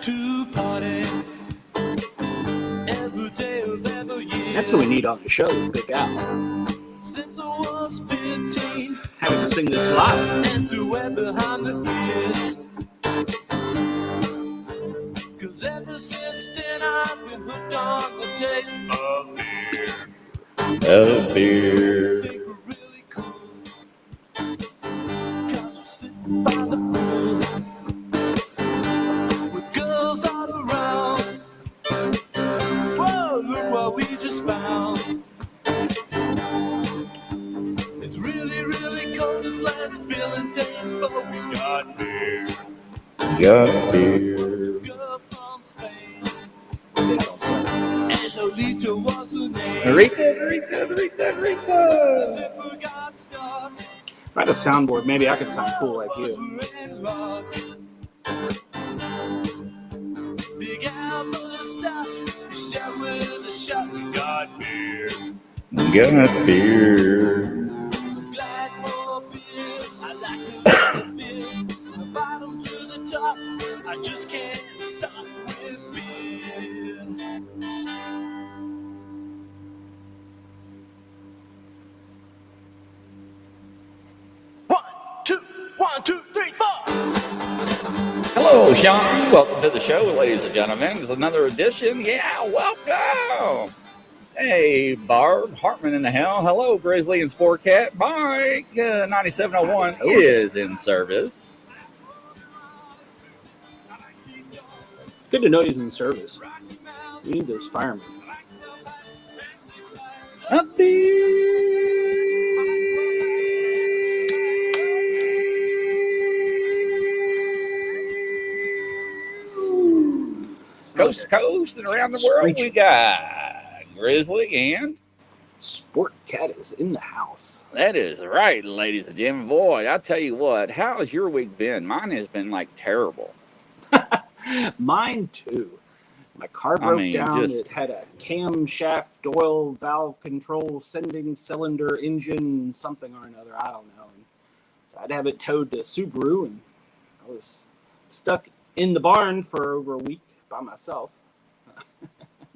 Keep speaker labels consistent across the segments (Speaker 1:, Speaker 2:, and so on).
Speaker 1: to party every day of every year.
Speaker 2: That's what we need on the show is Big Al.
Speaker 1: Since I was 15,
Speaker 2: having to sing this live.
Speaker 1: As to where behind the ears. Cause ever since then I've been hooked on the taste of beer.
Speaker 3: Of beer.
Speaker 1: I think we're really cool. Cause we're sitting by the pool with girls all around. Whoa, look what we just found. It's really, really cold this last feeling taste, but we got beer.
Speaker 3: Got beer.
Speaker 1: Girl from Spain.
Speaker 2: And
Speaker 1: Lolita was her name.
Speaker 3: Rita.
Speaker 1: Zipper got stuck.
Speaker 2: If I had a soundboard, maybe I could sound cool like you.
Speaker 1: Big Al stop. You shot with a shot. We got beer.
Speaker 3: Got beer.
Speaker 1: Glad for beer. I like the beer. The bottom to the top. I just can't stop with beer. One, two, three, four.
Speaker 3: Hello, Sean. Welcome to the show, ladies and gentlemen. It's another edition. Yeah, welcome. Hey, Barb Hartman in the hell. Hello, Grizzly and Sportcat. Mike 9701 is in service.
Speaker 2: It's good to know he's in service. We need those firemen.
Speaker 3: Up coast to coast and around the world, we got Grizzly and
Speaker 2: Sportcat is in the house.
Speaker 3: That is right, ladies and gentlemen. Boy, I tell you what, how has your week been? Mine has been like terrible.
Speaker 2: Mine too. My car broke down. It had a camshaft oil valve control sending cylinder engine something or another. I don't know. And so I'd have it towed to Siberl, and I was stuck in the barn for over a week by myself.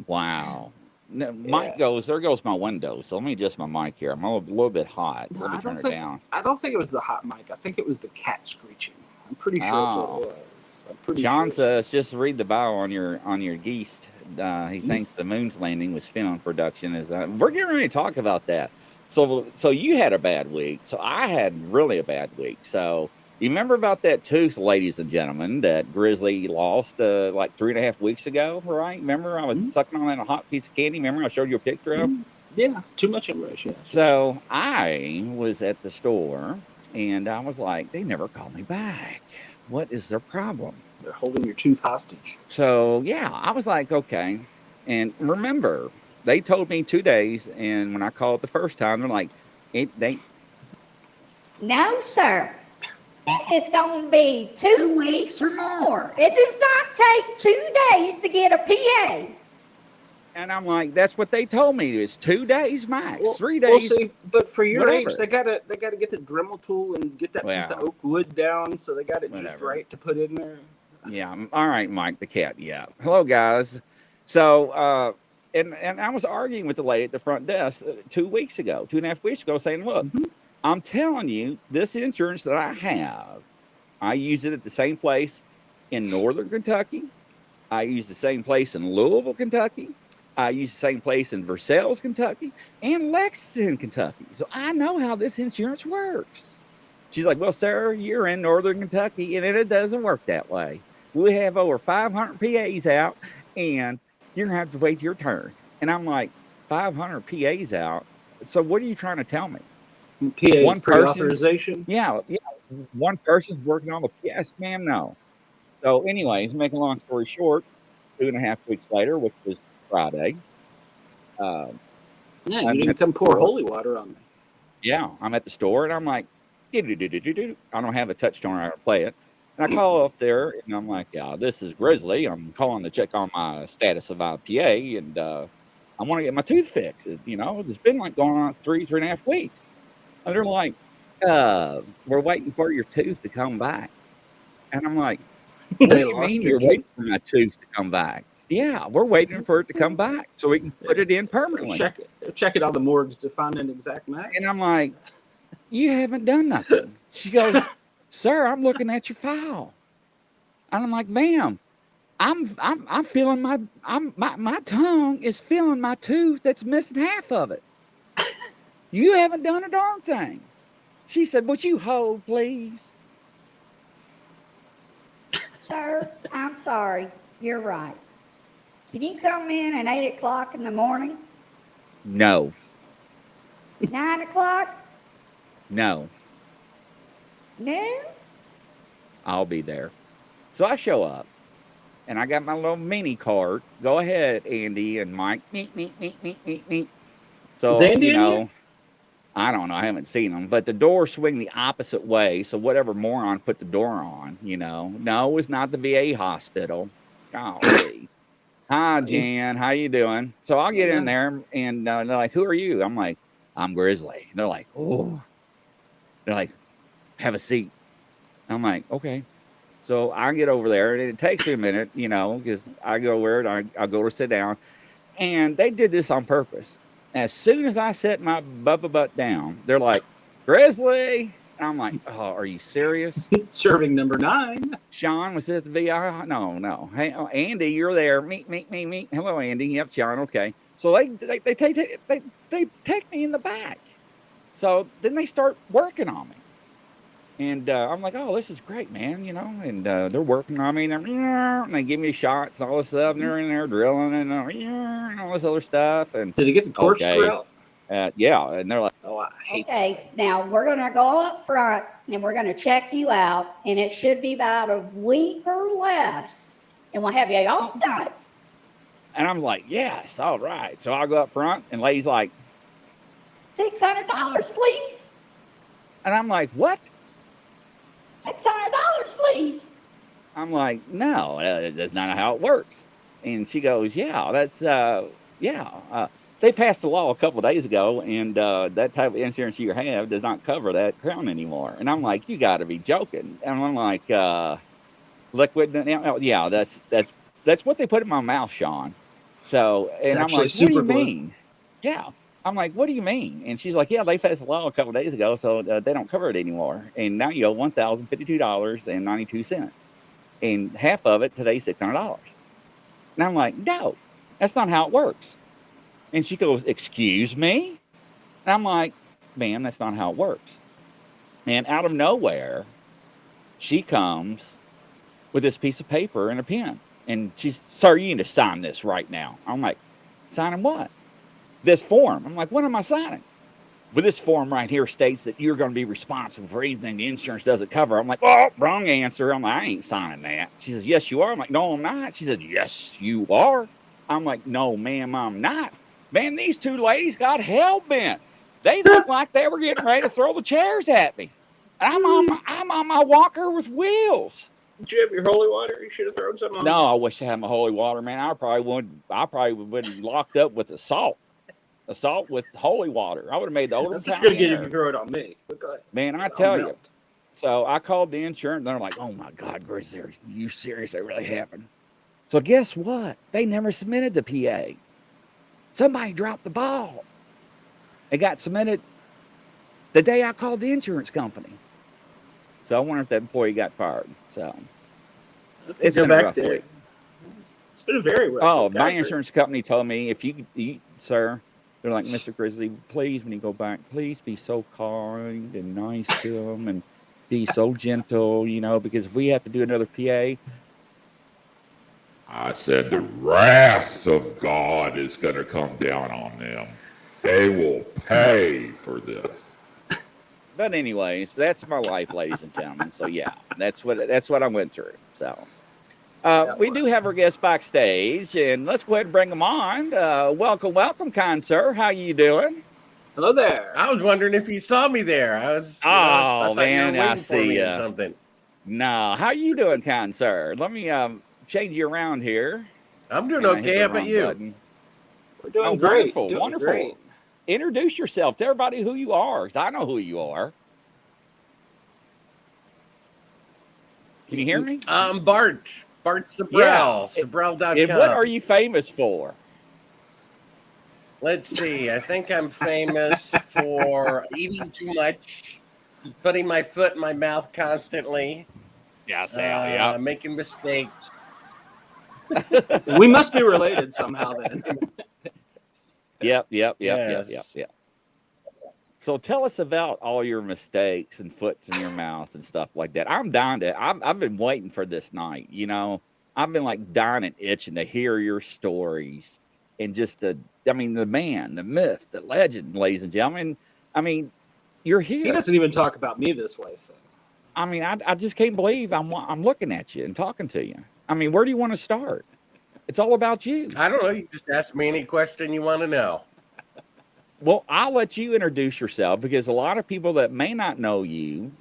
Speaker 3: Wow. No, Mike goes, there goes my window. So let me adjust my mic here. I'm a little bit hot. So let me turn it down.
Speaker 2: I don't think it was the hot mic. I think it was the cat screeching. I'm pretty sure that's what it was. I'm pretty
Speaker 3: John
Speaker 2: sure
Speaker 3: says, just read the bio on your geese. He thinks the moon's landing was film production. We're getting ready to talk about that. So you had a bad week. So I had really a bad week. So you remember about that tooth, ladies and gentlemen, that Grizzly lost like 3.5 weeks ago, right? Remember I was sucking on that hot piece of candy? Remember I showed you a picture of?
Speaker 2: Yeah, too much information.
Speaker 3: So I was at the store, and I was like, they never called me back. What is their problem?
Speaker 2: They're holding your tooth hostage.
Speaker 3: So, yeah, I was like, okay. And remember, they told me 2 days, and when I called the first time, they're like,
Speaker 4: No, sir. It's going to be 2 weeks or more. It does not take 2 days to get a PA.
Speaker 3: And I'm like, that's what they told me. It's 2 days max,
Speaker 2: well,
Speaker 3: 3 days.
Speaker 2: We'll see. But for your
Speaker 3: whatever.
Speaker 2: age, they gotta get the Dremel tool and get that piece of oak wood down, so they got it just right to put in there.
Speaker 3: Yeah. All right, Mike the cat. Yeah. Hello, guys. So, and I was arguing with the lady at the front desk 2 weeks ago, 2.5 weeks ago, saying, look, I'm telling you, this insurance that I have, I use it at the same place in Northern Kentucky. I use the same place in Louisville, Kentucky. I use the same place in Versailles, Kentucky, and Lexington, Kentucky. So I know how this insurance works. She's like, well, sir, you're in Northern Kentucky, and it doesn't work that way. We have over 500 PAs out, and you're going to have to wait your turn. And I'm like, 500 PAs out? So what are you trying to tell me?
Speaker 2: PA's one pre-authorization?
Speaker 3: Yeah. One person's working on the yes, ma'am, no. So anyways, make a long story short, 2.5 weeks later, which was Friday.
Speaker 2: You didn't come pour holy water on me.
Speaker 3: Yeah, I'm at the store, and I'm like, I don't have a touch tone I can play it. And I call up there, and I'm like, yeah, this is Grizzly. I'm calling to check on my status of IPA, and I want to get my tooth fixed. It's been like going on 3.5 weeks. And they're like, we're waiting for your tooth to come back. And I'm like, What do
Speaker 2: They
Speaker 3: you
Speaker 2: lost
Speaker 3: mean
Speaker 2: your
Speaker 3: you're waiting
Speaker 2: tooth.
Speaker 3: for my tooth to come back? Yeah, we're waiting for it to come back so we can put it in permanently.
Speaker 2: Check it on the morgues to find an exact match.
Speaker 3: And I'm like, you haven't done nothing. She goes, sir, I'm looking at your file. And I'm like, ma'am, I'm feeling my tongue is feeling my tooth that's missing half of it. You haven't done a darn thing. She said, would you hold, please?
Speaker 4: Sir, I'm sorry. You're right. Can you come in at 8 o'clock in the morning?
Speaker 3: No,
Speaker 4: 9 o'clock?
Speaker 3: no,
Speaker 4: No?
Speaker 3: I'll be there. So I show up and I got my little mini cart. Go ahead, Andy and Mike. Meet. So,
Speaker 2: Is Andy
Speaker 3: you
Speaker 2: in
Speaker 3: know,
Speaker 2: here?
Speaker 3: I don't know. I haven't seen them, but the doors swing the opposite way. So whatever moron put the door on, you know, no, it's not the VA hospital. Golly. Hi, Jan. How you doing? So I'll get in there and they're like, who are you? I'm like, I'm Grizzly. And they're like, oh, they're like, have a seat. I'm like, okay. So I get over there and it takes me a minute, you know, because I go where I go to sit down. And they did this on purpose. As soon as I set my butt down, they're like, Grizzly. And I'm like, oh, are you serious?
Speaker 2: Serving number 9.
Speaker 3: Sean was at the VI. No. Hey, oh, Andy, you're there. Meet. Hello, Andy. Yep, Sean. Okay. So they take me in the back. So then they start working on me. And I'm like, oh, this is great, man, you know. And they're working on me, and they give me shots and all this stuff. And they're in there drilling and all this other stuff. And
Speaker 2: Did they get the corkscrew out?
Speaker 3: yeah, and they're like,
Speaker 2: Oh, I hate
Speaker 4: Okay, now we're gonna go up front and we're gonna check you out, and it should be about a week or less, and we'll have you all done.
Speaker 3: and I'm like, yes, all right. So I'll go up front, and lady's like,
Speaker 4: $600, please.
Speaker 3: and I'm like, what?
Speaker 4: $600, please.
Speaker 3: I'm like, no, that's not how it works. And she goes, yeah, that's, they passed a law a couple of days ago, and that type of insurance you have does not cover that crown anymore. And I'm like, you got to be joking. And I'm like, liquid, yeah, that's what they put in my mouth, Sean. So,
Speaker 2: It's
Speaker 3: and I'm
Speaker 2: actually
Speaker 3: like, what do you
Speaker 2: super glue.
Speaker 3: mean? Yeah. I'm like, what do you mean? And she's like, yeah, they passed a law a couple of days ago, so they don't cover it anymore. And now you owe $1,052.92. And half of it today, $600. And I'm like, no, that's not how it works. And she goes, excuse me? And I'm like, ma'am, that's not how it works. And out of nowhere, she comes with this piece of paper and a pen. And she's, sir, you need to sign this right now. I'm like, signing what? This form. I'm like, what am I signing? But this form right here states that you're going to be responsible for anything the insurance doesn't cover. I'm like, oh, wrong answer. I'm like, I ain't signing that. She says, yes, you are. I'm like, no, I'm not. She said, yes, you are. I'm like, no, ma'am, I'm not. Man, these two ladies got hell bent. They looked like they were getting ready to throw the chairs at me. I'm on my walker with wheels.
Speaker 2: Did you have your holy water? You should have thrown some on.
Speaker 3: No, I wish I had my holy water, man. I probably would have locked up with assault with holy water. I would have made the old.
Speaker 2: That's what you're gonna get if you throw it on me.
Speaker 3: Man, I tell you. So I called the insurance, and they're like, "Oh my God, Grizzly, are you serious? That really happened?" So guess what? They never submitted the PA. Somebody dropped the ball. It got submitted the day I called the insurance company. So I wonder if that employee got fired. So it's been a rough week.
Speaker 2: It's been a very rough
Speaker 3: week.
Speaker 2: week.
Speaker 3: My insurance company told me, if you, sir, they're like, Mr. Grizzly, please, when you go back, please be so kind and nice to them and be so gentle, you know, because if we have to do another PA.
Speaker 5: I said the wrath of God is going to come down on them. They will pay for this.
Speaker 3: But anyways, that's my life, ladies and gentlemen. So yeah, that's what I went through. So we do have our guests backstage, and let's go ahead and bring them on. Welcome, kind sir. How you doing?
Speaker 2: Hello there.
Speaker 6: I was wondering if you saw me there. I thought
Speaker 3: man,
Speaker 6: you were
Speaker 3: I
Speaker 6: waiting
Speaker 3: see
Speaker 6: for me
Speaker 3: ya.
Speaker 6: or something.
Speaker 3: No, how you doing, kind sir? Let me change you around here.
Speaker 6: I'm doing okay. How about you?
Speaker 3: Button.
Speaker 2: We're doing great.
Speaker 3: Wonderful.
Speaker 2: Great.
Speaker 3: Introduce yourself to everybody who you are, because I know who you are. Can you hear me?
Speaker 6: Bart Sibrel,
Speaker 3: Yeah.
Speaker 6: Siberl.com.
Speaker 3: And what are you famous for?
Speaker 6: Let's see. I think I'm famous for eating too much, putting my foot in my mouth constantly,
Speaker 3: Yeah, Sal. Yeah.
Speaker 6: making mistakes.
Speaker 2: We must be related somehow then.
Speaker 3: Yep.
Speaker 6: Yes.
Speaker 3: So tell us about all your mistakes and foots in your mouth and stuff like that. I'm dying to. I've been waiting for this night. You know, I've been like dying and itching to hear your stories and just the man, the myth, the legend, ladies and gentlemen. I mean, you're here.
Speaker 2: He doesn't even talk about me this way. So
Speaker 3: I mean, I just can't believe I'm looking at you and talking to you. I mean, where do you want to start? It's all about you.
Speaker 6: I don't know. You just ask me any question you want to know.
Speaker 3: Well, I'll let you introduce yourself because a lot of people that may not know you,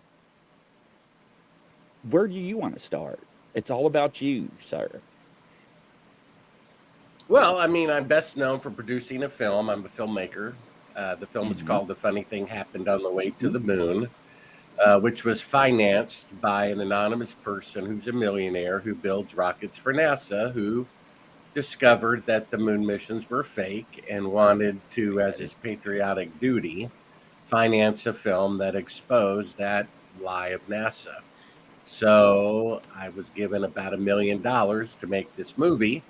Speaker 3: where do you want to start? It's all about you, sir.
Speaker 6: Well, I mean, I'm best known for producing a film. I'm a filmmaker. The film is called The Funny Thing Happened on the Way to the Moon, which was financed by an anonymous person who's a millionaire who builds rockets for NASA, who discovered that the moon missions were fake and wanted to, as his patriotic duty, finance a film that exposed that lie of NASA. So I was given about $1 million to make this movie,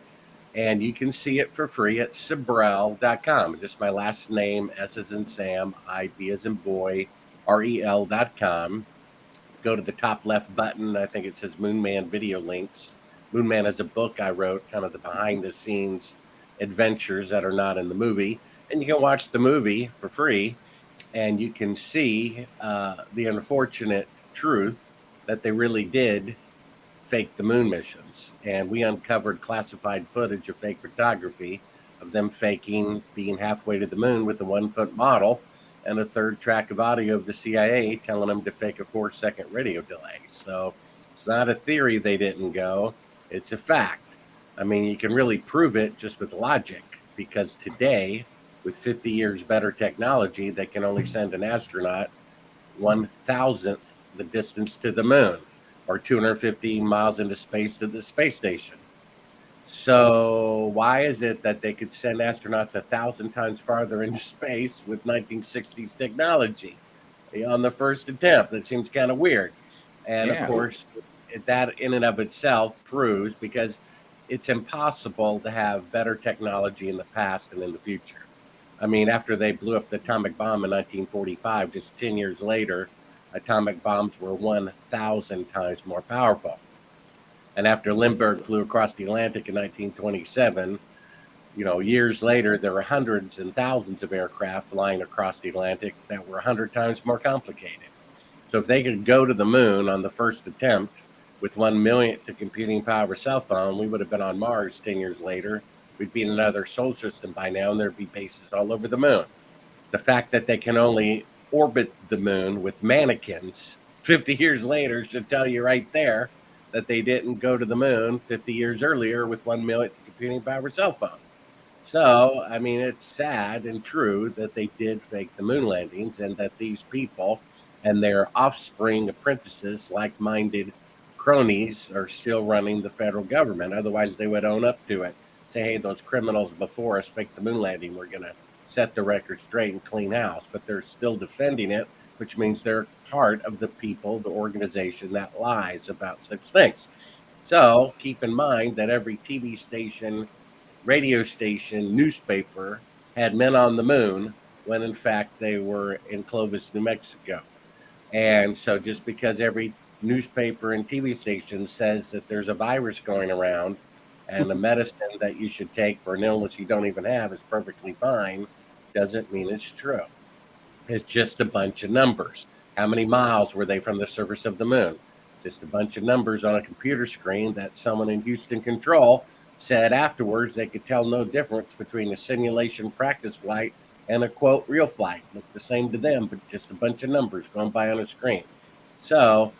Speaker 6: and you can see it for free at Siberl.com. It's just my last name, S as in Sam, I, B as in boy, REL.com. Go to the top left button. I think it says Moonman Video Links. Moonman is a book I wrote, kind of the behind the scenes adventures that are not in the movie. And you can watch the movie for free, and you can see the unfortunate truth that they really did fake the moon missions. And we uncovered classified footage of fake photography of them faking being halfway to the moon with a 1 foot model and a third track of audio of the CIA telling them to fake a 4-second radio delay. So it's not a theory they didn't go. It's a fact. I mean, you can really prove it just with logic, because today, with 50 years better technology, they can only send an astronaut 1,000th the distance to the moon, or 250 miles into space to the space station. So why is it that they could send astronauts 1,000 times farther into space with 1960s technology on the first attempt? That seems kind of weird. And of course, that in and of itself proves, because it's impossible to have better technology in the past and in the future. I mean, after they blew up the atomic bomb in 1945, just 10 years later, atomic bombs were 1,000 times more powerful. And after Lindbergh flew across the Atlantic in 1927, years later, there were hundreds and thousands of aircraft flying across the Atlantic that were 100 times more complicated. So if they could go to the moon on the first attempt with 1 millionth to computing power cell phone, we would have been on Mars 10 years later. We'd be in another solar system by now, and there'd be bases all over the moon. The fact that they can only orbit the moon with mannequins 50 years later should tell you right there that they didn't go to the moon 50 years earlier with 1 millionth computing power cell phone. So, I mean, it's sad and true that they did fake the moon landings, and that these people and their offspring apprentices, like-minded cronies, are still running the federal government. Otherwise, they would own up to it. Say, hey, those criminals before us faked the moon landing. We're going to set the record straight and clean house. But they're still defending it, which means they're part of the people, the organization that lies about such things. So keep in mind that every TV station, radio station, newspaper had men on the moon when in fact they were in Clovis, New Mexico. And so just because every newspaper and TV station says that there's a virus going around and a medicine that you should take for an illness you don't even have is perfectly fine, doesn't mean it's true. It's just a bunch of numbers. How many miles were they from the surface of the moon? Just a bunch of numbers on a computer screen that someone in Houston Control said afterwards they could tell no difference between a simulation practice flight and a, quote, real flight. Looked the same to them, but just a bunch of numbers going by on a screen. So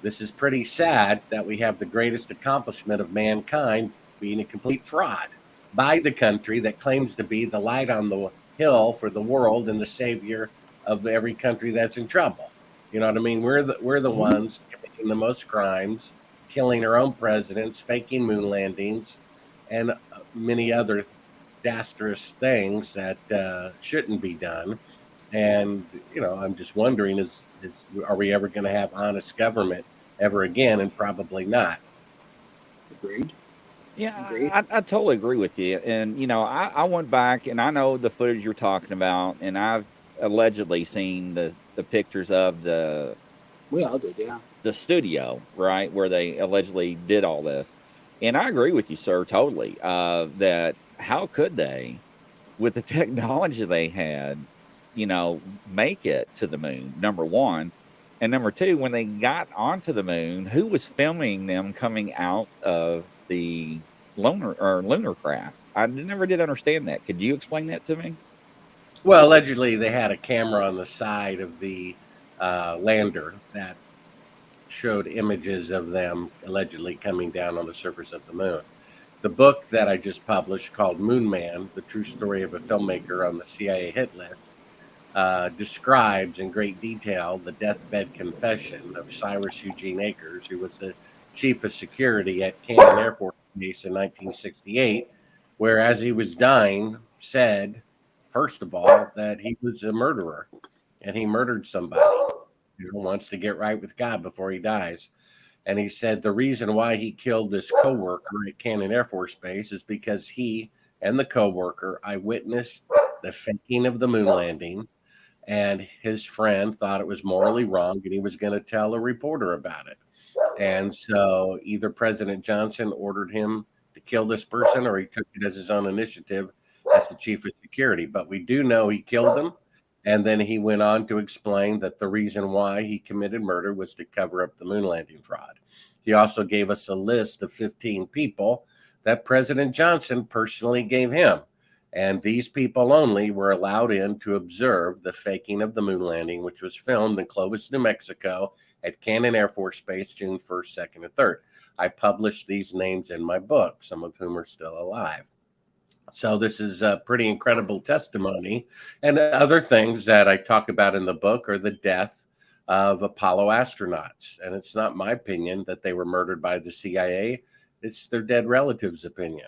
Speaker 6: this is pretty sad that we have the greatest accomplishment of mankind being a complete fraud by the country that claims to be the light on the hill for the world and the savior of every country that's in trouble. You know what I mean? We're the ones committing the most crimes, killing her own presidents, faking moon landings, and many other disastrous things that shouldn't be done. And I'm just wondering: are we ever going to have honest government ever again? And probably not.
Speaker 2: Agreed.
Speaker 3: Yeah, I totally agree with you. And I went back and I know the footage you're talking about, and I've allegedly seen the pictures of
Speaker 2: We all did, yeah.
Speaker 3: the studio, right, where they allegedly did all this. And I agree with you, sir, totally. That how could they, with the technology they had, make it to the moon? Number one, and number two, when they got onto the moon, who was filming them coming out of the lunar craft? I never did understand that. Could you explain that to me?
Speaker 6: Well, allegedly, they had a camera on the side of the lander that showed images of them allegedly coming down on the surface of the moon. The book that I just published, called Moon Man: The True Story of a Filmmaker on the CIA Hit List, describes in great detail the deathbed confession of Cyrus Eugene Akers, who was the chief of security at Cannon Air Force Base in 1968, where, as he was dying, said, first of all, that he was a murderer and he murdered somebody who wants to get right with God before he dies. And he said the reason why he killed this coworker at Cannon Air Force Base is because he and the coworker eyewitnessed the faking of the moon landing, and his friend thought it was morally wrong, and he was going to tell a reporter about it. And so either President Johnson ordered him to kill this person, or he took it as his own initiative as the chief of security. But we do know he killed them. And then he went on to explain that the reason why he committed murder was to cover up the moon landing fraud. He also gave us a list of 15 people that President Johnson personally gave him. And these people only were allowed in to observe the faking of the moon landing, which was filmed in Clovis, New Mexico at Cannon Air Force Base, June 1st, 2nd, and 3rd. I published these names in my book, some of whom are still alive. So this is a pretty incredible testimony. And other things that I talk about in the book are the death of Apollo astronauts. And it's not my opinion that they were murdered by the CIA. It's their dead relatives' opinion.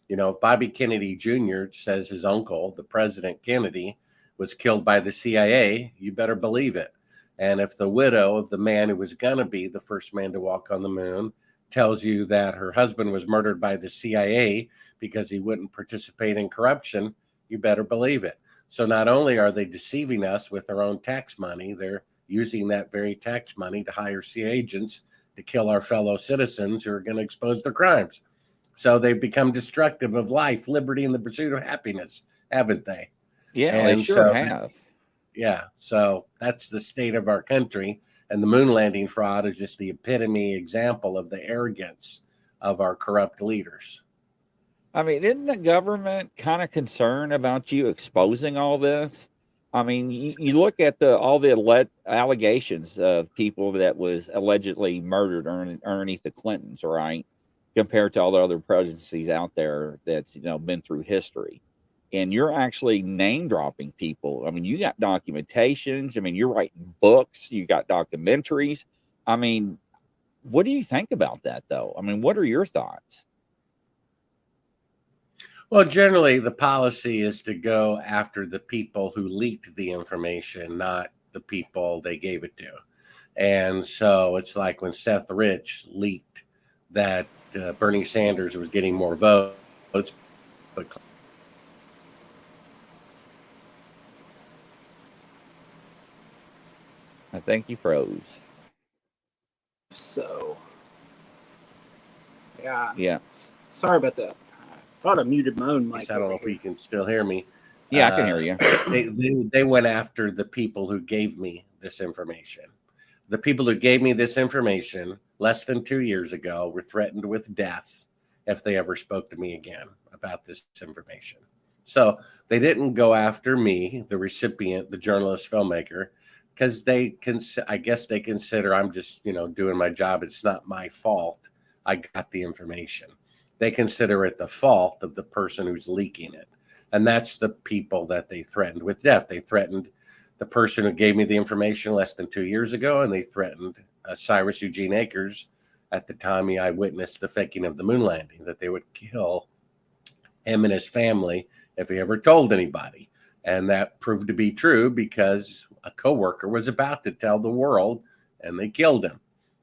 Speaker 6: If Bobby Kennedy Jr. says his uncle, the President Kennedy, was killed by the CIA, you better believe it. And if the widow of the man who was going to be the first man to walk on the moon tells you that her husband was murdered by the CIA because he wouldn't participate in corruption, you better believe it. So not only are they deceiving us with their own tax money, they're using that very tax money to hire CIA agents to kill our fellow citizens who are going to expose their crimes. So they've become destructive of life, liberty, and the pursuit of happiness, haven't they?
Speaker 3: Yeah,
Speaker 6: and
Speaker 3: they sure have.
Speaker 6: Yeah, so that's the state of our country. And the moon landing fraud is just the epitome example of the arrogance of our corrupt leaders.
Speaker 3: I mean, isn't the government kind of concerned about you exposing all this? I mean, you look at all the allegations of people that was allegedly murdered underneath the Clintons, right? Compared to all the other presidencies out there that's been through history. And you're actually name dropping people. I mean, you got documentations. I mean, you're writing books. You got documentaries. I mean, what do you think about that, though? I mean, what are your thoughts?
Speaker 6: Well, generally, the policy is to go after the people who leaked the information, not the people they gave it to. And so it's like when Seth Rich leaked that Bernie Sanders was getting more votes, but
Speaker 3: I think you froze.
Speaker 2: So, yeah.
Speaker 3: Yeah.
Speaker 2: Sorry about that. I thought I muted my own mic.
Speaker 6: I don't know if you can still hear me.
Speaker 3: Yeah, I can hear you.
Speaker 6: They went after the people who gave me this information. The people who gave me this information less than 2 years ago were threatened with death if they ever spoke to me again about this information. So they didn't go after me, the recipient, the journalist, filmmaker, because I guess they consider I'm just, doing my job. It's not my fault. I got the information. They consider it the fault of the person who's leaking it. And that's the people that they threatened with death. They threatened the person who gave me the information less than 2 years ago, and they threatened Cyrus Eugene Akers at the time he eyewitnessed the faking of the moon landing, that they would kill him and his family if he ever told anybody. And that proved to be true because a coworker was about to tell the world and they killed him,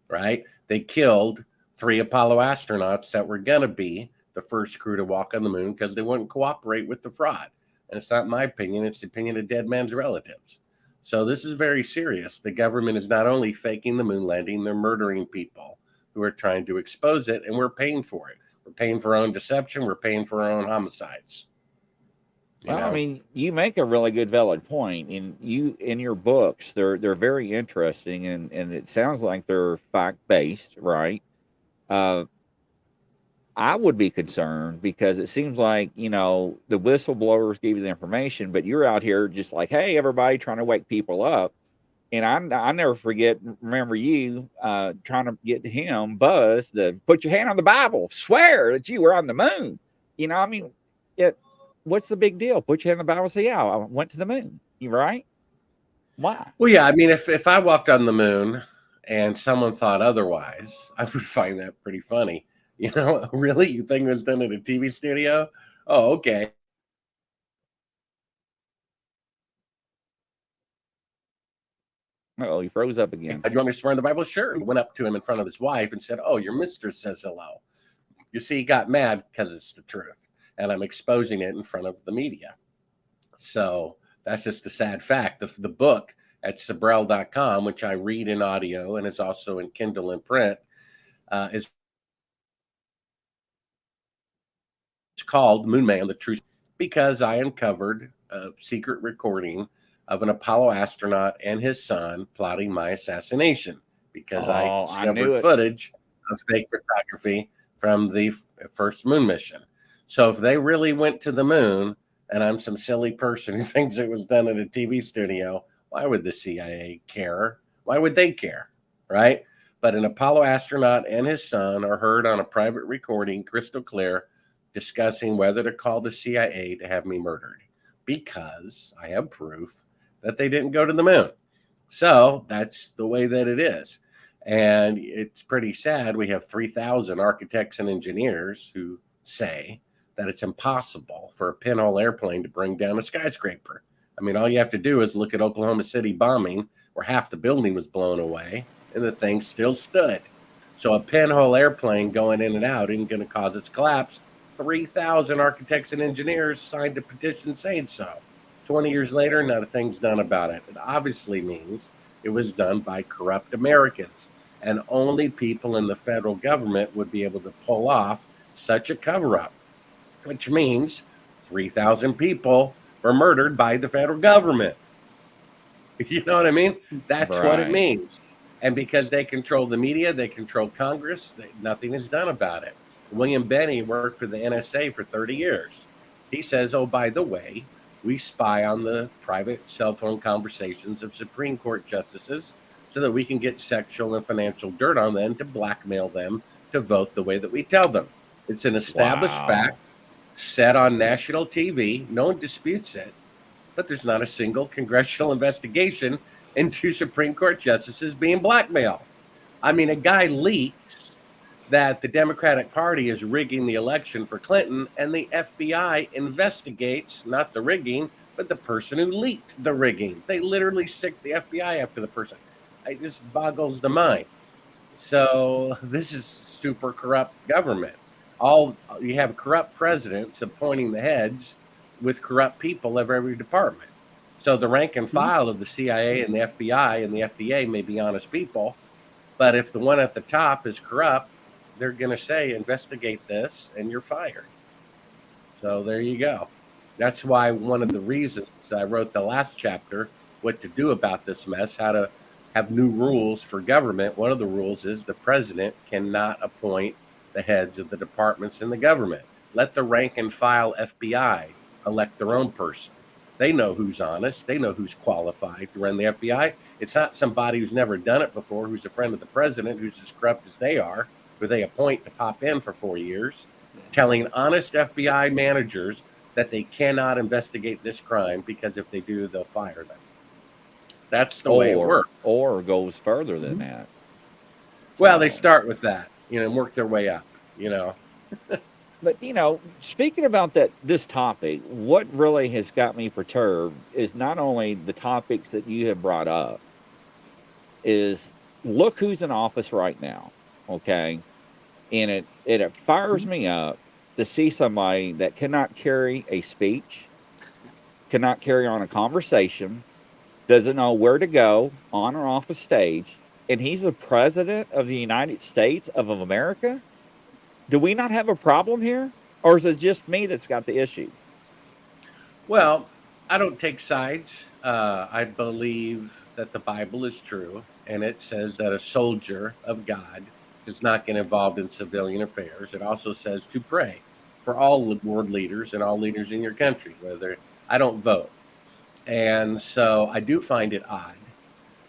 Speaker 6: right? They killed 3 Apollo astronauts that were going to be the first crew to walk on the moon because they wouldn't cooperate with the fraud. And it's not my opinion, it's the opinion of dead man's relatives. So this is very serious. The government is not only faking the moon landing, they're murdering people who are trying to expose it, and we're paying for it. We're paying for our own deception. We're paying for our own homicides.
Speaker 3: Well, I mean, you make a really good, valid point. In your books, they're very interesting, and it sounds like they're fact-based, right? I would be concerned because it seems like, you know, the whistleblowers give you the information, but you're out here just like, hey, everybody, trying to wake people up. And I never remember you trying to get him, Buzz, to put your hand on the Bible, swear that you were on the moon. You know, I mean, what's the big deal? Put your hand on the Bible and say, yeah, I went to the moon. You right? Why?
Speaker 6: Well, yeah, I mean, if I walked on the moon and someone thought otherwise, I would find that pretty funny. You know, really? You think it was done at a TV studio? Oh, okay.
Speaker 3: Oh, he froze up again.
Speaker 6: Do you want me to swear in the Bible? Sure. He went up to him in front of his wife and said, oh, your mistress says hello. You see, he got mad because it's the truth. And I'm exposing it in front of the media. So that's just a sad fact. The book at Siberl.com, which I read in audio and is also in Kindle and print, is called Moon Man, the Truth, because I uncovered a secret recording of an Apollo astronaut and his son plotting my assassination, because I discovered footage of fake photography from the first moon mission. So if they really went to the moon and I'm some silly person who thinks it was done at a TV studio, why would the CIA care? Why would they care, right? But an Apollo astronaut and his son are heard on a private recording, crystal clear, discussing whether to call the CIA to have me murdered, because I have proof that they didn't go to the moon. So that's the way that it is. And it's pretty sad. We have 3,000 architects and engineers who say that it's impossible for a pinhole airplane to bring down a skyscraper. I mean, all you have to do is look at Oklahoma City bombing, where half the building was blown away and the thing still stood. So a pinhole airplane going in and out isn't going to cause its collapse. 3,000 architects and engineers signed a petition saying so. 20 years later, not a thing's done about it. It obviously means it was done by corrupt Americans, and only people in the federal government would be able to pull off such a cover-up, which means 3,000 people were murdered by the federal government. You know what I mean? That's what it means. And because they control the media, they control Congress, nothing is done about it. William Benny worked for the NSA for 30 years. He says, oh, by the way, we spy on the private cell phone conversations of Supreme Court justices so that we can get sexual and financial dirt on them to blackmail them to vote the way that we tell them. It's an established fact, set on national TV. No one disputes it, but there's not a single congressional investigation into Supreme Court justices being blackmailed. I mean, a guy leaks that the Democratic Party is rigging the election for Clinton, and the FBI investigates not the rigging, but the person who leaked the rigging. They literally sick the FBI after the person. It just boggles the mind. So this is super corrupt government. You have corrupt presidents appointing the heads with corrupt people of every department. So the rank and file of the CIA and the FBI and the FDA may be honest people, but if the one at the top is corrupt, they're going to say, investigate this, and you're fired. So there you go. That's why one of the reasons I wrote the last chapter, what to do about this mess, how to have new rules for government. One of the rules is the president cannot appoint the heads of the departments in the government. Let the rank and file FBI elect their own person. They know who's honest. They know who's qualified to run the FBI. It's not somebody who's never done it before, who's a friend of the president, who's as corrupt as they are, who they appoint to pop in for 4 years, telling honest FBI managers that they cannot investigate this crime because if they do, they'll fire them. That's the way it works.
Speaker 3: Or goes further than that.
Speaker 6: Well, they start with that. and work their way up,
Speaker 3: But speaking about this topic, what really has got me perturbed is not only the topics that you have brought up, is look who's in office right now, okay? And it fires me up to see somebody that cannot carry a speech, cannot carry on a conversation, doesn't know where to go on or off a stage, and he's the president of the United States of America. Do we not have a problem here, or is it just me that's got the issue?
Speaker 6: Well, I don't take sides. I believe that the Bible is true, and it says that a soldier of God does not get involved in civilian affairs. It also says to pray for all world leaders and all leaders in your country. Whether I don't vote, and so I do find it odd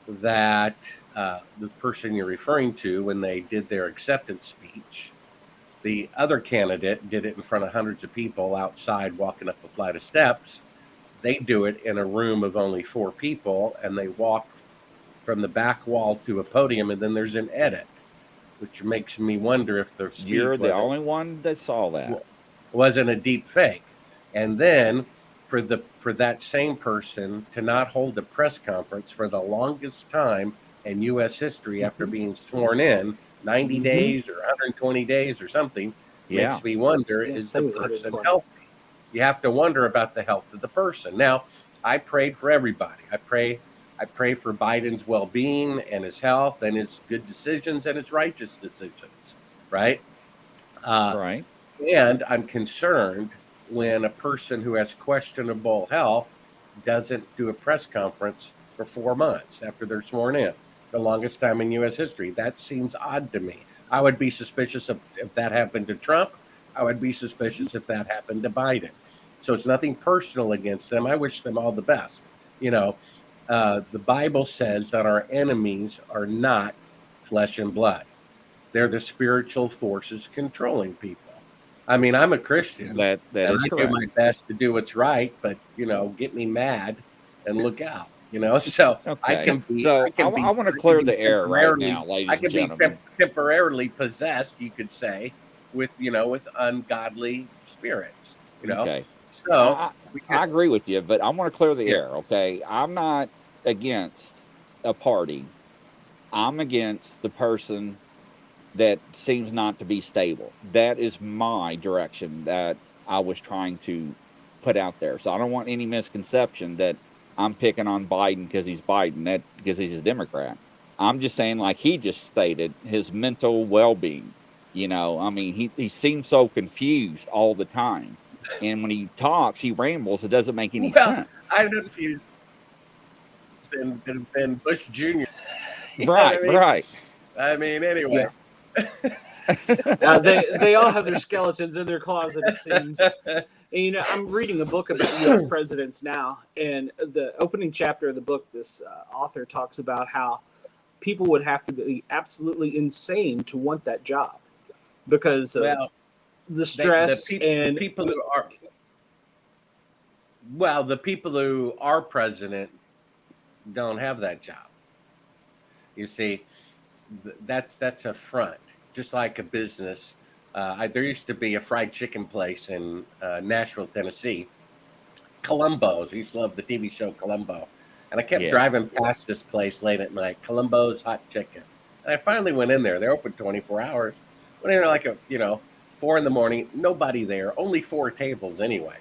Speaker 6: that the person you're referring to, when they did their acceptance speech, the other candidate did it in front of hundreds of people outside walking up a flight of steps. They do it in a room of only 4 people, and they walk from the back wall to a podium, and then there's an edit, which makes me wonder if the speech
Speaker 3: You're the only one that saw that.
Speaker 6: Wasn't a deep fake. And then for that same person to not hold a press conference for the longest time in U.S. history after being sworn in, 90 days or 120 days or something, makes me wonder, is the person healthy? You have to wonder about the health of the person. Now, I prayed for everybody. I pray for Biden's well-being and his health and his good decisions and his righteous decisions, right?
Speaker 3: Right.
Speaker 6: And I'm concerned when a person who has questionable health doesn't do a press conference for 4 months after they're sworn in. The longest time in U.S. history. That seems odd to me. I would be suspicious if that happened to Trump. I would be suspicious if that happened to Biden. So it's nothing personal against them. I wish them all the best. The Bible says that our enemies are not flesh and blood. They're the spiritual forces controlling people. I mean, I'm a Christian.
Speaker 3: That is
Speaker 6: I
Speaker 3: correct.
Speaker 6: do my best to do what's right, but get me mad and look out. So
Speaker 3: Okay.
Speaker 6: I
Speaker 3: want to clear the air right now, ladies and gentlemen.
Speaker 6: I can be temporarily possessed, you could say, with ungodly spirits.
Speaker 3: Okay.
Speaker 6: So
Speaker 3: I agree with you, but I want to clear the air. Okay, I'm not against a party. I'm against the person that seems not to be stable. That is my direction that I was trying to put out there. So I don't want any misconception that I'm picking on Biden because he's Biden, because he's a Democrat. I'm just saying, like he just stated, his mental well-being. I mean, he seems so confused all the time. And when he talks, he rambles. It doesn't make any sense.
Speaker 6: I'm confused than Bush Jr.
Speaker 3: Right.
Speaker 6: I mean, anyway.
Speaker 2: They all have their skeletons in their closet, it seems. And, I'm reading a book about U.S. presidents now, and the opening chapter of the book, this author talks about how people would have to be absolutely insane to want that job because of the stress
Speaker 6: the people who are president don't have that job. You see, that's a front, just like a business. There used to be a fried chicken place in Nashville, Tennessee, Columbo's. I used to love the TV show Columbo. And I kept driving past this place late at night, Columbo's Hot Chicken. And I finally went in there. They're open 24 hours. Went in there like 4 a.m, nobody there, only 4 tables anyway.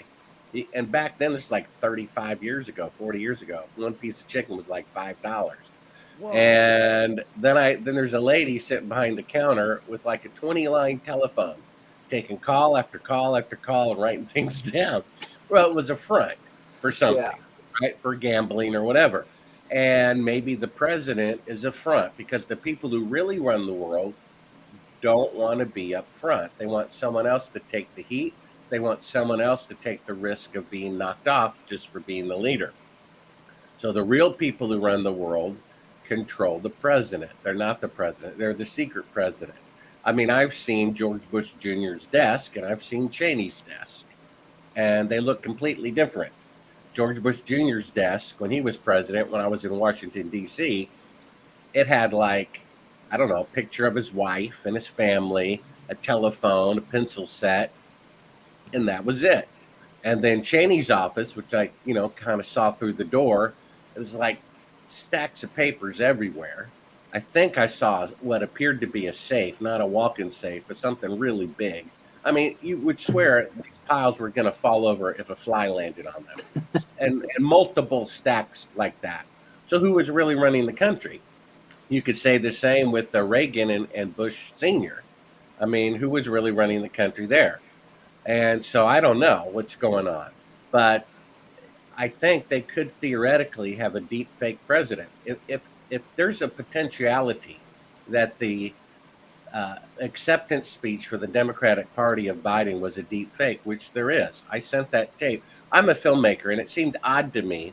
Speaker 6: And back then, it's like 35 years ago, 40 years ago, one piece of chicken was like $5. Whoa. And then there's a lady sitting behind the counter with like a 20-line telephone, taking call after call after call and writing things down. Well, it was a front for something, right? For gambling or whatever. And maybe the president is a front because the people who really run the world don't want to be up front. They want someone else to take the heat. They want someone else to take the risk of being knocked off just for being the leader. So the real people who run the world control the president. They're not the president. They're the secret president. I mean, I've seen George Bush Jr.'s desk and I've seen Cheney's desk, and they look completely different. George Bush Jr.'s desk, when he was president, when I was in Washington, D.C., it had like I don't know, a picture of his wife and his family, a telephone, a pencil set, and that was it. And then Cheney's office, which I, kind of saw through the door, it was like stacks of papers everywhere. I think I saw what appeared to be a safe, not a walk-in safe, but something really big. I mean, you would swear these piles were going to fall over if a fly landed on them, and multiple stacks like that. So who was really running the country? You could say the same with Reagan and Bush Sr. I mean, who was really running the country there? And so I don't know what's going on, but I think they could theoretically have a deep fake president. If there's a potentiality that the acceptance speech for the Democratic Party of Biden was a deep fake, which there is. I sent that tape. I'm a filmmaker, and it seemed odd to me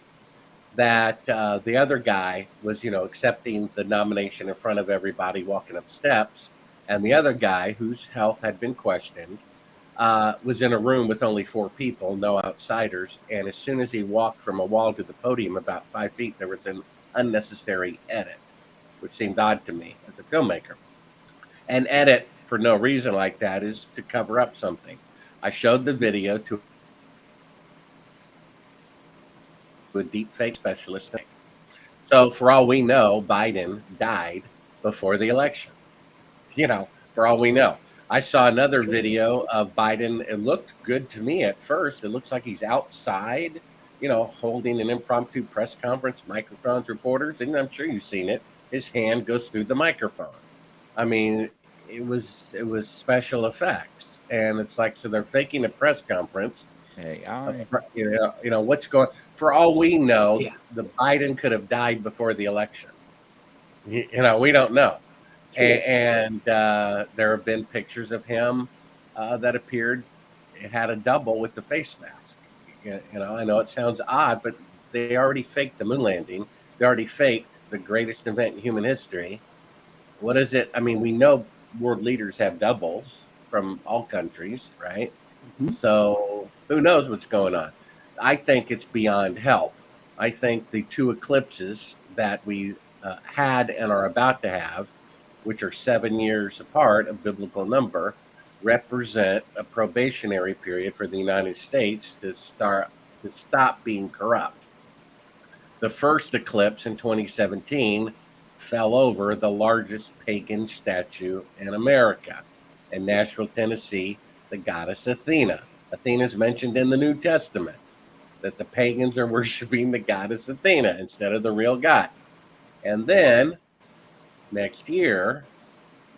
Speaker 6: that the other guy was, accepting the nomination in front of everybody walking up steps, and the other guy whose health had been questioned was in a room with only 4 people, no outsiders. And as soon as he walked from a wall to the podium about 5 feet, there was an unnecessary edit, which seemed odd to me as a filmmaker. An edit for no reason like that is to cover up something. I showed the video to a deep fake specialist. So for all we know, Biden died before the election. For all we know. I saw another video of Biden. It looked good to me at first. It looks like he's outside, holding an impromptu press conference, microphones, reporters, and I'm sure you've seen it. His hand goes through the microphone. I mean, it was special effects, and it's like, so they're faking a press conference.
Speaker 3: Hey,
Speaker 6: what's going? For all we know, the Biden could have died before the election. We don't know. Sure. And there have been pictures of him that appeared. It had a double with the face mask. I know it sounds odd, but they already faked the moon landing. They already faked the greatest event in human history. What is it? I mean, we know world leaders have doubles from all countries, right? Mm-hmm. So who knows what's going on? I think it's beyond help. I think the 2 eclipses that we had and are about to have, which are 7 years apart, a biblical number, represent a probationary period for the United States to stop being corrupt. The first eclipse in 2017 fell over the largest pagan statue in America, in Nashville, Tennessee, the goddess Athena. Athena is mentioned in the New Testament, that the pagans are worshiping the goddess Athena instead of the real God. And then next year,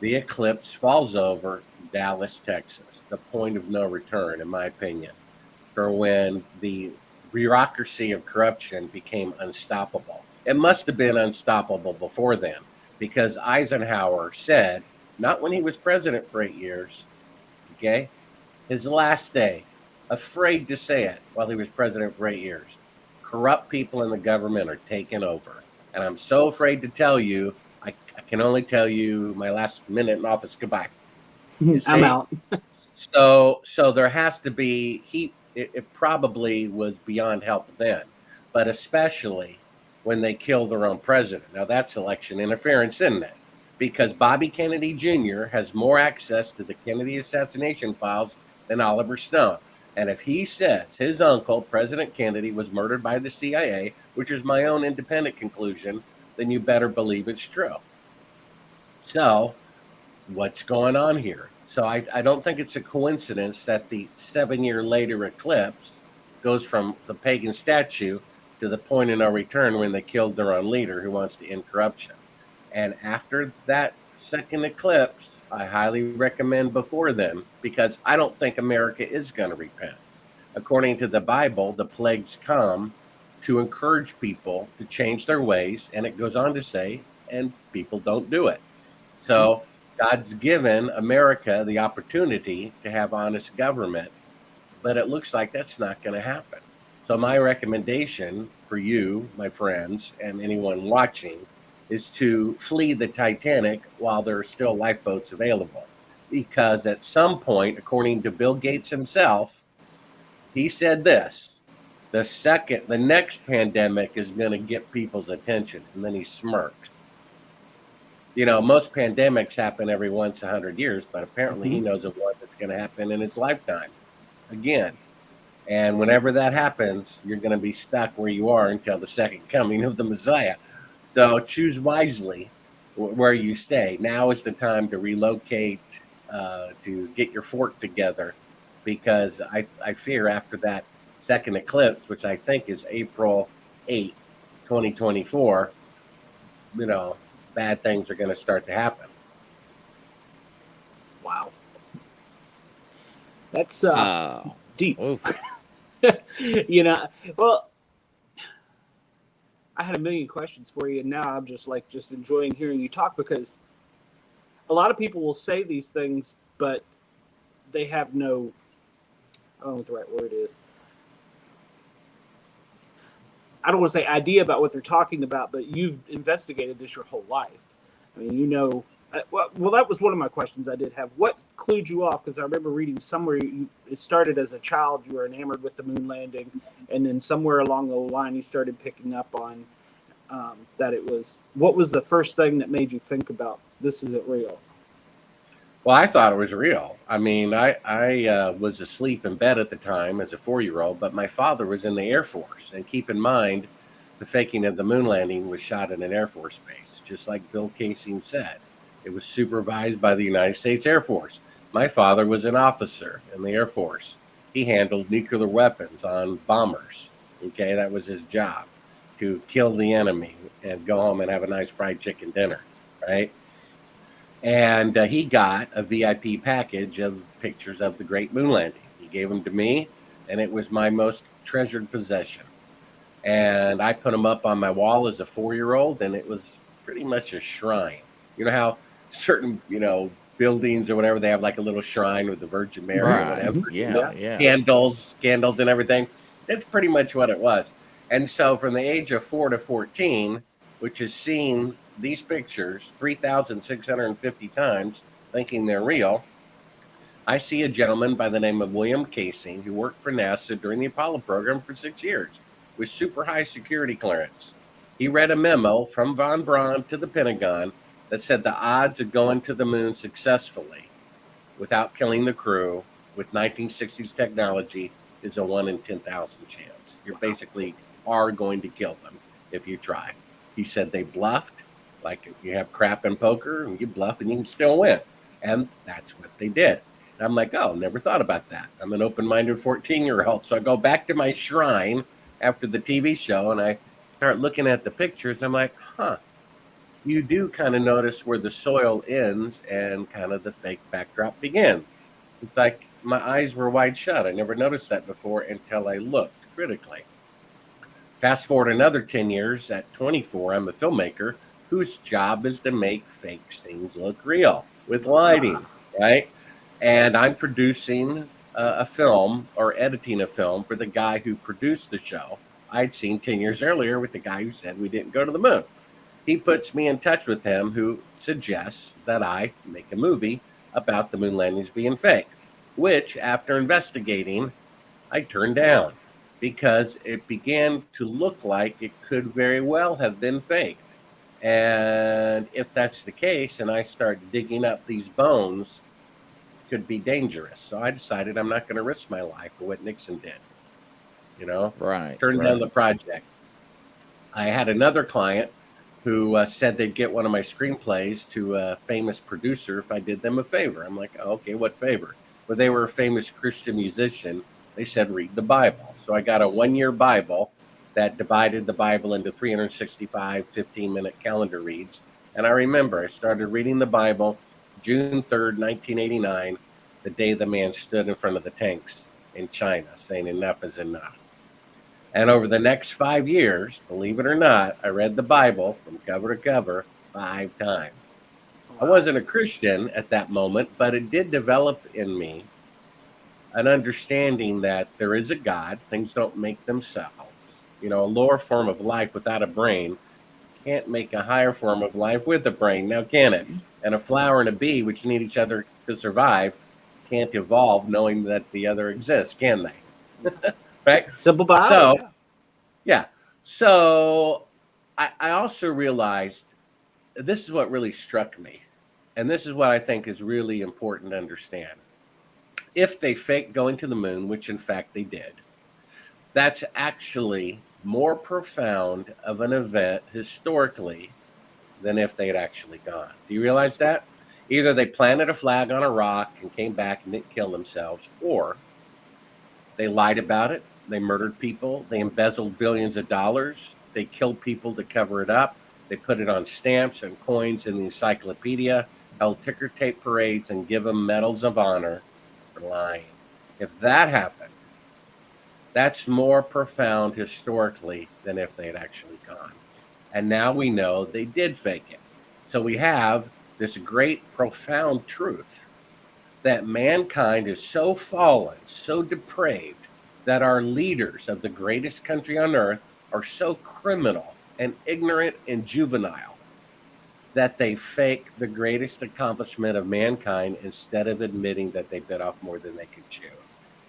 Speaker 6: the eclipse falls over Dallas, Texas, the point of no return, in my opinion, for when the bureaucracy of corruption became unstoppable. It must have been unstoppable before then, because Eisenhower said, not when he was president for 8 years, okay, his last day, afraid to say it while he was president for 8 years, corrupt people in the government are taking over. And I'm so afraid to tell you, I can only tell you my last minute in office. Goodbye.
Speaker 2: I'm out.
Speaker 6: So there has to be, it probably was beyond help then, but especially when they kill their own president. Now that's election interference, isn't it? Because Bobby Kennedy Jr. has more access to the Kennedy assassination files than Oliver Stone. And if he says his uncle, President Kennedy, was murdered by the CIA, which is my own independent conclusion, then you better believe it's true. So what's going on here? So I don't think it's a coincidence that the 7 year later eclipse goes from the pagan statue to the point of no return when they killed their own leader who wants to end corruption. And after that second eclipse, I highly recommend before then, because I don't think America is going to repent. According to the Bible, the plagues come to encourage people to change their ways, and it goes on to say, and people don't do it. So God's given America the opportunity to have honest government, but it looks like that's not going to happen. So my recommendation for you, my friends, and anyone watching is to flee the Titanic while there are still lifeboats available. Because at some point, according to Bill Gates himself, he said this: the next pandemic is going to get people's attention. And then he smirks. You know, most pandemics happen every once 100 years, but apparently he knows of one that's going to happen in his lifetime again. And whenever that happens, you're going to be stuck where you are until the second coming of the Messiah. So choose wisely where you stay. Now is the time to relocate, to get your fort together, because I fear after that second eclipse, which I think is April 8th, 2024, you know, bad things are going to start to happen.
Speaker 2: Wow. That's deep. You know, well, I had a million questions for you, and now I'm just enjoying hearing you talk, because a lot of people will say these things, but they have no, I don't know what the right word is. I don't want to say idea about what they're talking about, but you've investigated this your whole life. I mean, you know, well, that was one of my questions I did have. What clued you off? Because I remember reading somewhere it started as a child, you were enamored with the moon landing, and then somewhere along the line you started picking up on that it was. What was the first thing that made you think about this isn't real?
Speaker 6: Well, I thought it was real. I mean, I was asleep in bed at the time as a 4-year-old, but my father was in the Air Force. And keep in mind, the faking of the moon landing was shot in an Air Force base, just like Bill Casey said. It was supervised by the United States Air Force. My father was an officer in the Air Force. He handled nuclear weapons on bombers. Okay, that was his job, to kill the enemy and go home and have a nice fried chicken dinner, right? And he got a VIP package of pictures of the great moon landing. He gave them to me, and it was my most treasured possession. And I put them up on my wall as a 4-year-old, and it was pretty much a shrine. You know how certain, you know, buildings or whatever, they have like a little shrine with the Virgin Mary or whatever.
Speaker 3: Yeah.
Speaker 6: Candles and everything. That's pretty much what it was. And so from the age of 4 to 14, which has seen these pictures 3,650 times, thinking they're real, I see a gentleman by the name of William Casey, who worked for NASA during the Apollo program for 6 years with super high security clearance. He read a memo from von Braun to the Pentagon that said the odds of going to the moon successfully without killing the crew with 1960s technology is a 1 in 10,000 chance. You basically are going to kill them if you try. He said they bluffed, like you have crap in poker, and you bluff and you can still win. And that's what they did. I'm like, oh, never thought about that. I'm an open-minded 14-year-old. So I go back to my shrine after the TV show, and I start looking at the pictures. And I'm like, you do kind of notice where the soil ends and kind of the fake backdrop begins. It's like my eyes were wide shut. I never noticed that before until I looked critically. Fast forward another 10 years, at 24, I'm a filmmaker whose job is to make fake things look real with lighting, right? And I'm producing a film or editing a film for the guy who produced the show I'd seen 10 years earlier with the guy who said we didn't go to the moon. He puts me in touch with him, who suggests that I make a movie about the moon landings being fake, which, after investigating, I turned down because it began to look like it could very well have been faked. And if that's the case, and I start digging up these bones, it could be dangerous. So I decided I'm not going to risk my life for what Nixon did. You know, turned down the project. I had another client who said they'd get one of my screenplays to a famous producer if I did them a favor. I'm like, oh, okay, what favor? Well, they were a famous Christian musician. They said, read the Bible. So I got a 1-year Bible that divided the Bible into 365 15-minute calendar reads. And I remember I started reading the Bible June 3rd, 1989, the day the man stood in front of the tanks in China saying enough is enough. And over the next 5 years, believe it or not, I read the Bible from cover to cover 5 times. I wasn't a Christian at that moment, but it did develop in me an understanding that there is a God. Things don't make themselves. You know, a lower form of life without a brain can't make a higher form of life with a brain. Now, can it? And a flower and a bee, which need each other to survive, can't evolve knowing that the other exists, can they? Right?
Speaker 2: Simple biology.
Speaker 6: So, yeah. So I also realized this is what really struck me. And this is what I think is really important to understand. If they faked going to the moon, which in fact they did, that's actually more profound of an event historically than if they had actually gone. Do you realize that? Either they planted a flag on a rock and came back and didn't kill themselves, or they lied about it, they murdered people, they embezzled billions of dollars, they killed people to cover it up, they put it on stamps and coins in the encyclopedia, held ticker tape parades, and give them medals of honor for lying. If that happened, that's more profound historically than if they had actually gone. And now we know they did fake it. So we have this great, profound truth that mankind is so fallen, so depraved, that our leaders of the greatest country on earth are so criminal and ignorant and juvenile that they fake the greatest accomplishment of mankind instead of admitting that they bit off more than they could chew.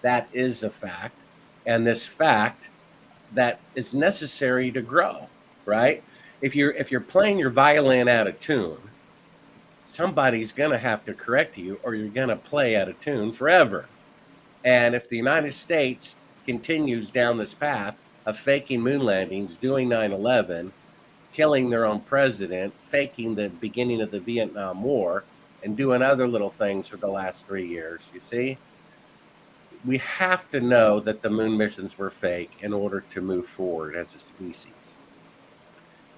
Speaker 6: That is a fact. And this fact that is necessary to grow, right? If you're playing your violin out of tune, somebody's going to have to correct you, or you're going to play out of tune forever. And if the United States continues down this path of faking moon landings, doing 9/11, killing their own president, faking the beginning of the Vietnam War, and doing other little things for the last 3 years, you see, we have to know that the moon missions were fake in order to move forward as a species.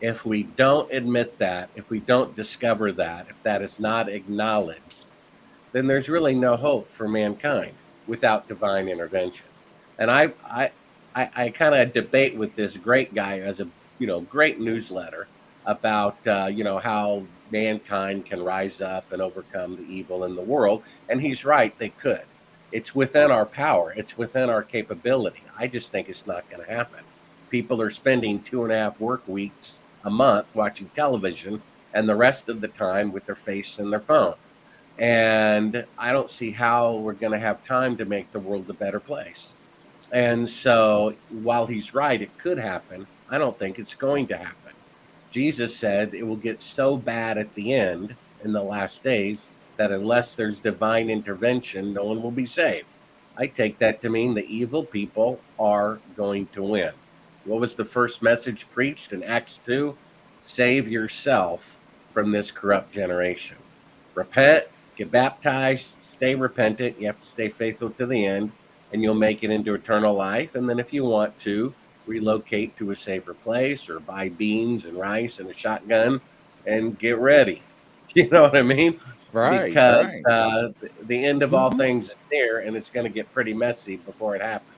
Speaker 6: If we don't admit that, if we don't discover that, if that is not acknowledged, then there's really no hope for mankind without divine intervention. And I kind of debate with this great guy as a great newsletter about how mankind can rise up and overcome the evil in the world, and he's right, they could. It's within our power. It's within our capability. I just think it's not going to happen. People are spending 2.5 work weeks a month watching television, and the rest of the time with their face in their phone. And I don't see how we're going to have time to make the world a better place. And so while he's right, it could happen, I don't think it's going to happen. Jesus said it will get so bad at the end in the last days that unless there's divine intervention, no one will be saved. I take that to mean the evil people are going to win. What was the first message preached in Acts 2? Save yourself from this corrupt generation. Repent, get baptized, stay repentant. You have to stay faithful to the end, and you'll make it into eternal life. And then if you want to, relocate to a safer place or buy beans and rice and a shotgun and get ready. You know what I mean?
Speaker 3: Right.
Speaker 6: Because the end of all things is near, and it's going to get pretty messy before it happens.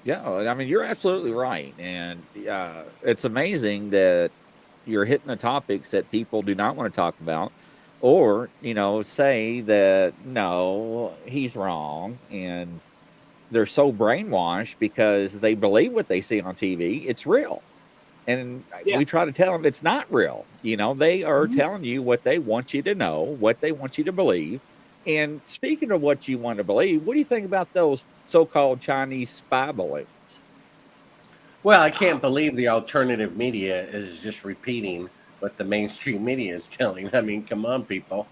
Speaker 3: Yeah, I mean, you're absolutely right. And it's amazing that you're hitting the topics that people do not want to talk about, or, say that, no, he's wrong. And they're so brainwashed because they believe what they see on TV. It's real. And we try to tell them it's not real. They are telling you what they want you to know, what they want you to believe. And speaking of what you want to believe, what do you think about those so-called Chinese spy balloons?
Speaker 6: Well, I can't believe the alternative media is just repeating what the mainstream media is telling. I mean, come on, people.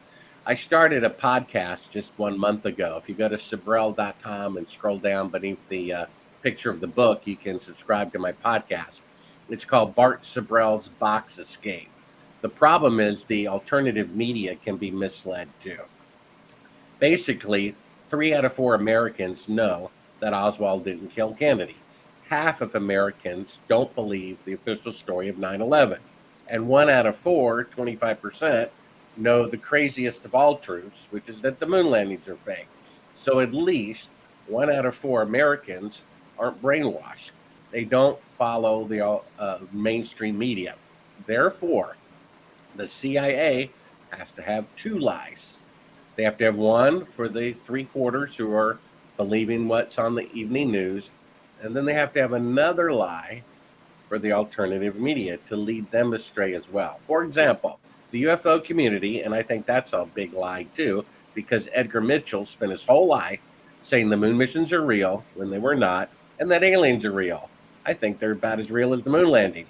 Speaker 6: I started a podcast just 1 month ago. If you go to Siberl.com and scroll down beneath the picture of the book, you can subscribe to my podcast. It's called Bart Sibrel's Box Escape. The problem is the alternative media can be misled too. Basically, 3 out of 4 Americans know that Oswald didn't kill Kennedy. Half of Americans don't believe the official story of 9/11. And 1 out of 4, 25%, know the craziest of all truths, which is that the moon landings are fake. So at least 1 out of 4 Americans aren't brainwashed. They don't follow the mainstream media. Therefore, the CIA has to have 2 lies. They have to have one for the 3/4 who are believing what's on the evening news, and then they have to have another lie for the alternative media to lead them astray as well. For example, the UFO community, and I think that's a big lie too, because Edgar Mitchell spent his whole life saying the moon missions are real when they were not, and that aliens are real. I think they're about as real as the moon landing.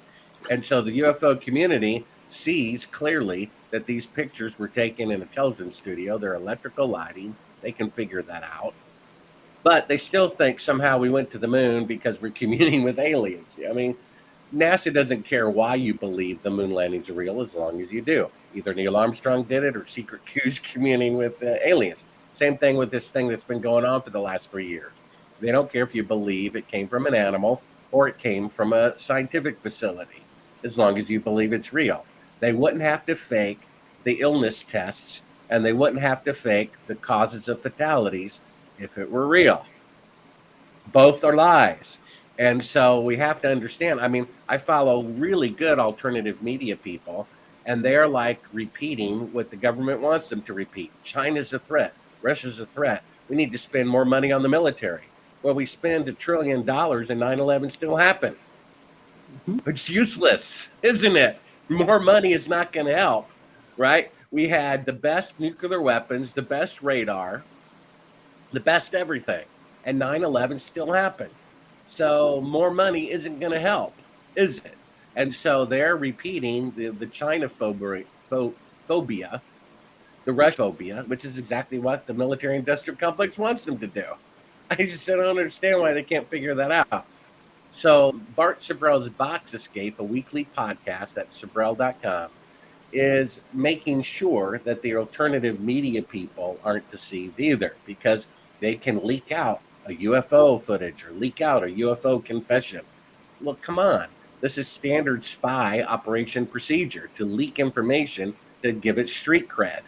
Speaker 6: And so the UFO community sees clearly that these pictures were taken in a television studio. They're electrical lighting. They can figure that out. But they still think somehow we went to the moon because we're communing with aliens. I mean, NASA doesn't care why you believe the moon landings are real as long as you do. Either Neil Armstrong did it or secret Q's communing with aliens. Same thing with this thing that's been going on for the last 3 years. They don't care if you believe it came from an animal or it came from a scientific facility, as long as you believe it's real. They wouldn't have to fake the illness tests, and they wouldn't have to fake the causes of fatalities if it were real. Both are lies. And so we have to understand. I mean, I follow really good alternative media people, and they're like repeating what the government wants them to repeat. China's a threat. Russia's a threat. We need to spend more money on the military. Well, we spend $1 trillion and 9/11 still happened. It's useless, isn't it? More money is not going to help, right? We had the best nuclear weapons, the best radar, the best everything, and 9/11 still happened. So more money isn't going to help, is it? And so they're repeating the China phobia, the Russia phobia, which is exactly what the military-industrial complex wants them to do. I just don't understand why they can't figure that out. So Bart Sibrel's Box Escape, a weekly podcast at Siberl.com, is making sure that the alternative media people aren't deceived either, because they can leak out a UFO footage or leak out a UFO confession. Look, come on. This is standard spy operation procedure to leak information to give it street cred.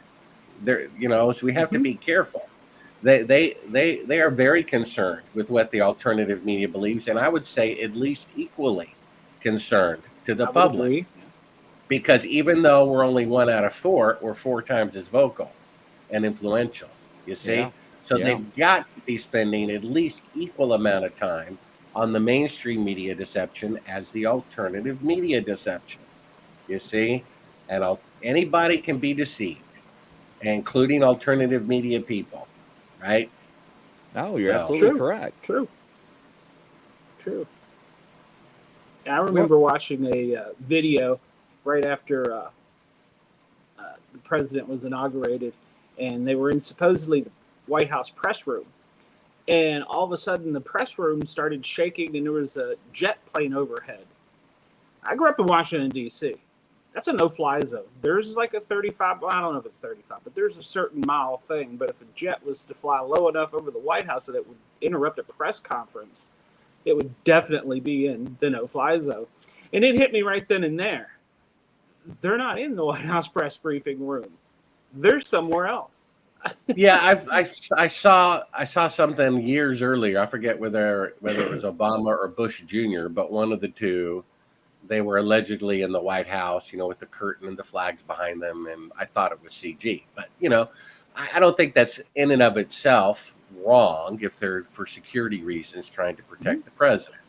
Speaker 6: So we have to be careful. They are very concerned with what the alternative media believes, and I would say at least equally concerned to the public.
Speaker 2: Agree.
Speaker 6: Because even though we're only 1 out of 4, we're 4 times as vocal and influential. You see?
Speaker 3: Yeah.
Speaker 6: So they've got to be spending at least equal amount of time on the mainstream media deception as the alternative media deception. You see? And anybody can be deceived, including alternative media people, right?
Speaker 3: No, you're absolutely correct.
Speaker 2: True. I remember watching a video right after the president was inaugurated, and they were in supposedly the White House press room. And all of a sudden, the press room started shaking, and there was a jet plane overhead. I grew up in Washington, D.C. That's a no-fly zone. There's like a 35, well, I don't know if it's 35, but there's a certain mile thing. But if a jet was to fly low enough over the White House that it would interrupt a press conference, it would definitely be in the no-fly zone. And it hit me right then and there. They're not in the White House press briefing room. They're somewhere else.
Speaker 6: Yeah, I saw something years earlier. I forget whether it was Obama or Bush Jr., but one of the two. They were allegedly in the White House, with the curtain and the flags behind them, and I thought it was CG. But I don't think that's in and of itself wrong if they're for security reasons trying to protect the president.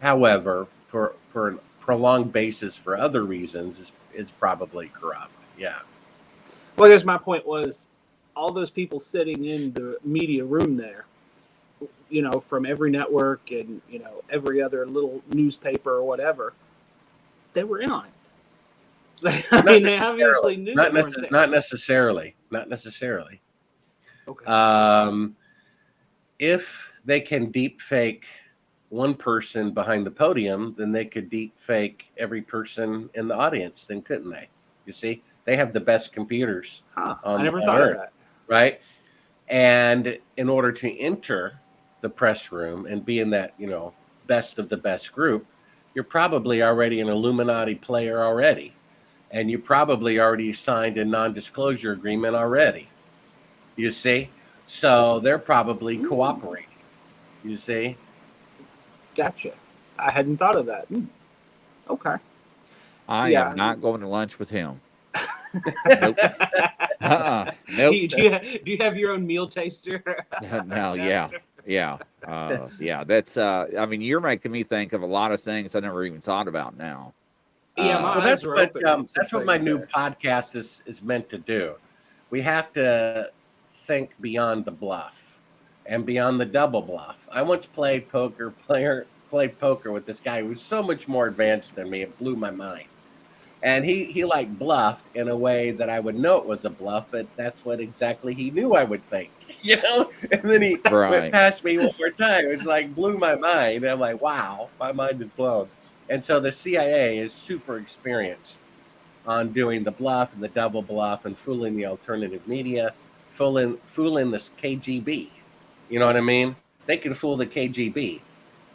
Speaker 6: However, for a prolonged basis for other reasons is probably corrupt. Yeah.
Speaker 2: Well, I guess my point was, all those people sitting in the media room there, from every network and, every other little newspaper or whatever, they were in on it. They obviously knew.
Speaker 6: Not necessarily.
Speaker 2: Okay.
Speaker 6: If they can deep fake one person behind the podium, then they could deep fake every person in the audience, then couldn't they? You see, they have the best computers.
Speaker 2: I never thought of that.
Speaker 6: Right? And in order to enter the press room and be in that, best of the best group, you're probably already an Illuminati player already. And you probably already signed a non-disclosure agreement already. You see? So they're probably cooperating. You see?
Speaker 2: Gotcha. I hadn't thought of that. Okay.
Speaker 3: I am not going to lunch with him. Nope. Nope.
Speaker 2: Do you have your own meal taster?
Speaker 3: No, yeah. That's you're making me think of a lot of things I never even thought about now.
Speaker 6: That's what my new podcast is meant to do. We have to think beyond the bluff and beyond the double bluff. I once played poker played poker with this guy who was so much more advanced than me. It blew my mind. And he like bluffed in a way that I would know it was a bluff, but that's what exactly he knew I would think, And then he went past me one more time. It's like blew my mind. And I'm like, wow, my mind is blown. And so the CIA is super experienced on doing the bluff and the double bluff and fooling the alternative media, fooling this KGB. You know what I mean? They can fool the KGB.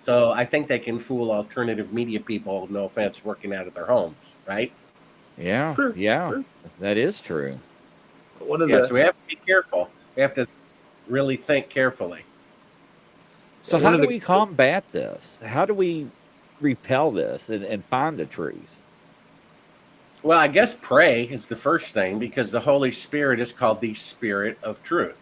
Speaker 6: So I think they can fool alternative media people, no offense, working out of their homes, right?
Speaker 3: Yeah,
Speaker 2: True,
Speaker 3: yeah,
Speaker 2: true.
Speaker 3: that is true.
Speaker 2: One of
Speaker 6: So we have to be careful. We have to really think carefully.
Speaker 3: So how do we combat this? How do we repel this and find the truth?
Speaker 6: Well, I guess pray is the first thing, because the Holy Spirit is called the Spirit of Truth.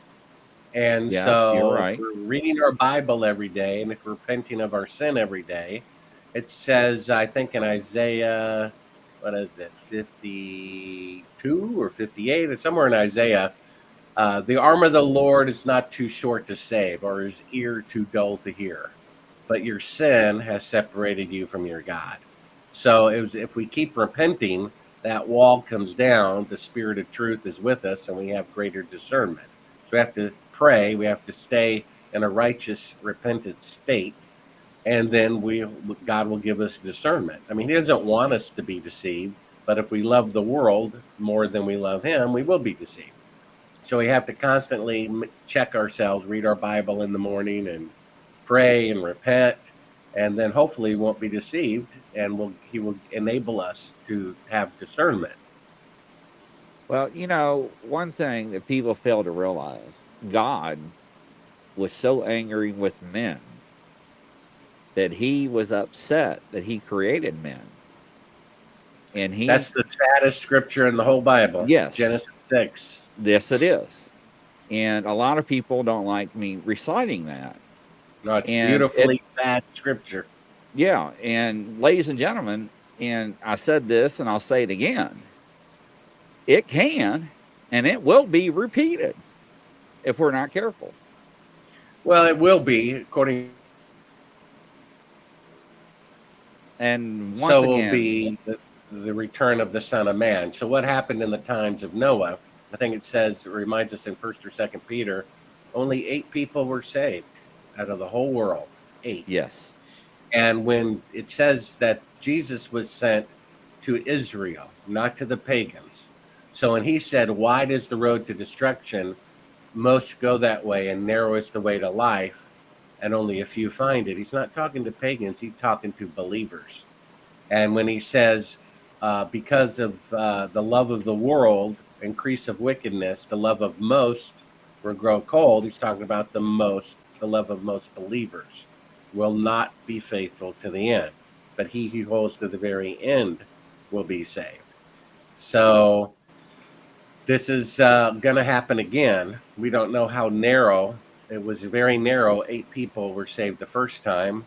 Speaker 6: And
Speaker 3: Yes,
Speaker 6: so
Speaker 3: you're right.
Speaker 6: if we're reading our Bible every day and if we're repenting of our sin every day, it says, I think in Isaiah, what is it, 52 or 58, it's somewhere in Isaiah, the arm of the Lord is not too short to save, or his ear too dull to hear, but your sin has separated you from your God. So if we keep repenting, that wall comes down, the Spirit of truth is with us, and we have greater discernment. So we have to pray, we have to stay in a righteous, repentant state, and then God will give us discernment. I mean, he doesn't want us to be deceived, but if we love the world more than we love him, we will be deceived. So we have to constantly check ourselves, read our Bible in the morning, and pray and repent, and then hopefully we won't be deceived, and he will enable us to have discernment.
Speaker 3: Well, one thing that people fail to realize, God was so angry with men that he was upset that he created men. And
Speaker 6: that's the saddest scripture in the whole Bible.
Speaker 3: Yes.
Speaker 6: Genesis 6.
Speaker 3: Yes, it is. And a lot of people don't like me reciting that.
Speaker 6: No, it's beautifully sad scripture.
Speaker 3: Yeah. And ladies and gentlemen, and I said this and I'll say it again, it can and it will be repeated if we're not careful.
Speaker 6: Well, it will be, according.
Speaker 3: And once
Speaker 6: so
Speaker 3: again,
Speaker 6: will be the return of the Son of Man. So what happened in the times of Noah? I think it reminds us in 1st or 2nd Peter, only 8 people were saved out of the whole world. 8.
Speaker 3: Yes.
Speaker 6: And when it says that Jesus was sent to Israel, not to the pagans. So when he said, wide is the road to destruction, most go that way, and narrow is the way to life, and only a few find it. He's not talking to pagans, he's talking to believers. And when he says, because of the love of the world, increase of wickedness, the love of most will grow cold, he's talking about the love of most believers will not be faithful to the end, but he who holds to the very end will be saved. So this is going to happen again. We don't know how narrow. It was very narrow. 8 people were saved the first time.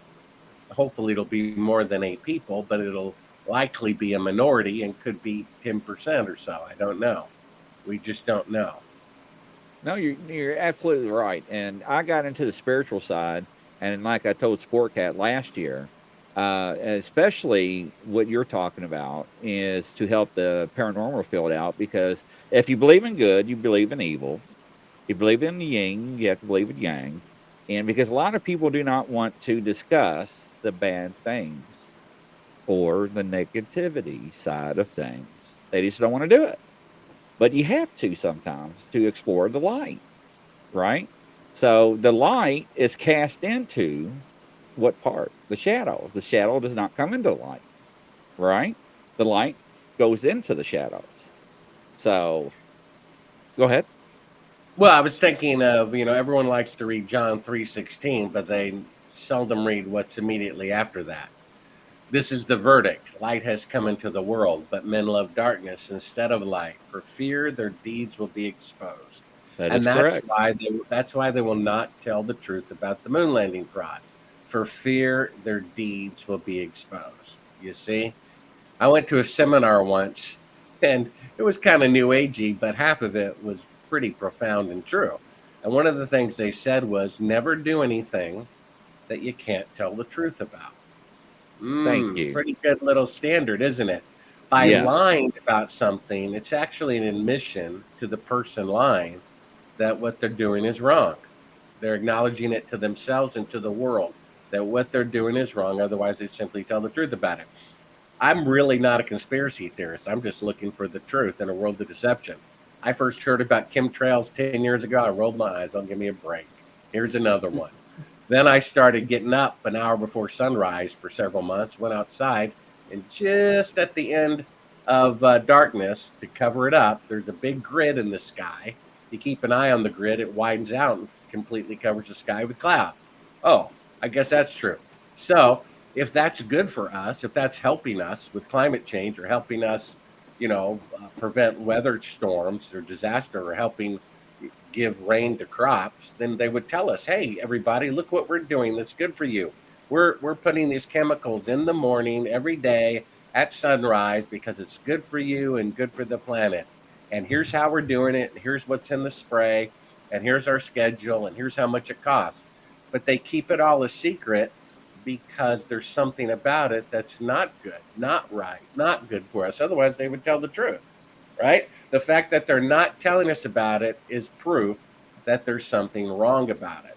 Speaker 6: Hopefully it'll be more than 8 people, but it'll likely be a minority and could be 10% or so. I don't know. We just don't know.
Speaker 3: No, you're absolutely right. And I got into the spiritual side, and like I told Sportcat last year, especially what you're talking about is to help the paranormal field out, because if you believe in good, you believe in evil. You believe in the yin, you have to believe in yang. And because a lot of people do not want to discuss the bad things or the negativity side of things. They just don't want to do it. But you have to sometimes to explore the light, right? So the light is cast into what part? The shadows. The shadow does not come into the light, right? The light goes into the shadows. So go ahead.
Speaker 6: Well, I was thinking of, everyone likes to read John 3:16, but they seldom read what's immediately after that. This is the verdict. Light has come into the world, but men love darkness instead of light, for fear their deeds will be exposed.
Speaker 3: That's correct.
Speaker 6: That's why they will not tell the truth about the moon landing fraud, for fear their deeds will be exposed. You see? I went to a seminar once, and it was kind of new agey, but half of it was pretty profound and true. And one of the things they said was never do anything that you can't tell the truth about.
Speaker 3: Thank you.
Speaker 6: Pretty good little standard, isn't it? By
Speaker 3: Yes.
Speaker 6: lying about something, it's actually an admission to the person lying that what they're doing is wrong. They're acknowledging it to themselves and to the world that what they're doing is wrong. Otherwise, they simply tell the truth about it. I'm really not a conspiracy theorist. I'm just looking for the truth in a world of deception. I first heard about chemtrails 10 years ago. I rolled my eyes. Don't give me a break. Here's another one. Then I started getting up an hour before sunrise for several months, went outside, and just at the end of darkness, to cover it up, there's a big grid in the sky. You keep an eye on the grid, it widens out and completely covers the sky with clouds. Oh, I guess that's true. So if that's good for us, if that's helping us with climate change or helping us, prevent weather storms or disaster or helping give rain to crops, then they would tell us, hey, everybody, look what we're doing. That's good for you. We're putting these chemicals in the morning every day at sunrise because it's good for you and good for the planet. And here's how we're doing it. Here's what's in the spray. And here's our schedule. And here's how much it costs. But they keep it all a secret because there's something about it that's not good, not right, not good for us. Otherwise, they would tell the truth, right? The fact that they're not telling us about it is proof that there's something wrong about it.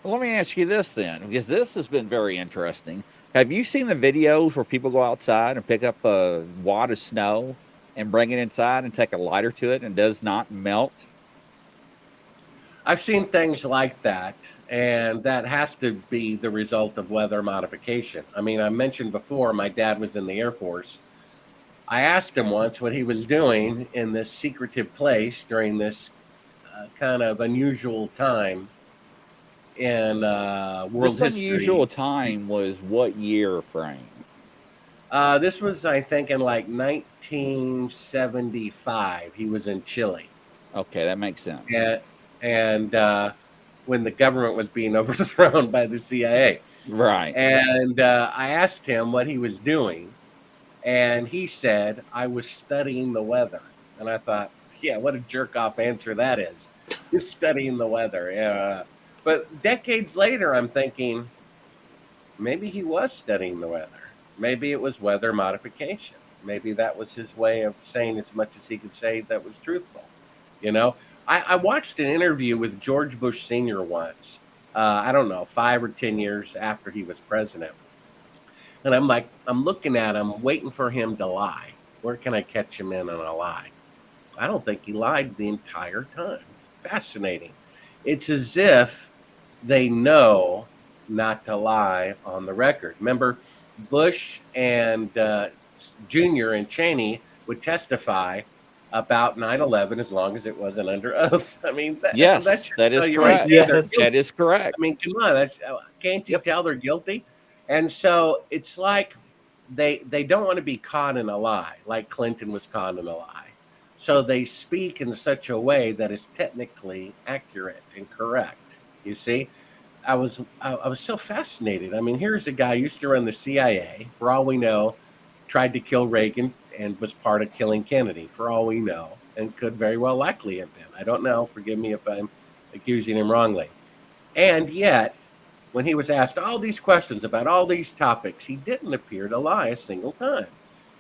Speaker 3: Well, let me ask you this then, because this has been very interesting. Have you seen the videos where people go outside and pick up a wad of snow and bring it inside and take a lighter to it and it does not melt?
Speaker 6: I've seen things like that, and that has to be the result of weather modification. I mean, I mentioned before my dad was in the Air Force. I asked him once what he was doing in this secretive place during this kind of unusual time in world history.
Speaker 3: This unusual time was what year frame?
Speaker 6: This was, I think, in like 1975. He was in Chile.
Speaker 3: Okay, that makes sense.
Speaker 6: And when the government was being overthrown by the CIA.
Speaker 3: Right.
Speaker 6: And I asked him what he was doing. And he said, I was studying the weather. And I thought, yeah, what a jerk off answer that is. You're studying the weather. But decades later, I'm thinking, maybe he was studying the weather. Maybe it was weather modification. Maybe that was his way of saying as much as he could say that was truthful. I watched an interview with George Bush Sr. once, I don't know, 5 or 10 years after he was president. And I'm looking at him, waiting for him to lie. Where can I catch him in on a lie? I don't think he lied the entire time. Fascinating. It's as if they know not to lie on the record. Remember, Bush and Jr. and Cheney would testify about 9/11 as long as it wasn't under oath. I mean,
Speaker 3: yes, that is correct.
Speaker 2: Yes.
Speaker 3: That is correct.
Speaker 6: I mean, come on, can't you tell they're guilty? And so it's like they don't want to be caught in a lie, like Clinton was caught in a lie. So they speak in such a way that is technically accurate and correct. You see, I was so fascinated. I mean, here's a guy who used to run the CIA. For all we know, tried to kill Reagan and was part of killing Kennedy, for all we know, and could very well likely have been. I don't know. Forgive me if I'm accusing him wrongly. And yet, when he was asked all these questions about all these topics, he didn't appear to lie a single time.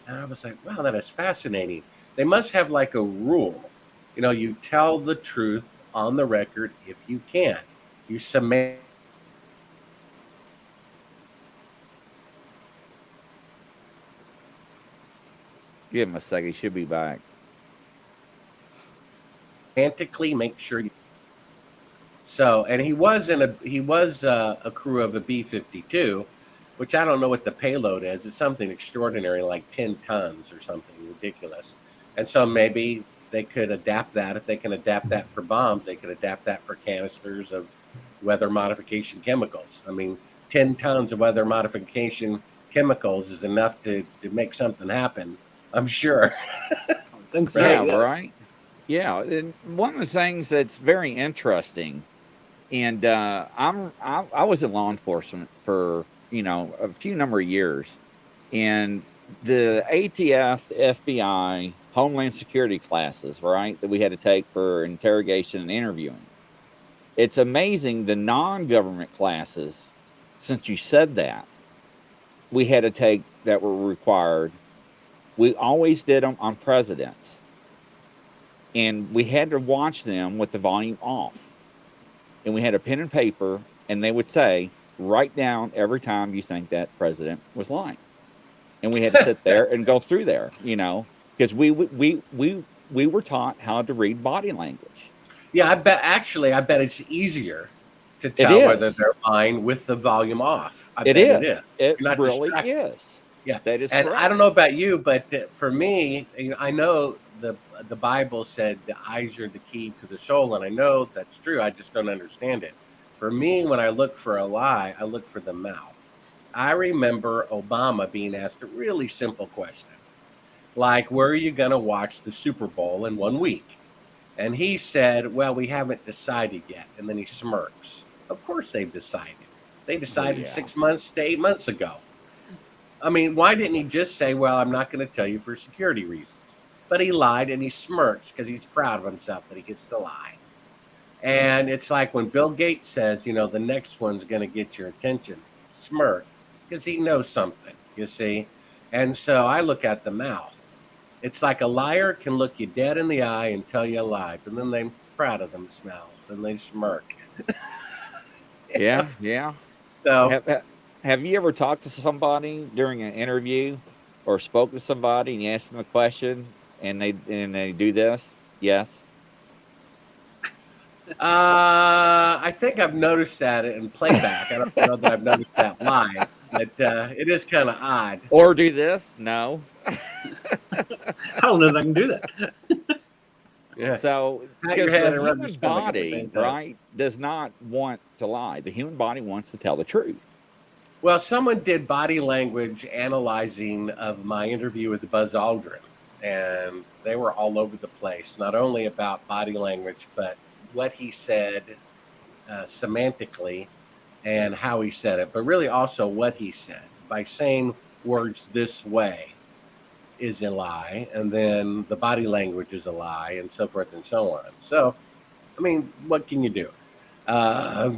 Speaker 6: And I was like, wow, that is fascinating. They must have like a rule. You tell the truth on the record if you can. You
Speaker 3: Give him a second. He should be back.
Speaker 6: semantically make sure you. So, and he was a crew of a B-52, which I don't know what the payload is. It's something extraordinary, like 10 tons or something ridiculous. And so maybe they could adapt that. If they can adapt that for bombs, they could adapt that for canisters of weather modification chemicals. I mean, 10 tons of weather modification chemicals is enough to make something happen, I'm sure.
Speaker 2: I think so.
Speaker 3: Yeah,
Speaker 2: yes.
Speaker 3: right. Yeah, and one of the things that's very interesting, and I was in law enforcement for a few number of years, and the ATF, the FBI, Homeland Security classes, right, that we had to take for interrogation and interviewing. It's amazing the non-government classes since you said that, we had to take that were required. We always did them on presidents. And we had to watch them with the volume off. And we had a pen and paper, and they would say, write down every time you think that president was lying. And we had to sit there and go through there, because we were taught how to read body language.
Speaker 6: Yeah, I bet it's easier to tell whether they're lying with the volume off.
Speaker 3: It is. It really is.
Speaker 6: Yeah,
Speaker 3: that is
Speaker 6: and
Speaker 3: correct.
Speaker 6: I don't know about you, but for me, I know the Bible said the eyes are the key to the soul, and I know that's true. I just don't understand it. For me, when I look for a lie, I look for the mouth. I remember Obama being asked a really simple question, like, where are you going to watch the Super Bowl in 1 week? And he said, well, we haven't decided yet. And then he smirks. Of course they've decided. They decided 6 months to 8 months ago. I mean, why didn't he just say, well, I'm not going to tell you for security reasons? But he lied, and he smirks because he's proud of himself that he gets to lie. And it's like when Bill Gates says, the next one's going to get your attention, smirk, because he knows something, you see. And so I look at the mouth. It's like a liar can look you dead in the eye and tell you a lie, but then they're proud of themselves and they smirk.
Speaker 3: Yeah.
Speaker 6: So
Speaker 3: have you ever talked to somebody during an interview or spoke to somebody and you ask them a question and they do this? Yes.
Speaker 6: I think I've noticed that in playback. I don't know that I've noticed that live, but it is kind of odd.
Speaker 3: Or do this? No.
Speaker 2: I don't know if I can do that.
Speaker 6: Yeah.
Speaker 3: So,
Speaker 6: Pat
Speaker 3: because
Speaker 6: your head
Speaker 3: the
Speaker 6: and rub your
Speaker 3: human
Speaker 6: stomach at the
Speaker 3: body,
Speaker 6: same time.
Speaker 3: right, does not want to lie. The human body wants to tell the truth.
Speaker 6: Well, someone did body language analyzing of my interview with Buzz Aldrin, and they were all over the place, not only about body language, but what he said semantically and how he said it, but really also what he said. By saying words this way is a lie, and then the body language is a lie, and so forth and so on. So, I mean, what can you do?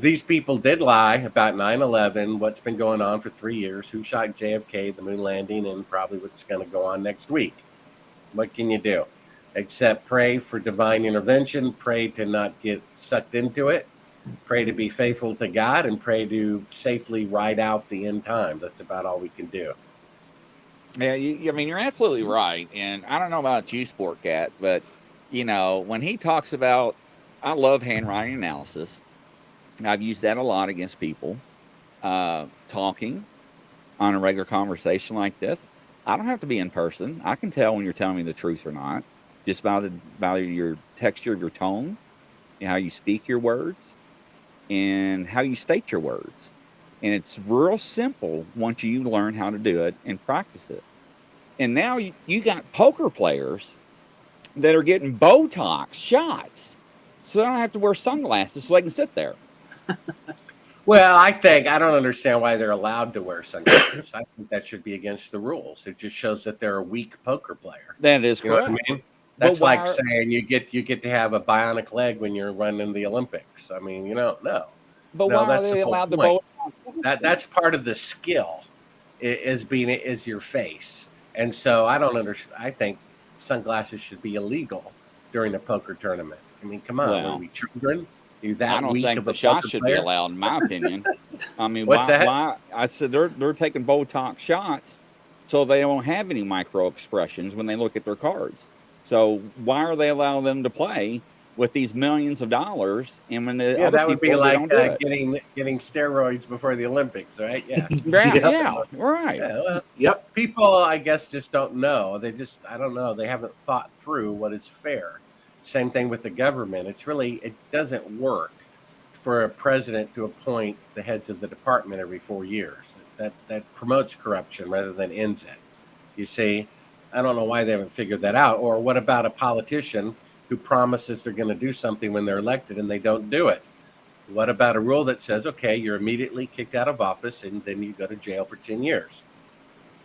Speaker 6: These people did lie about 9/11, what's been going on for 3 years, who shot JFK, the moon landing, and probably what's going to go on next week. What can you do? Except pray for divine intervention, pray to not get sucked into it, pray to be faithful to God, and pray to safely ride out the end time. That's about all we can do.
Speaker 3: Yeah, you're absolutely right. And I don't know about you, Sportcat, but, when he talks about, I love handwriting analysis. I've used that a lot against people. Talking on a regular conversation like this. I don't have to be in person. I can tell when you're telling me the truth or not, just by your texture, your tone, and how you speak your words, and how you state your words. And it's real simple once you learn how to do it and practice it. And now you got poker players that are getting Botox shots, so they don't have to wear sunglasses so they can sit there.
Speaker 6: Well, I don't understand why they're allowed to wear sunglasses. I think that should be against the rules. It just shows that they're a weak poker player.
Speaker 3: That is
Speaker 6: You know
Speaker 3: correct.
Speaker 6: what I mean? That's like saying you get to have a bionic leg when you're running the Olympics. I mean, no.
Speaker 3: But
Speaker 6: No,
Speaker 3: why are
Speaker 6: that's
Speaker 3: they
Speaker 6: the whole
Speaker 3: allowed to
Speaker 6: point.
Speaker 3: Botox?
Speaker 6: That's part of the skill is your face. And so I don't understand. I think sunglasses should be illegal during a poker tournament. I mean, come on,
Speaker 3: Well,
Speaker 6: are we children? Are that
Speaker 3: I don't
Speaker 6: weak
Speaker 3: think
Speaker 6: of
Speaker 3: the
Speaker 6: a
Speaker 3: shots
Speaker 6: poker
Speaker 3: should
Speaker 6: player?
Speaker 3: be allowed, in my opinion. I mean,
Speaker 6: What's that?
Speaker 3: why? I said they're taking Botox shots so they don't have any micro expressions when they look at their cards. So why are they allowing them to play with these millions of dollars? And when the other
Speaker 6: That would be
Speaker 3: people, they
Speaker 6: like
Speaker 3: don't do it.
Speaker 6: getting steroids before the Olympics, right? Yeah.
Speaker 3: Yeah, right.
Speaker 6: Yeah, well,
Speaker 2: Yep.
Speaker 6: people, I guess, just don't know. I don't know. They haven't thought through what is fair. Same thing with the government. It doesn't work for a president to appoint the heads of the department every 4 years. That promotes corruption rather than ends it. You see, I don't know why they haven't figured that out. Or what about a politician who promises they're going to do something when they're elected and they don't do it? What about a rule that says, okay, you're immediately kicked out of office and then you go to jail for 10 years?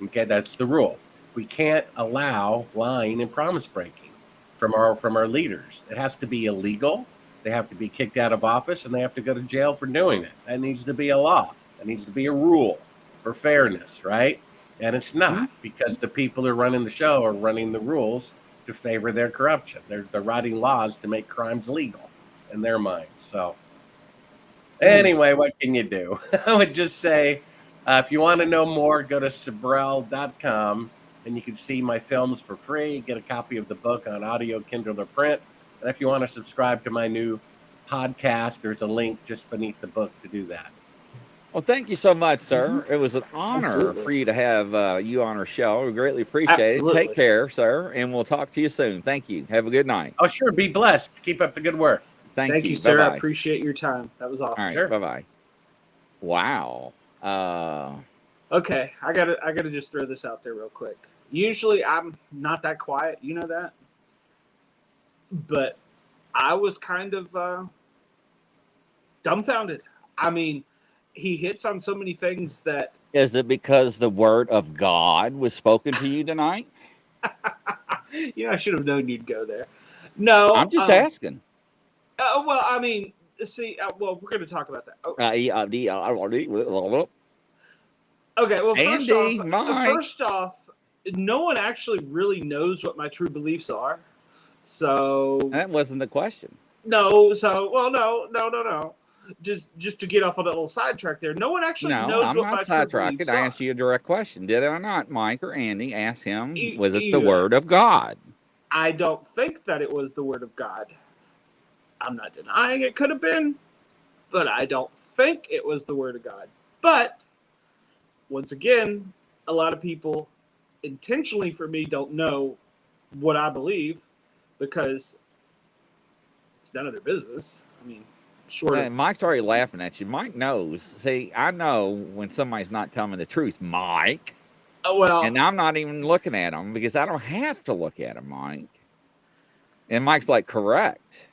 Speaker 6: Okay, that's the rule. We can't allow lying and promise breaking from our leaders. It has to be illegal. They have to be kicked out of office and they have to go to jail for doing it. That needs to be a law. There needs to be a rule for fairness, right? And it's not, because the people who are running the show are running the rules to favor their corruption. They're writing laws to make crimes legal in their minds. So anyway, what can you do? I would just say, if you want to know more, go to Siberl.com, and you can see my films for free. Get a copy of the book on audio, Kindle, or print. And if you want to subscribe to my new podcast, there's a link just beneath the book to do that.
Speaker 3: Well, thank you so much, sir. It was an honor for you to have you on our show. We greatly appreciate it. Take care, sir, and we'll talk to you soon. Thank you. Have a good night.
Speaker 6: Oh, sure. Be blessed. Keep up the good work.
Speaker 3: Thank you,
Speaker 2: sir.
Speaker 3: Bye-bye.
Speaker 2: I appreciate your time. That was awesome.
Speaker 3: All right,
Speaker 6: Sure.
Speaker 3: bye-bye. Wow.
Speaker 2: Okay, I gotta just throw this out there real quick. Usually I'm not that quiet, you know that? But I was kind of dumbfounded. I mean, he hits on so many things that...
Speaker 3: Is it because the word of God was spoken to you tonight?
Speaker 2: I should have known you'd go there. No.
Speaker 3: I'm just asking.
Speaker 2: Well, I mean, see, we're going to talk about that. Okay, well, first off, no one actually really knows what my true beliefs are. So...
Speaker 3: That wasn't the question.
Speaker 2: No, no. Just to get off on a little sidetrack there. No one actually knows what my true beliefs are.
Speaker 3: I asked you a direct question. Did I not, Mike or Andy, ask him, was it the word of God?
Speaker 2: I don't think that it was the word of God. I'm not denying it could have been, but I don't think it was the word of God. But, once again, a lot of people intentionally for me don't know what I believe because it's none of their business. I mean,
Speaker 3: Mike's already laughing at you. Mike knows. See, I know when somebody's not telling me the truth, Mike.
Speaker 2: Oh, well.
Speaker 3: And I'm not even looking at him because I don't have to look at him, Mike. And Mike's like, correct.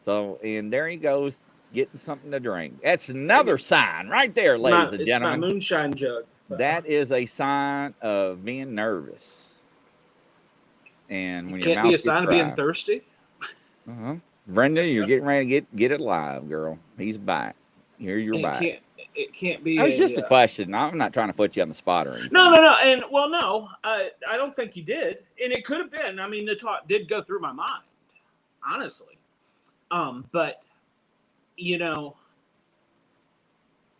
Speaker 3: So, and there he goes, getting something to drink. That's another sign right there, ladies and gentlemen.
Speaker 2: It's my moonshine jug.
Speaker 3: So. That is a sign of being nervous. And when your mouth
Speaker 2: can't be a sign of being thirsty.
Speaker 3: Uh-huh. Brenda, you're getting ready to get it live, girl. He's back. Here's your back.
Speaker 2: It can't be.
Speaker 3: That was just a question. I'm not trying to put you on the spot or anything.
Speaker 2: No. And no, I don't think you did. And it could have been. I mean, the thought did go through my mind, honestly. But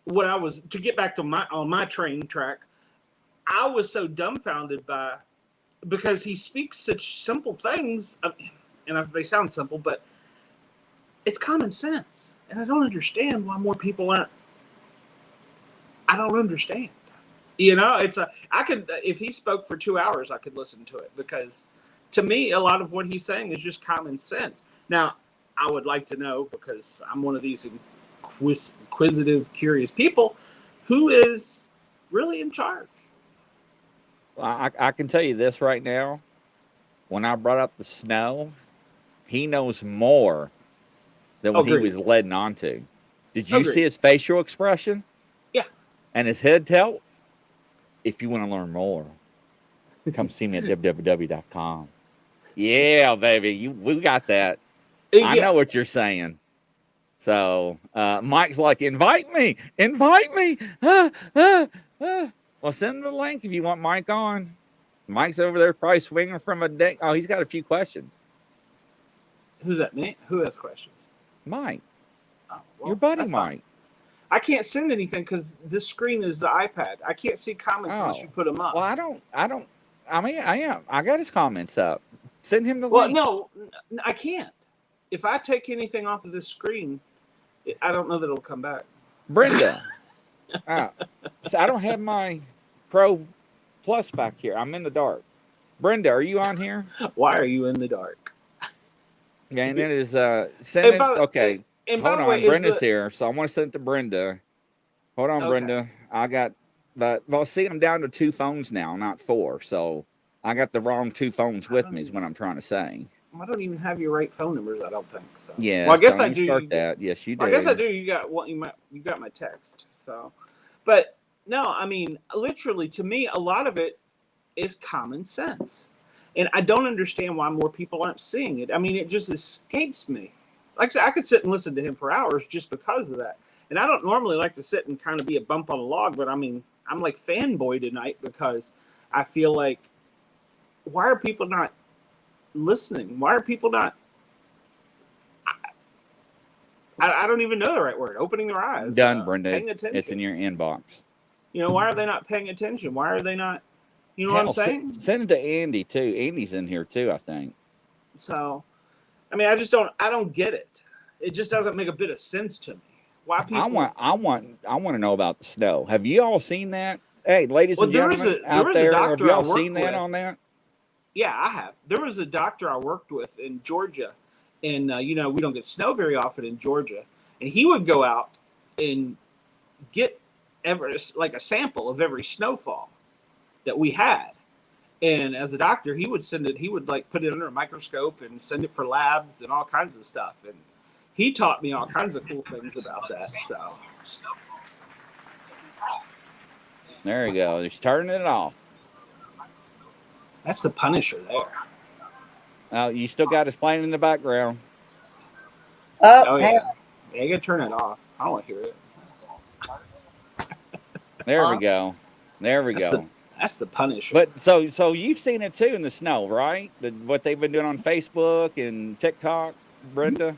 Speaker 2: what I was to get back to my train track, I was so dumbfounded because he speaks such simple things, and they sound simple, but it's common sense, and I don't understand why more people aren't. I don't understand. If he spoke for 2 hours, I could listen to it because, to me, a lot of what he's saying is just common sense. Now, I would like to know, because I'm one of these inquisitive, curious people, who is really in charge.
Speaker 3: Well, I can tell you this right now. When I brought up the snow, he knows more than what he was leading on to. Did you see his facial expression?
Speaker 2: Yeah.
Speaker 3: And his head tilt? If you want to learn more, come see me at www.com. Yeah, baby. We got that. Yeah. I know what you're saying. So Mike's like, invite me. Well, send the link if you want Mike on. Mike's over there probably swinging from a deck. Oh, he's got a few questions.
Speaker 2: Who's that, me? Who has questions?
Speaker 3: Mike.
Speaker 2: Oh, well,
Speaker 3: your buddy Mike.
Speaker 2: Fine. I can't send anything because this screen is the iPad. I can't see comments unless you put them up.
Speaker 3: Well, I got his comments up. Send him the link.
Speaker 2: Well, no, I can't. If I take anything off of this screen, I don't know that it'll come back.
Speaker 3: Brenda. So I don't have my Pro Plus back here. I'm in the dark. Brenda, are you on here?
Speaker 2: Why are you in the dark?
Speaker 3: Yeah, and it is okay.
Speaker 2: And
Speaker 3: hold on, Brenda's here, so I want to send it to Brenda. Hold on, Brenda. I got, see, I'm down to 2 phones now, not 4. So I got the wrong 2 phones with me. Is what I'm trying to say.
Speaker 2: I don't even have your right phone numbers. I don't think so.
Speaker 3: Yeah.
Speaker 2: Well, I guess I do.
Speaker 3: Start that. Yes, you do.
Speaker 2: I guess I do. You got my text. So, but no, I mean, literally, to me, a lot of it is common sense, and I don't understand why more people aren't seeing it. I mean, it just escapes me. Like I said, I could sit and listen to him for hours just because of that. And I don't normally like to sit and kind of be a bump on a log, but I mean, I'm like fanboy tonight because I feel like, why are people not listening? Why are people not? I don't even know the right word. Opening their eyes.
Speaker 3: Done, Brenda.
Speaker 2: Paying attention.
Speaker 3: It's in your inbox.
Speaker 2: You know, why are they not paying attention? Why are they not? You know what I'm saying?
Speaker 3: Send it to Andy too. Andy's in here too, I think.
Speaker 2: So, I mean, I don't get it. It just doesn't make a bit of sense to me. Why people?
Speaker 3: I want to know about the snow. Have you all seen that? Hey, ladies and gentlemen out there, have you all seen that on that?
Speaker 2: Yeah, I have. There was a doctor I worked with in Georgia, and you know, we don't get snow very often in Georgia, and he would go out and get like a sample of every snowfall that we had. And as a doctor, he would like put it under a microscope and send it for labs and all kinds of stuff. And he taught me all kinds of cool things about that. So
Speaker 3: there you go. He's turning it off.
Speaker 2: That's the Punisher there.
Speaker 3: You still got us playing in the background.
Speaker 2: Oh yeah. Yeah, you gotta turn it off. I don't want to hear it.
Speaker 3: There we go. There we go.
Speaker 2: That's the Punisher.
Speaker 3: But so you've seen it too in the snow, right? What they've been doing on Facebook and TikTok, Brenda?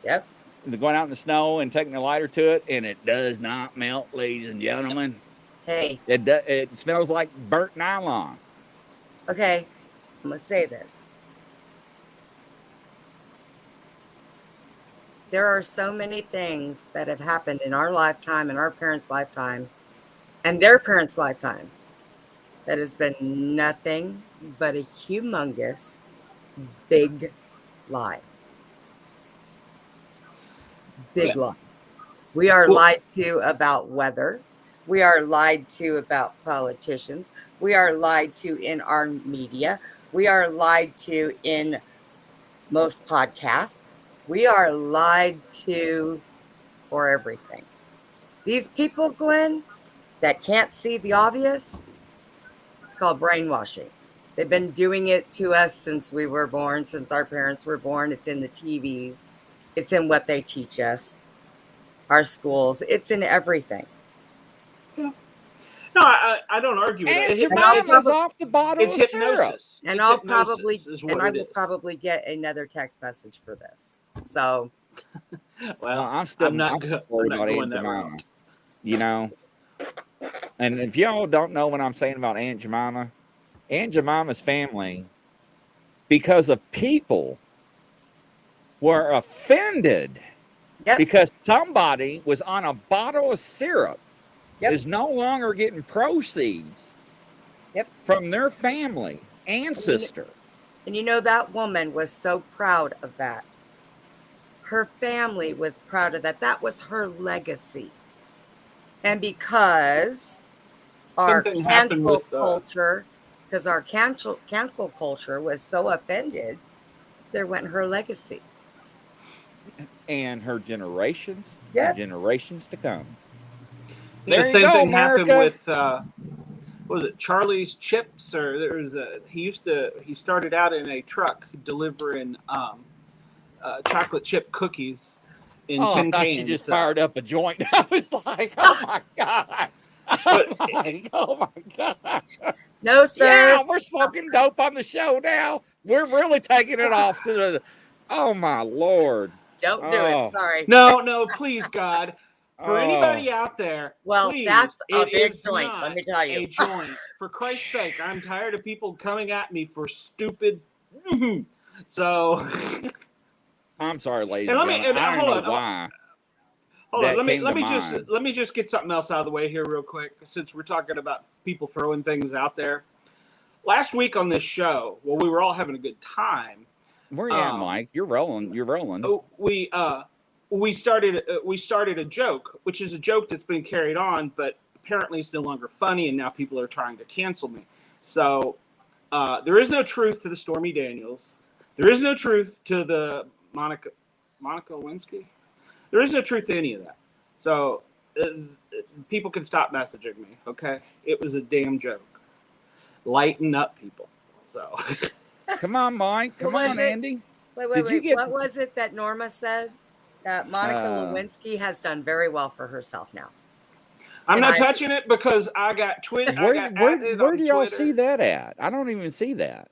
Speaker 7: Yep.
Speaker 3: They're going out in the snow and taking a lighter to it, and it does not melt, ladies and gentlemen.
Speaker 7: Hey.
Speaker 3: It smells like burnt nylon.
Speaker 7: Okay, I'm going to say this. There are so many things that have happened in our lifetime, in our parents' lifetime, and their parents' lifetime that has been nothing but a humongous, big lie. Big lie. We are lied to about weather. We are lied to about politicians. We are lied to in our media. We are lied to in most podcasts. We are lied to for everything. These people, Glenn, that can't see the obvious, it's called brainwashing. They've been doing it to us since we were born, since our parents were born. It's in the TVs. It's in what they teach us, our schools. It's in everything.
Speaker 2: Yeah. No, I don't argue with it.
Speaker 3: It's off the bottle
Speaker 2: of
Speaker 3: hypnosis.
Speaker 7: And I will probably get another text message for this. So,
Speaker 2: well,
Speaker 3: I'm not worried about Aunt Jemima. You know, and if y'all don't know what I'm saying about Aunt Jemima's family, because of people were offended because somebody was on a bottle of syrup is no longer getting proceeds from their family ancestor.
Speaker 7: And you know, that woman was so proud of that. Her family was proud of that. That was her legacy. And because our cancel culture, cancel culture was so offended, there went her legacy.
Speaker 3: And her generations, and generations to come.
Speaker 2: The same thing happened with what was it, Charlie's Chips, or there was he started out in a truck delivering chocolate chip cookies in tin cans.
Speaker 3: She just fired up a joint. I was like, oh my god. Oh my god.
Speaker 7: No, sir.
Speaker 3: Yeah, we're smoking dope on the show now. We're really taking it off to the oh my Lord.
Speaker 7: Don't do it. Sorry.
Speaker 2: No, please, God. For anybody out there, please,
Speaker 7: that's a big joint. Let me tell you,
Speaker 2: a joint. For Christ's sake, I'm tired of people coming at me for stupid. So,
Speaker 3: I'm sorry, ladies. And I don't know why.
Speaker 2: Hold on. Let me just get something else out of the way here, real quick, since we're talking about people throwing things out there. Last week on this show, we were all having a good time.
Speaker 3: Where you at, Mike? You're rolling.
Speaker 2: Oh, we started a joke, which is a joke that's been carried on, but apparently it's no longer funny, and now people are trying to cancel me. So there is no truth to the Stormy Daniels. There is no truth to the Monica Lewinsky. There is no truth to any of that. So people can stop messaging me, okay? It was a damn joke. Lighten up, people. So
Speaker 3: come on, Mike. Come on, Andy.
Speaker 7: Wait. What was it that Norma said? That Monica
Speaker 3: Uh,
Speaker 7: Lewinsky has done very well for herself now.
Speaker 2: I'm
Speaker 7: And
Speaker 2: not
Speaker 7: I-
Speaker 2: touching it because I got Twitter. I
Speaker 3: where
Speaker 2: got
Speaker 3: where
Speaker 2: added
Speaker 3: where
Speaker 2: on
Speaker 3: do y'all
Speaker 2: Twitter.
Speaker 3: see that at? I don't even see that.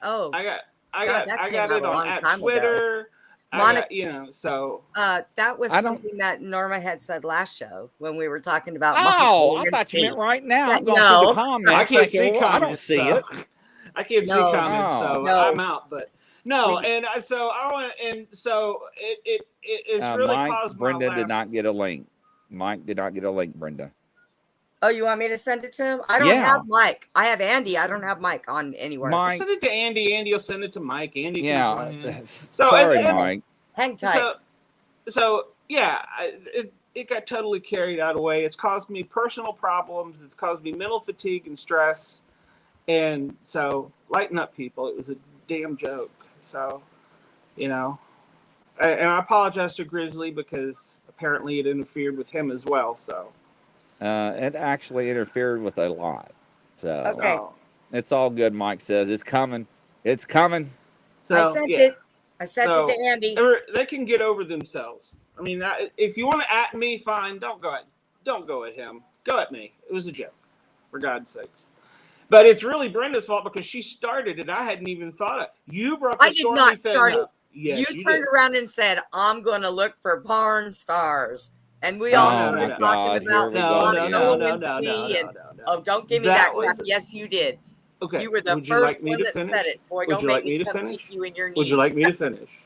Speaker 7: Oh,
Speaker 2: I got
Speaker 7: God, that
Speaker 2: I
Speaker 7: came
Speaker 2: got
Speaker 7: out
Speaker 2: it
Speaker 7: a
Speaker 2: on
Speaker 7: long
Speaker 2: at
Speaker 7: time ago.
Speaker 2: Twitter. I
Speaker 7: Monica,
Speaker 2: got, so
Speaker 7: that was
Speaker 3: I don't.
Speaker 7: something that Norma had said last show when we were talking about Monica
Speaker 3: Oh, I thought you
Speaker 7: Lewinsky.
Speaker 3: meant right now.
Speaker 7: Yeah,
Speaker 3: I'm going through the
Speaker 7: no,
Speaker 3: comments.
Speaker 2: I can't
Speaker 3: thinking,
Speaker 2: see
Speaker 3: well, I don't
Speaker 2: comments.
Speaker 3: see
Speaker 2: So
Speaker 3: it.
Speaker 2: I can't see
Speaker 7: no,
Speaker 2: comments,
Speaker 3: Oh,
Speaker 2: so
Speaker 7: no.
Speaker 2: I'm out. But no,
Speaker 7: We,
Speaker 2: and so I want, and so it's really
Speaker 3: Mike,
Speaker 2: caused my
Speaker 3: Brenda did not
Speaker 2: last.
Speaker 3: get a link. Mike did not get a link, Brenda.
Speaker 7: oh, you want me to send it to him? I don't
Speaker 3: Yeah,
Speaker 7: have Mike. I have Andy. I don't have Mike on anywhere.
Speaker 3: Mike.
Speaker 2: Send it to Andy. Andy will send it to Mike. Andy can
Speaker 3: Yeah.
Speaker 2: join in. So
Speaker 3: Sorry,
Speaker 2: and
Speaker 3: Mike.
Speaker 7: Hang tight.
Speaker 2: so yeah, it got totally carried out of the way. It's caused me personal problems. It's caused me mental fatigue and stress. And so lighten up, people. It was a damn joke. So, and I apologize to Grizzly because apparently it interfered with him as well. So
Speaker 3: It actually interfered with a lot. So
Speaker 7: Okay.
Speaker 3: it's all good. Mike says it's coming. It's coming.
Speaker 2: So
Speaker 7: I sent
Speaker 2: yeah.
Speaker 7: it. I sent
Speaker 2: So,
Speaker 7: it to Andy.
Speaker 2: They can get over themselves. I mean, if you want to at me, fine. Don't go at him. Go at me. It was a joke, for God's sakes. But it's really Brenda's fault because she started it. I hadn't even thought of. You brought the
Speaker 7: I did
Speaker 2: Stormy
Speaker 7: not
Speaker 2: thing
Speaker 7: start it.
Speaker 2: up. Yes,
Speaker 7: you turned
Speaker 2: did.
Speaker 7: around and said, "I'm going to look for porn stars," and we
Speaker 2: No,
Speaker 7: all
Speaker 2: no,
Speaker 7: started
Speaker 2: no,
Speaker 7: talking
Speaker 3: God, here
Speaker 7: about
Speaker 3: we
Speaker 2: No,
Speaker 3: go
Speaker 2: no,
Speaker 3: again.
Speaker 2: no,
Speaker 7: Monica
Speaker 2: no, no, no,
Speaker 7: Lewinsky.
Speaker 2: no,
Speaker 7: And
Speaker 2: no.
Speaker 7: oh, don't give me
Speaker 2: That
Speaker 7: that crap.
Speaker 2: was
Speaker 7: Yes, you did.
Speaker 2: okay.
Speaker 7: You were the
Speaker 2: Would you
Speaker 7: first
Speaker 2: like me
Speaker 7: one
Speaker 2: to
Speaker 7: that
Speaker 2: finish?
Speaker 7: said it. Boy,
Speaker 2: Would
Speaker 7: don't
Speaker 2: you
Speaker 7: make
Speaker 2: like me to
Speaker 7: come
Speaker 2: finish?
Speaker 7: kick you in your knee.
Speaker 2: Would you like me to finish?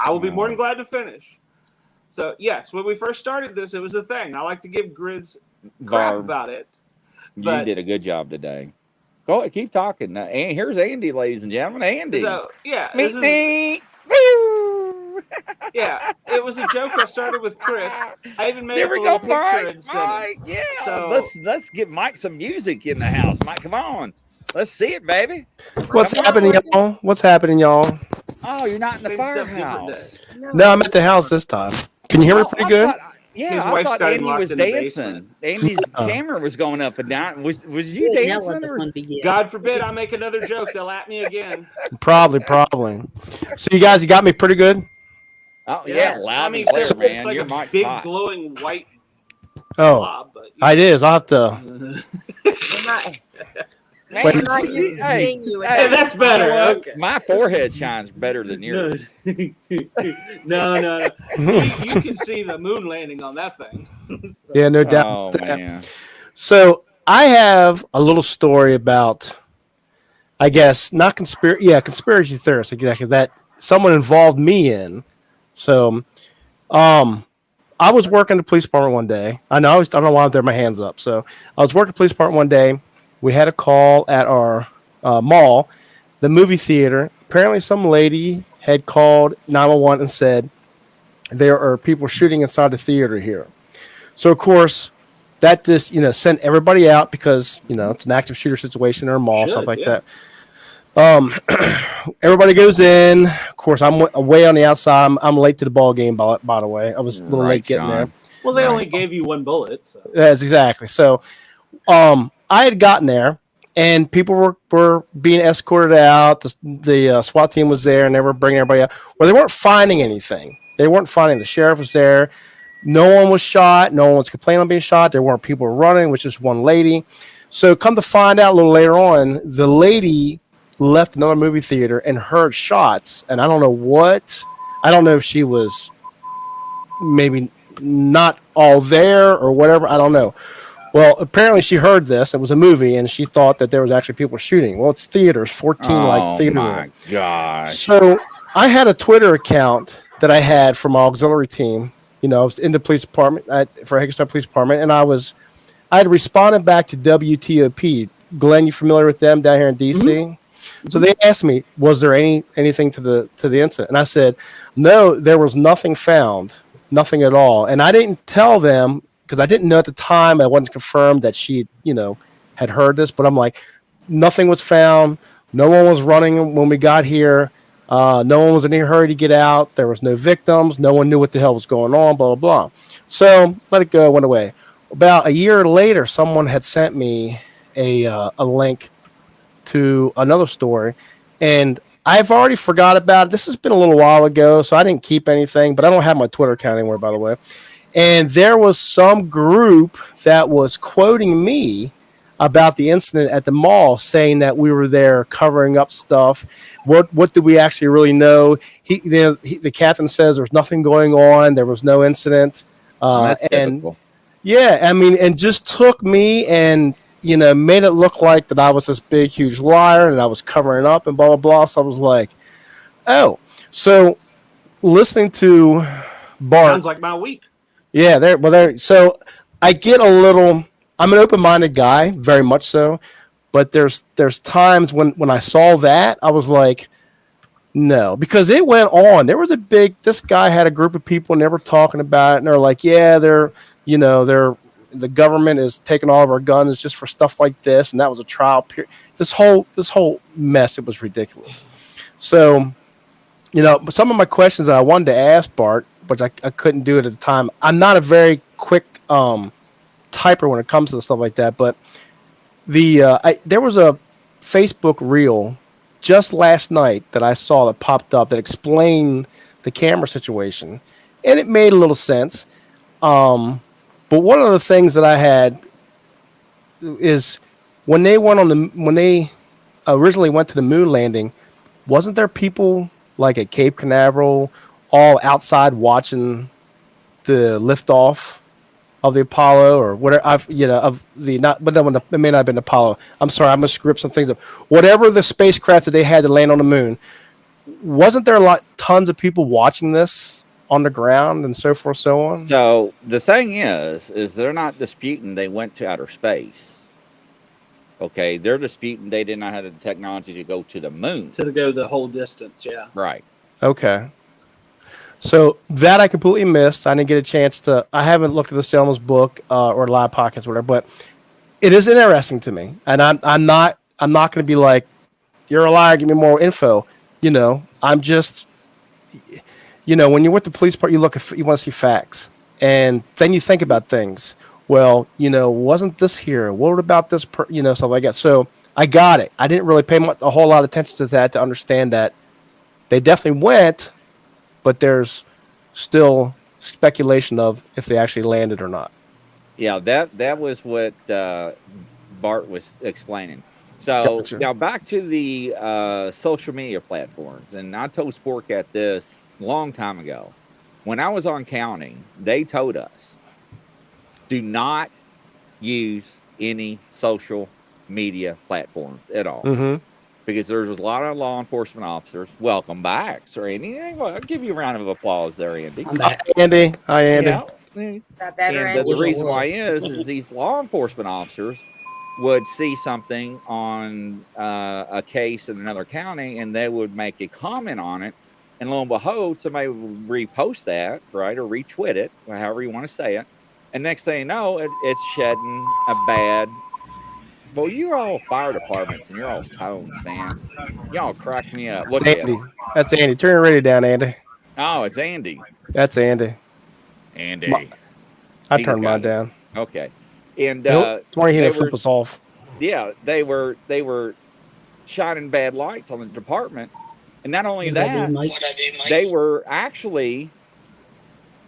Speaker 2: I will be more than
Speaker 3: No.
Speaker 2: glad to finish. So yes, when we first started this, it was a thing. I like to give Grizz crap
Speaker 3: Barb,
Speaker 2: about it.
Speaker 3: you
Speaker 2: But
Speaker 3: did a good job today. Go ahead, keep talking. And here's Andy, ladies and gentlemen. Andy.
Speaker 2: so yeah,
Speaker 3: Meet
Speaker 2: this is
Speaker 3: me. Woo!
Speaker 2: yeah. It was a joke I started with Chris. I even made
Speaker 3: There
Speaker 2: up a
Speaker 3: we
Speaker 2: little
Speaker 3: go,
Speaker 2: picture
Speaker 3: Mike.
Speaker 2: and sent it.
Speaker 3: Mike, yeah.
Speaker 2: So
Speaker 3: Let's get Mike some music in the house. Mike, come on. Let's see it, baby.
Speaker 8: What's
Speaker 3: Come
Speaker 8: happening,
Speaker 3: on.
Speaker 8: y'all? What's happening, y'all?
Speaker 3: Oh, you're not in the
Speaker 2: same stuff, different day.
Speaker 3: firehouse.
Speaker 8: No, I'm at the house this time. Can you hear me
Speaker 3: Oh,
Speaker 8: pretty
Speaker 3: I
Speaker 8: good?
Speaker 3: thought, yeah,
Speaker 2: His
Speaker 3: I
Speaker 2: wife's
Speaker 3: thought
Speaker 2: got him
Speaker 3: Andy
Speaker 2: locked
Speaker 3: was
Speaker 2: in the
Speaker 3: dancing.
Speaker 2: basement.
Speaker 3: Andy's
Speaker 8: No.
Speaker 3: camera was going up and down. Was you
Speaker 9: Good, now let
Speaker 3: dancing?
Speaker 9: the
Speaker 3: Or
Speaker 9: fun begin.
Speaker 2: God forbid I make another joke. They'll at me again.
Speaker 8: Probably. So you guys, you got me pretty good?
Speaker 3: Oh yeah,
Speaker 7: Yes.
Speaker 3: loud
Speaker 2: I mean,
Speaker 3: and clear,
Speaker 2: except it's
Speaker 3: man.
Speaker 2: like
Speaker 3: Your
Speaker 2: a
Speaker 3: mic's
Speaker 2: big
Speaker 3: hot.
Speaker 2: glowing white
Speaker 8: Oh,
Speaker 2: blob. But
Speaker 8: it is. I'll have to.
Speaker 7: We're not,
Speaker 3: Man,
Speaker 7: we're not used to
Speaker 3: hey,
Speaker 7: seeing you.
Speaker 3: hey,
Speaker 2: that's
Speaker 3: you know
Speaker 2: better.
Speaker 3: what?
Speaker 2: Okay.
Speaker 3: My forehead shines better than
Speaker 2: no,
Speaker 3: yours.
Speaker 2: no. You can see the moon landing on that thing.
Speaker 8: Yeah, no doubt.
Speaker 3: Oh man.
Speaker 8: So I have a little story about, I guess, not conspiracy. Yeah, conspiracy theorists. Exactly that someone involved me in. So, I was working at the police department one day. I don't know why I'm there, my hands up. So I was working at the police department one day. We had a call at our mall, the movie theater. Apparently, some lady had called 911 and said there are people shooting inside the theater here. So, of course, that just sent everybody out because it's an active shooter situation or a mall, stuff like that. Everybody goes in. Of course, I'm way on the outside. I'm late to the ball game. By the way, I was a little late getting there.
Speaker 2: Well, they only gave you one bullet. So.
Speaker 8: That's exactly. So, I had gotten there, and people were being escorted out. The SWAT team was there, and they were bringing everybody out. Well, they weren't finding anything. They weren't finding. The sheriff was there. No one was shot. No one was complaining on being shot. There weren't people running, which is one lady. So, come to find out a little later on, the lady left another movie theater and heard shots, and I don't know what. I don't know if she was maybe not all there or whatever. I don't know. Well, apparently she heard this. It was a movie, and she thought that there was actually people shooting. Well, it's theaters, 14 theaters.
Speaker 3: Oh my gosh!
Speaker 8: So I had a Twitter account that I had from my auxiliary team. I was in the police department for Hagerstown Police Department, and I had responded back to WTOP. Glenn, you familiar with them down here in DC? Mm-hmm. So they asked me, was there anything to the incident? And I said, no, there was nothing found, nothing at all. And I didn't tell them because I didn't know at the time. I wasn't confirmed that she, had heard this. But I'm like, nothing was found. No one was running when we got here. No one was in any hurry to get out. There was no victims. No one knew what the hell was going on. Blah blah blah. So let it go. Went away. About a year later, someone had sent me a link to another story, and I've already forgot about it. This has been a little while ago, so I didn't keep anything, but I don't have my Twitter account anymore, by the way. And there was some group that was quoting me about the incident at the mall, saying that we were there covering up stuff. What do we actually really know? The captain says there's nothing going on. There was no incident.
Speaker 3: That's
Speaker 8: And
Speaker 3: typical.
Speaker 8: yeah, I mean, and just took me and made it look like that I was this big, huge liar and I was covering up and blah blah blah. So I was like, oh, so listening to Bart
Speaker 2: Sounds like my week.
Speaker 8: yeah, there. So I get a little. I'm an open-minded guy, very much so. But there's times when I saw that, I was like, no, because it went on. There was a big. This guy had a group of people, and they were talking about it, and they're like, yeah, the government is taking all of our guns just for stuff like this, and that was a trial period. This whole mess, it was ridiculous. So, some of my questions that I wanted to ask Bart, but I couldn't do it at the time. I'm not a very quick typer when it comes to stuff like that. But there was a Facebook reel just last night that I saw that popped up that explained the camera situation, and it made a little sense. But one of the things that I had is when they originally went to the moon landing, wasn't there people like at Cape Canaveral all outside watching the liftoff of the Apollo or whatever? It may not have been Apollo. I'm sorry, I'm gonna screw up some things up. Whatever the spacecraft that they had to land on the moon, wasn't there tons of people watching this on the ground and so forth, so on?
Speaker 3: So the thing is they're not disputing they went to outer space. Okay, they're disputing they did not have the technology to go to the moon.
Speaker 2: To go the whole distance, yeah.
Speaker 3: Right.
Speaker 8: Okay. So that I completely missed. I didn't get a chance to. I haven't looked at the Selma's book or live podcast, or whatever. But it is interesting to me, and I'm not going to be like, you're a liar. Give me more info. I'm just. When you're with the police part, you want to see facts, and then you think about things. Well, wasn't this here? What about this? Stuff like that. So I got it. I didn't really pay a whole lot of attention to that to understand that they definitely went, but there's still speculation of if they actually landed or not.
Speaker 3: Yeah, that was what Bart was explaining. So
Speaker 8: Gotcha.
Speaker 3: now back to the social media platforms, and I told Sportcat this a long time ago. When I was on counting, they told us, do not use any social media platforms at all.
Speaker 8: Mm-hmm.
Speaker 3: Because there's a lot of law enforcement officers. Welcome back, sir Andy. I'll give you a round of applause there, Andy.
Speaker 8: I'm back. Andy. Hi, Andy.
Speaker 7: Is that better,
Speaker 3: And
Speaker 7: Andy?
Speaker 3: the reason why is these law enforcement officers would see something on a case in another county, and they would make a comment on it, and lo and behold, somebody would repost that, right, or retweet it, or however you want to say it, and next thing you know, it's shedding a bad. Well, you're all fire departments, and you're all tones, man. Y'all crack me up. Look
Speaker 8: That's
Speaker 3: at
Speaker 8: Andy. That's Andy. Turn your radio down, Andy.
Speaker 3: Oh, it's Andy.
Speaker 8: That's Andy.
Speaker 3: Andy.
Speaker 8: I turned mine down.
Speaker 3: Okay. And
Speaker 8: it's why he didn't flip us off.
Speaker 3: Yeah, they were shining bad lights on the department, and not only that, they were actually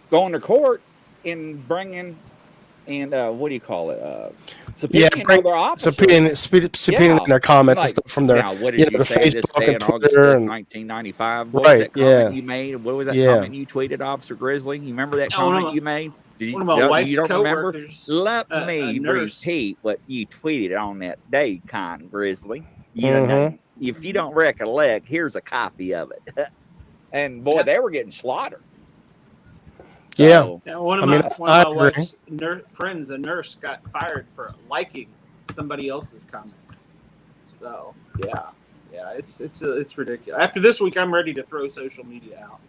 Speaker 3: going to court and bringing what do you call it? Subpoenaing their officers.
Speaker 8: Subpoenaing their comments and stuff from their
Speaker 3: what did you
Speaker 8: the
Speaker 3: say
Speaker 8: Facebook and
Speaker 3: August
Speaker 8: Twitter
Speaker 3: 5th,
Speaker 8: and
Speaker 3: 1995. What
Speaker 8: right,
Speaker 3: was that comment you made? What was that comment you tweeted, Officer Grizzly? You remember that comment you made?
Speaker 2: One of my wife's
Speaker 3: you don't remember?
Speaker 2: coworkers,
Speaker 3: Let me repeat what you tweeted on that day, Con Grizzly. If you don't recollect, here's a copy of it. And boy, they were getting slaughtered.
Speaker 2: So, one of my wife's friends, a nurse, got fired for liking somebody else's comment. So it's ridiculous. After this week, I'm ready to throw social media out.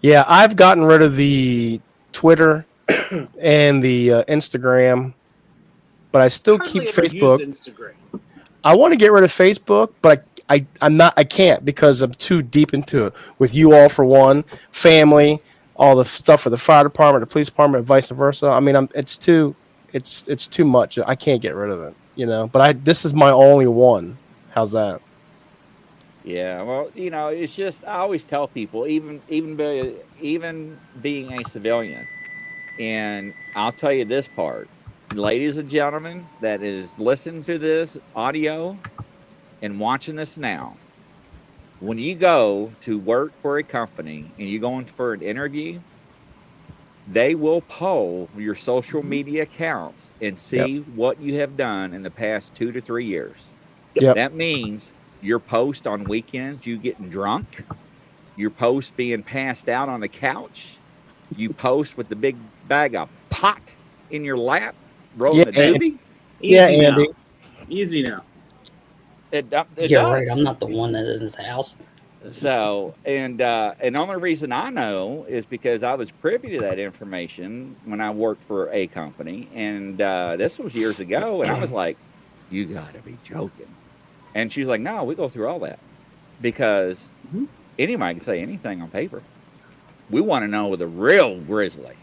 Speaker 8: Yeah, I've gotten rid of the Twitter and the Instagram, but I still keep Facebook.
Speaker 2: Instagram.
Speaker 8: I want to get rid of Facebook, but I can't because I'm too deep into it. With you all for one, family, all the stuff for the fire department, the police department, vice versa. I mean, it's too much. I can't get rid of it, But this is my only one. How's that?
Speaker 3: Yeah, well, it's just I always tell people, even being a civilian, and I'll tell you this part, ladies and gentlemen, that is listening to this audio and watching this now. When you go to work for a company and you're going for an interview, they will poll your social media accounts and
Speaker 8: Yep.
Speaker 3: see what you have done in the past 2 to 3 years.
Speaker 8: Yep.
Speaker 3: That means your post on weekends, you getting drunk, your post being passed out on the couch, you post with the big bag of pot in your lap,
Speaker 8: Yeah.
Speaker 3: rolling a
Speaker 2: Hey,
Speaker 3: doobie.
Speaker 8: Yeah,
Speaker 2: easy
Speaker 8: Andy.
Speaker 2: now. Easy now.
Speaker 3: It
Speaker 9: You're right.
Speaker 3: does.
Speaker 9: I'm not the one that in his house.
Speaker 3: So, and the only reason I know is because I was privy to that information when I worked for a company, and this was years ago, and I was like, "You got to be joking!" And she's like, "No, we go through all that because
Speaker 2: Mhm.
Speaker 3: anybody can say anything on paper. We want to know the real Grizzly,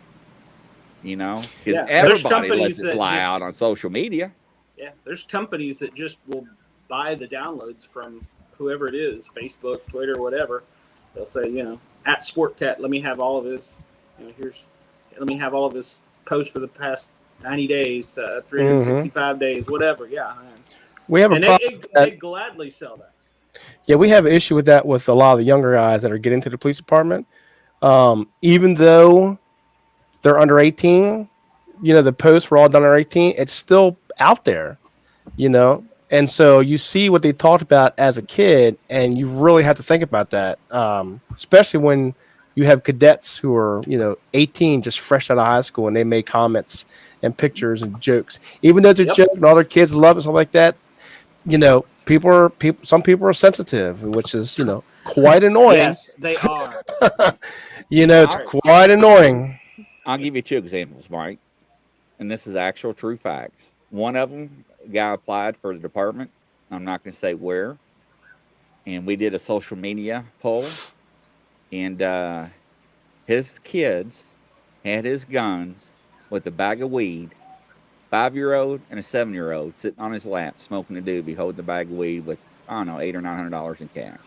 Speaker 3: because
Speaker 2: Yeah, there's
Speaker 3: everybody
Speaker 2: companies
Speaker 3: lets it
Speaker 2: that
Speaker 3: fly
Speaker 2: just
Speaker 3: out on social media."
Speaker 2: yeah, there's companies that just will buy the downloads from whoever it is, Facebook, Twitter, whatever. They'll say, at Sportcat, let me have all of this. Let me have all of this post for the past 90 days, 365 days, whatever. Yeah,
Speaker 8: We have a
Speaker 2: and
Speaker 8: problem.
Speaker 2: they gladly sell that.
Speaker 8: Yeah, we have an issue with that with a lot of the younger guys that are getting to the police department. Even though they're under 18, the posts were all done under 18. It's still out there, and so you see what they talked about as a kid, and you really have to think about that, especially when you have cadets who are 18, just fresh out of high school, and they make comments and pictures and jokes, even though it's a
Speaker 2: Yep.
Speaker 8: joke and all their kids love it, stuff like that. Some people are sensitive, which is quite annoying.
Speaker 2: Yes, they are.
Speaker 8: It's quite annoying.
Speaker 3: I'll give you 2 examples, Mike, and this is actual true facts. One of them, a guy applied for the department. I'm not going to say where. And we did a social media poll, and his kids had his guns with a bag of weed, 5-year-old and a 7-year-old sitting on his lap smoking a doobie, holding the bag of weed with I don't know $800 or $900 in cash.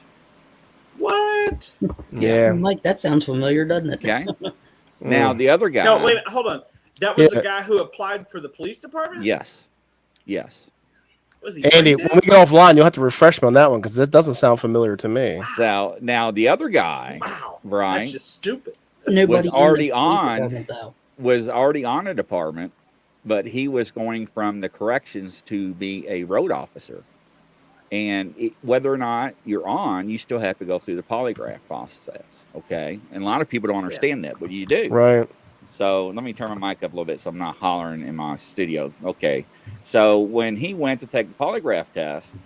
Speaker 2: What?
Speaker 8: Yeah.
Speaker 9: Mike, that sounds familiar, doesn't it?
Speaker 3: Okay. Now the other guy.
Speaker 2: No, wait, hold on. That was a guy who applied for the police department?
Speaker 3: Yes.
Speaker 2: Was he
Speaker 8: Andy,
Speaker 2: brain
Speaker 8: when we get offline, you'll have to refresh me on that one because that doesn't sound familiar to me.
Speaker 3: So now the other guy, right?
Speaker 2: That's just stupid.
Speaker 9: Nobody
Speaker 3: was already
Speaker 9: in the police
Speaker 3: on.
Speaker 9: department, though.
Speaker 3: Was already on a department, but he was going from the corrections to be a road officer. And whether or not you're on, you still have to go through the polygraph process. Okay. And a lot of people don't understand that, but you do.
Speaker 8: Right.
Speaker 3: So let me turn my mic up a little bit so I'm not hollering in my studio. Okay. So when he went to take the polygraph test,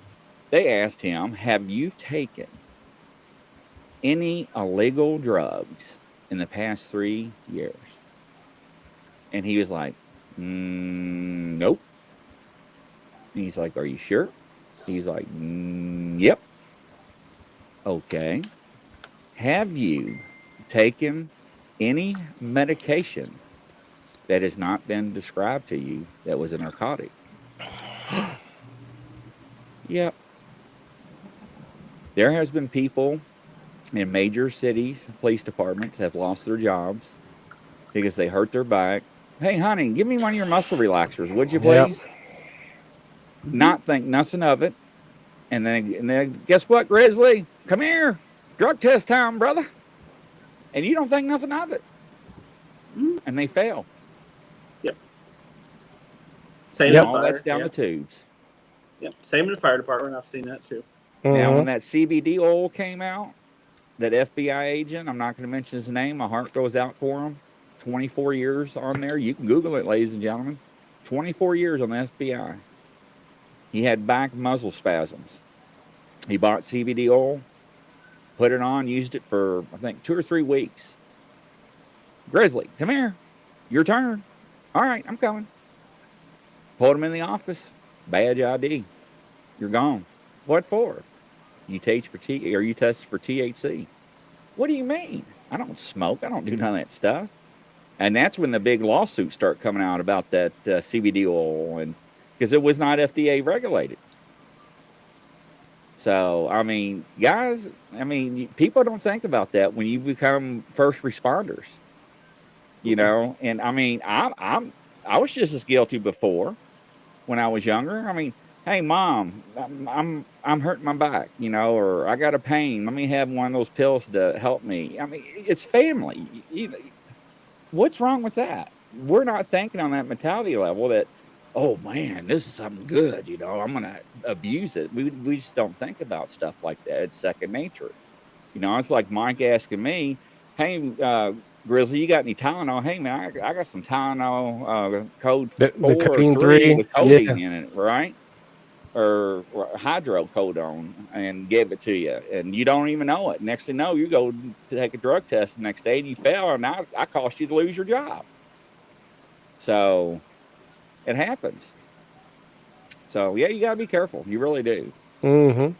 Speaker 3: they asked him, "Have you taken any illegal drugs in the past 3 years?" And he was like, "Nope." And he's like, "Are you sure?" He's like, "Yep." Okay. Have you taken any medication that has not been described to you that was a narcotic? Yep. There has been people in major cities, police departments have lost their jobs because they hurt their back. "Hey, honey, give me one of your muscle relaxers, would you please?"
Speaker 8: Yep.
Speaker 3: Not think nothing of it. And then guess what, Grizzly? Come here. Drug test time, brother. And you don't think nothing of it. And they fail.
Speaker 2: Yep. Same in the
Speaker 3: All
Speaker 2: fire.
Speaker 3: that's down the tubes.
Speaker 2: Yep. Same in the fire department. I've seen that too.
Speaker 3: Now, when that CBD oil came out, that FBI agent, I'm not going to mention his name. My heart goes out for him. 24 years on there. You can Google it, ladies and gentlemen. 24 years on the FBI. He had back muzzle spasms. He bought CBD oil, put it on, used it for, I think, 2 or 3 weeks. "Grizzly, come here. Your turn." "All right, I'm coming." Pulled him in the office. "Badge ID. You're gone." "What for?" You tested for THC." "What do you mean? I don't smoke. I don't do none of that stuff." And that's when the big lawsuits start coming out about that CBD oil, and because it was not FDA regulated. So, I mean, guys, I mean, people don't think about that when you become first responders, you know. And I mean, I was just as guilty before when I was younger. I mean, hey, mom, I'm hurting my back, you know, or I got a pain. Let me have one of those pills to help me. I mean, it's family. What's wrong with that? We're not thinking on that mentality level that, oh man, this is something good, you know, I'm gonna abuse it. We just don't think about stuff like that. It's second nature. You know, it's like Mike asking me, hey, Grizzly, you got any Tylenol? Hey man, I got some Tylenol code
Speaker 8: The
Speaker 3: 4 or
Speaker 8: codeine
Speaker 3: 3
Speaker 8: 3.
Speaker 3: with
Speaker 8: Yeah.
Speaker 3: codeine in it, right? Or hydrocodone, and gave it to you, and you don't even know it. Next thing you know, you go to take a drug test the next day and you fail, and I cost you to lose your job. So it happens. So yeah, you gotta be careful. You really do.
Speaker 8: Mm-hmm.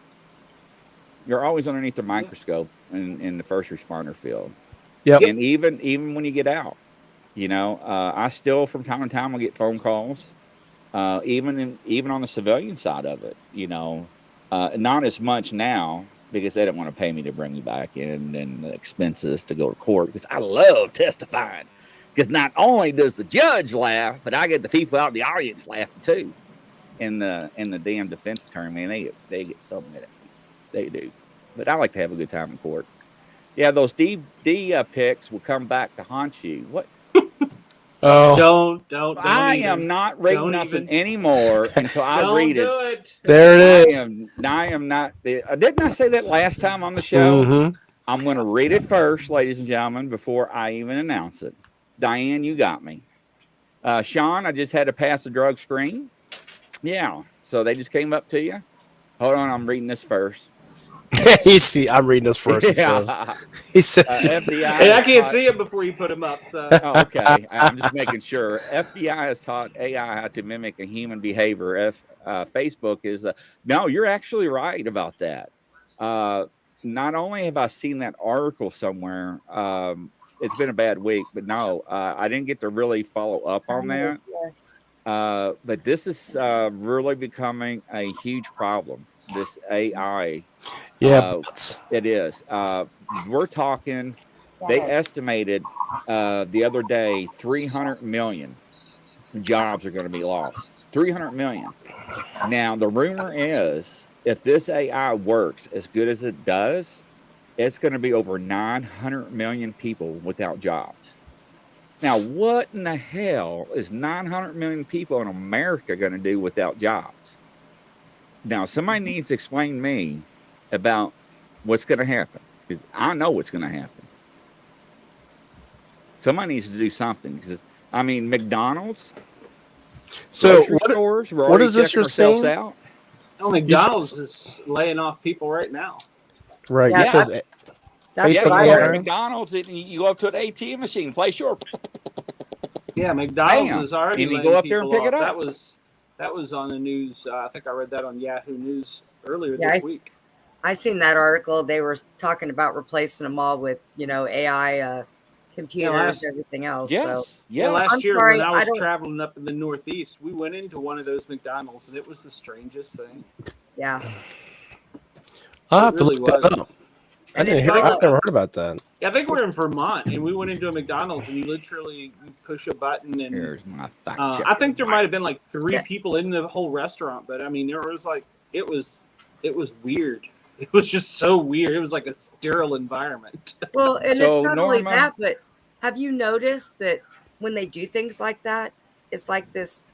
Speaker 3: You're always underneath the microscope in the first responder field.
Speaker 8: Yep.
Speaker 3: And even when you get out, you know, I still from time to time will get phone calls. Even on the civilian side of it, you know, not as much now because they don't want to pay me to bring you back in and the expenses to go to court, because I love testifying, because not only does the judge laugh, but I get the people out in the audience laughing too. In the damn defense attorney, man, they get so mad at me. They do. But I like to have a good time in court. Yeah, those D picks will come back to haunt you. What?
Speaker 8: Oh,
Speaker 2: Don't.
Speaker 3: I
Speaker 2: Even.
Speaker 3: am not reading nothing anymore until I
Speaker 2: Don't
Speaker 3: read it.
Speaker 2: do it.
Speaker 8: there it is.
Speaker 3: I am not. Didn't I say that last time on the show?
Speaker 8: Mm-hmm.
Speaker 3: I'm going to read it first, ladies and gentlemen, before I even announce it. Diane, you got me. Sean, I just had to pass a drug screen. Yeah, so they just came up to you. Hold on, I'm reading this first.
Speaker 8: You see, I'm reading this first.
Speaker 3: Yeah.
Speaker 8: He says,
Speaker 3: FBI.
Speaker 2: Hey, I can't see it before you put them up. So.
Speaker 3: Oh, okay, I'm just making sure. FBI has taught AI how to mimic a human behavior. Facebook is no. You're actually right about that. Not only have I seen that article somewhere, it's been a bad week, but no, I didn't get to really follow up on that. But this is really becoming a huge problem. This AI.
Speaker 8: yeah,
Speaker 3: It is. We're talking. They estimated the other day 300 million jobs are going to be lost. 300 million. Now the rumor is, if this AI works as good as it does, it's going to be over 900 million people without jobs. Now, what in the hell is 900 million people in America going to do without jobs? Now, somebody needs to explain to me about what's going to happen, because I know what's going to happen. Somebody needs to do something, because I mean, McDonald's,
Speaker 8: so
Speaker 3: grocery stores, we're
Speaker 8: what
Speaker 3: already
Speaker 8: is this
Speaker 3: checking
Speaker 8: you're
Speaker 3: ourselves
Speaker 8: saying?
Speaker 3: out.
Speaker 2: Oh, McDonald's is laying off people right now.
Speaker 8: Right.
Speaker 7: Yeah,
Speaker 8: You says
Speaker 7: that's
Speaker 3: Yeah,
Speaker 8: Facebook
Speaker 7: what
Speaker 3: you
Speaker 7: I
Speaker 3: go to
Speaker 7: heard.
Speaker 8: AI.
Speaker 3: McDonald's and you go up to an ATM machine, place your
Speaker 2: Yeah, McDonald's
Speaker 3: bam,
Speaker 2: is already
Speaker 3: and you
Speaker 2: laying
Speaker 3: go up there and
Speaker 2: people
Speaker 3: pick it
Speaker 2: off.
Speaker 3: up.
Speaker 2: That was on the news. I think I read that on Yahoo News earlier
Speaker 7: Yeah,
Speaker 2: this week.
Speaker 7: I seen that article. They were talking about replacing them all with, AI computers, everything else.
Speaker 3: Yes,
Speaker 7: So
Speaker 3: yes.
Speaker 2: Yeah, last
Speaker 7: I'm
Speaker 2: year
Speaker 7: sorry,
Speaker 2: when I
Speaker 7: I
Speaker 2: was
Speaker 7: don't.
Speaker 2: traveling up in the Northeast, we went into one of those McDonald's, and it was the strangest thing.
Speaker 7: Yeah,
Speaker 8: I'll
Speaker 2: It
Speaker 8: have to
Speaker 2: really
Speaker 8: look that
Speaker 2: was.
Speaker 8: up. I
Speaker 7: and
Speaker 8: didn't
Speaker 7: it's
Speaker 8: hear.
Speaker 7: all
Speaker 8: I've never heard about that.
Speaker 2: Yeah, I think we're in Vermont, and we went into a McDonald's, and you push a button, and
Speaker 3: Here's my fact check.
Speaker 2: I think there might have been like 3 people in the whole restaurant, but I mean, there was like it was weird. It was just so weird. It was like a sterile environment.
Speaker 7: well, and
Speaker 3: So,
Speaker 7: it's not only
Speaker 3: Norma-
Speaker 7: that, but have you noticed that when they do things like that, it's like this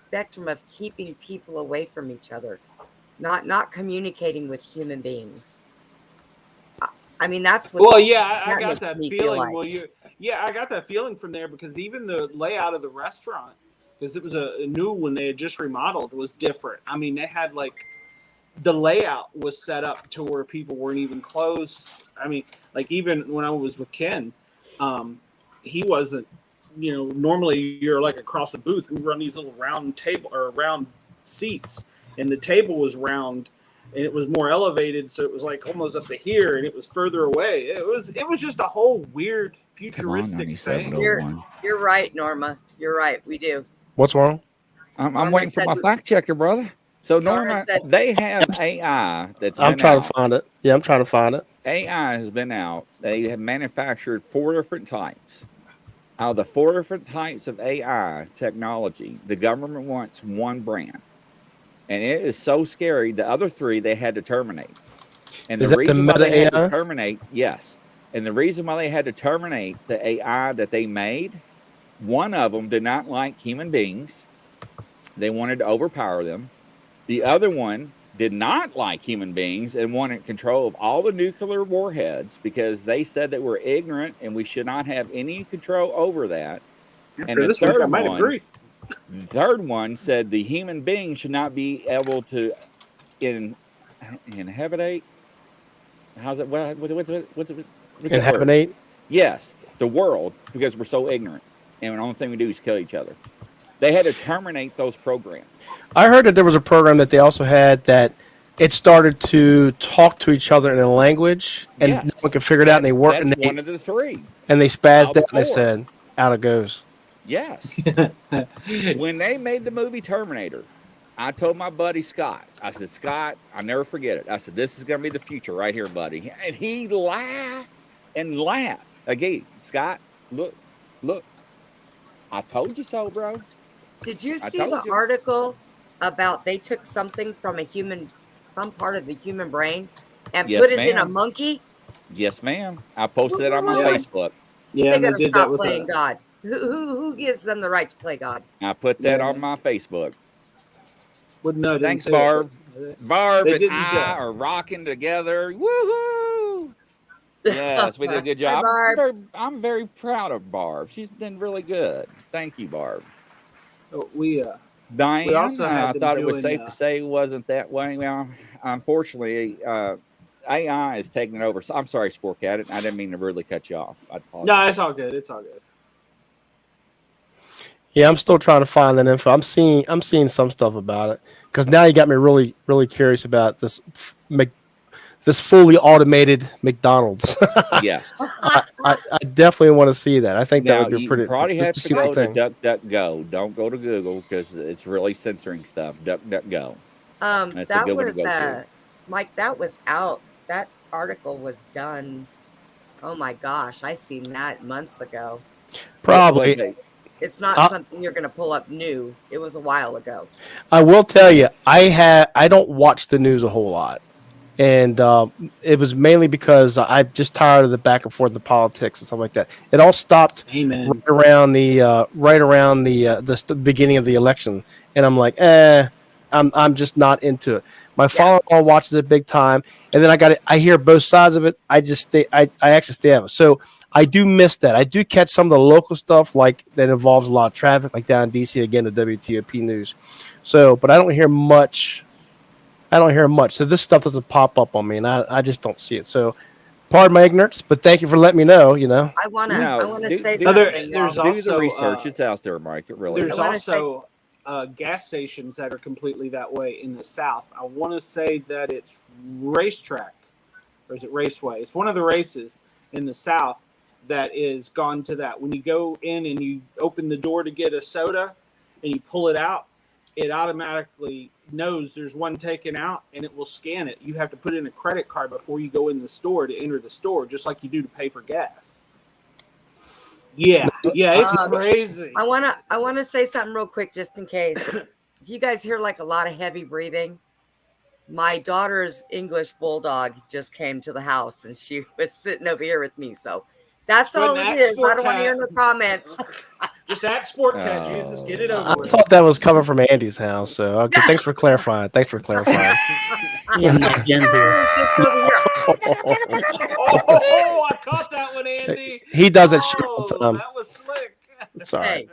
Speaker 7: spectrum of keeping people away from each other, not communicating with human beings. I mean, that's what.
Speaker 2: Well, yeah, I
Speaker 7: that
Speaker 2: got
Speaker 7: makes
Speaker 2: that
Speaker 7: me feel
Speaker 2: feeling.
Speaker 7: like.
Speaker 2: Well, I got that feeling from there because even the layout of the restaurant, because it was a new one they had just remodeled, was different. I mean, they had like the layout was set up to where people weren't even close. I mean, like even when I was with Ken, he wasn't. Normally you're like across the booth. We were on these little round table or round seats, and the table was round. And it was more elevated, so it was like almost up to here, and it was further away. It was just a whole weird futuristic thing.
Speaker 7: You're right, Norma. You're right. We do.
Speaker 8: What's wrong?
Speaker 3: I'm
Speaker 7: Norma
Speaker 3: waiting for
Speaker 7: said
Speaker 3: my fact checker, brother. So Norma, they have AI that's
Speaker 8: I'm
Speaker 3: been
Speaker 8: trying
Speaker 3: out.
Speaker 8: to find it. Yeah, I'm trying to find it.
Speaker 3: AI has been out. They have manufactured 4 different types. Out of the 4 different types of AI technology, the government wants one brand. And it is so scary. The other 3 they had to terminate. And
Speaker 8: Is
Speaker 3: the
Speaker 8: that the
Speaker 3: reason why they
Speaker 8: Meta
Speaker 3: had to
Speaker 8: AI?
Speaker 3: terminate, yes. And the reason why they had to terminate the AI that they made, one of them did not like human beings. They wanted to overpower them. The other one did not like human beings and wanted control of all the nuclear warheads because they said that we're ignorant and we should not have any control over that. And
Speaker 2: After this week, I might agree.
Speaker 3: The third one said the human being should not be able to inhabit. How's it? What's
Speaker 8: Inhabit?
Speaker 3: Yes, the world, because we're so ignorant, and the only thing we do is kill each other. They had to terminate those programs.
Speaker 8: I heard that there was a program that they also had that it started to talk to each other in a language, and no one could figure it out, and they worked.
Speaker 3: That's
Speaker 8: and they,
Speaker 3: one of the 3.
Speaker 8: And they spazzed
Speaker 3: Out
Speaker 8: out,
Speaker 3: of
Speaker 8: and they
Speaker 3: 4.
Speaker 8: said, "Out it goes."
Speaker 3: Yes. When they made the movie Terminator, I told my buddy Scott, I said, Scott, I'll never forget it. I said, this is going to be the future right here, buddy. And he laughed and laughed. Again, Scott, look. I told you so, bro.
Speaker 7: Did you see the article about they took something from some part of the human brain and put it in a monkey?
Speaker 3: Yes, ma'am. I posted it on my Facebook.
Speaker 7: Yeah, they gotta stop playing God. Who gives them the right to play God?
Speaker 3: I put that on my Facebook.
Speaker 2: Well, no,
Speaker 3: thanks, Barb. Barb and I are rocking together. Woohoo! Yes, we did a good job.
Speaker 7: Hi,
Speaker 3: I'm very proud of Barb. She's been really good. Thank you, Barb. Diane, I thought it was safe to say it wasn't that way. Well, unfortunately, AI is taking it over. So I'm sorry, Sportcat. I didn't mean to really cut you off.
Speaker 2: No, it's all good. It's all good.
Speaker 8: Yeah, I'm still trying to find that info. I'm seeing some stuff about it because now you got me really, really curious about this fully automated McDonald's.
Speaker 3: Yes,
Speaker 8: I definitely want to see that. I think that would be pretty.
Speaker 3: You probably have to go to DuckDuckGo. Don't go to Google because it's really censoring stuff. DuckDuckGo.
Speaker 7: That was Mike. That was out. That article was done. Oh my gosh, I seen that months ago.
Speaker 8: Probably.
Speaker 7: It's not something you're going to pull up new. It was a while ago.
Speaker 8: I will tell you, I don't watch the news a whole lot, and it was mainly because I'm just tired of the back and forth of politics and stuff like that. It all stopped right around the beginning of the election, and I'm like, I'm just not into it. My father-in-law watches it big time, and then I hear both sides of it. I actually stay out of it. So I do miss that. I do catch some of the local stuff like that involves a lot of traffic, like down in DC, again, the WTOP news. So, but I don't hear much. So this stuff doesn't pop up on me, and I just don't see it. So pardon my ignorance, but thank you for letting me know,
Speaker 7: I want to say something.
Speaker 2: There's also
Speaker 3: the research. It's out there, Mike. It really
Speaker 2: There's also gas stations that are completely that way in the South. I want to say that it's Racetrack, or is it Raceway? It's one of the races in the South that is gone to that. When you go in and you open the door to get a soda and you pull it out, it automatically knows there's one taken out and it will scan it. You have to put in a credit card before you go in the store to enter the store, just like you do to pay for gas. Yeah, it's crazy.
Speaker 7: I wanna say something real quick, just in case. If you guys hear like a lot of heavy breathing, my daughter's English bulldog just came to the house and she was sitting over here with me. So that's all it is. I don't want to hear no comments.
Speaker 2: Just at Sportcat, Jesus, get it over with.
Speaker 8: I thought that was coming from Andy's house. So okay, thanks for clarifying.
Speaker 9: Yeah, Jen's here.
Speaker 2: Oh, I caught that one, Andy.
Speaker 8: He does it shit all the time.
Speaker 2: That was slick.
Speaker 8: Sorry.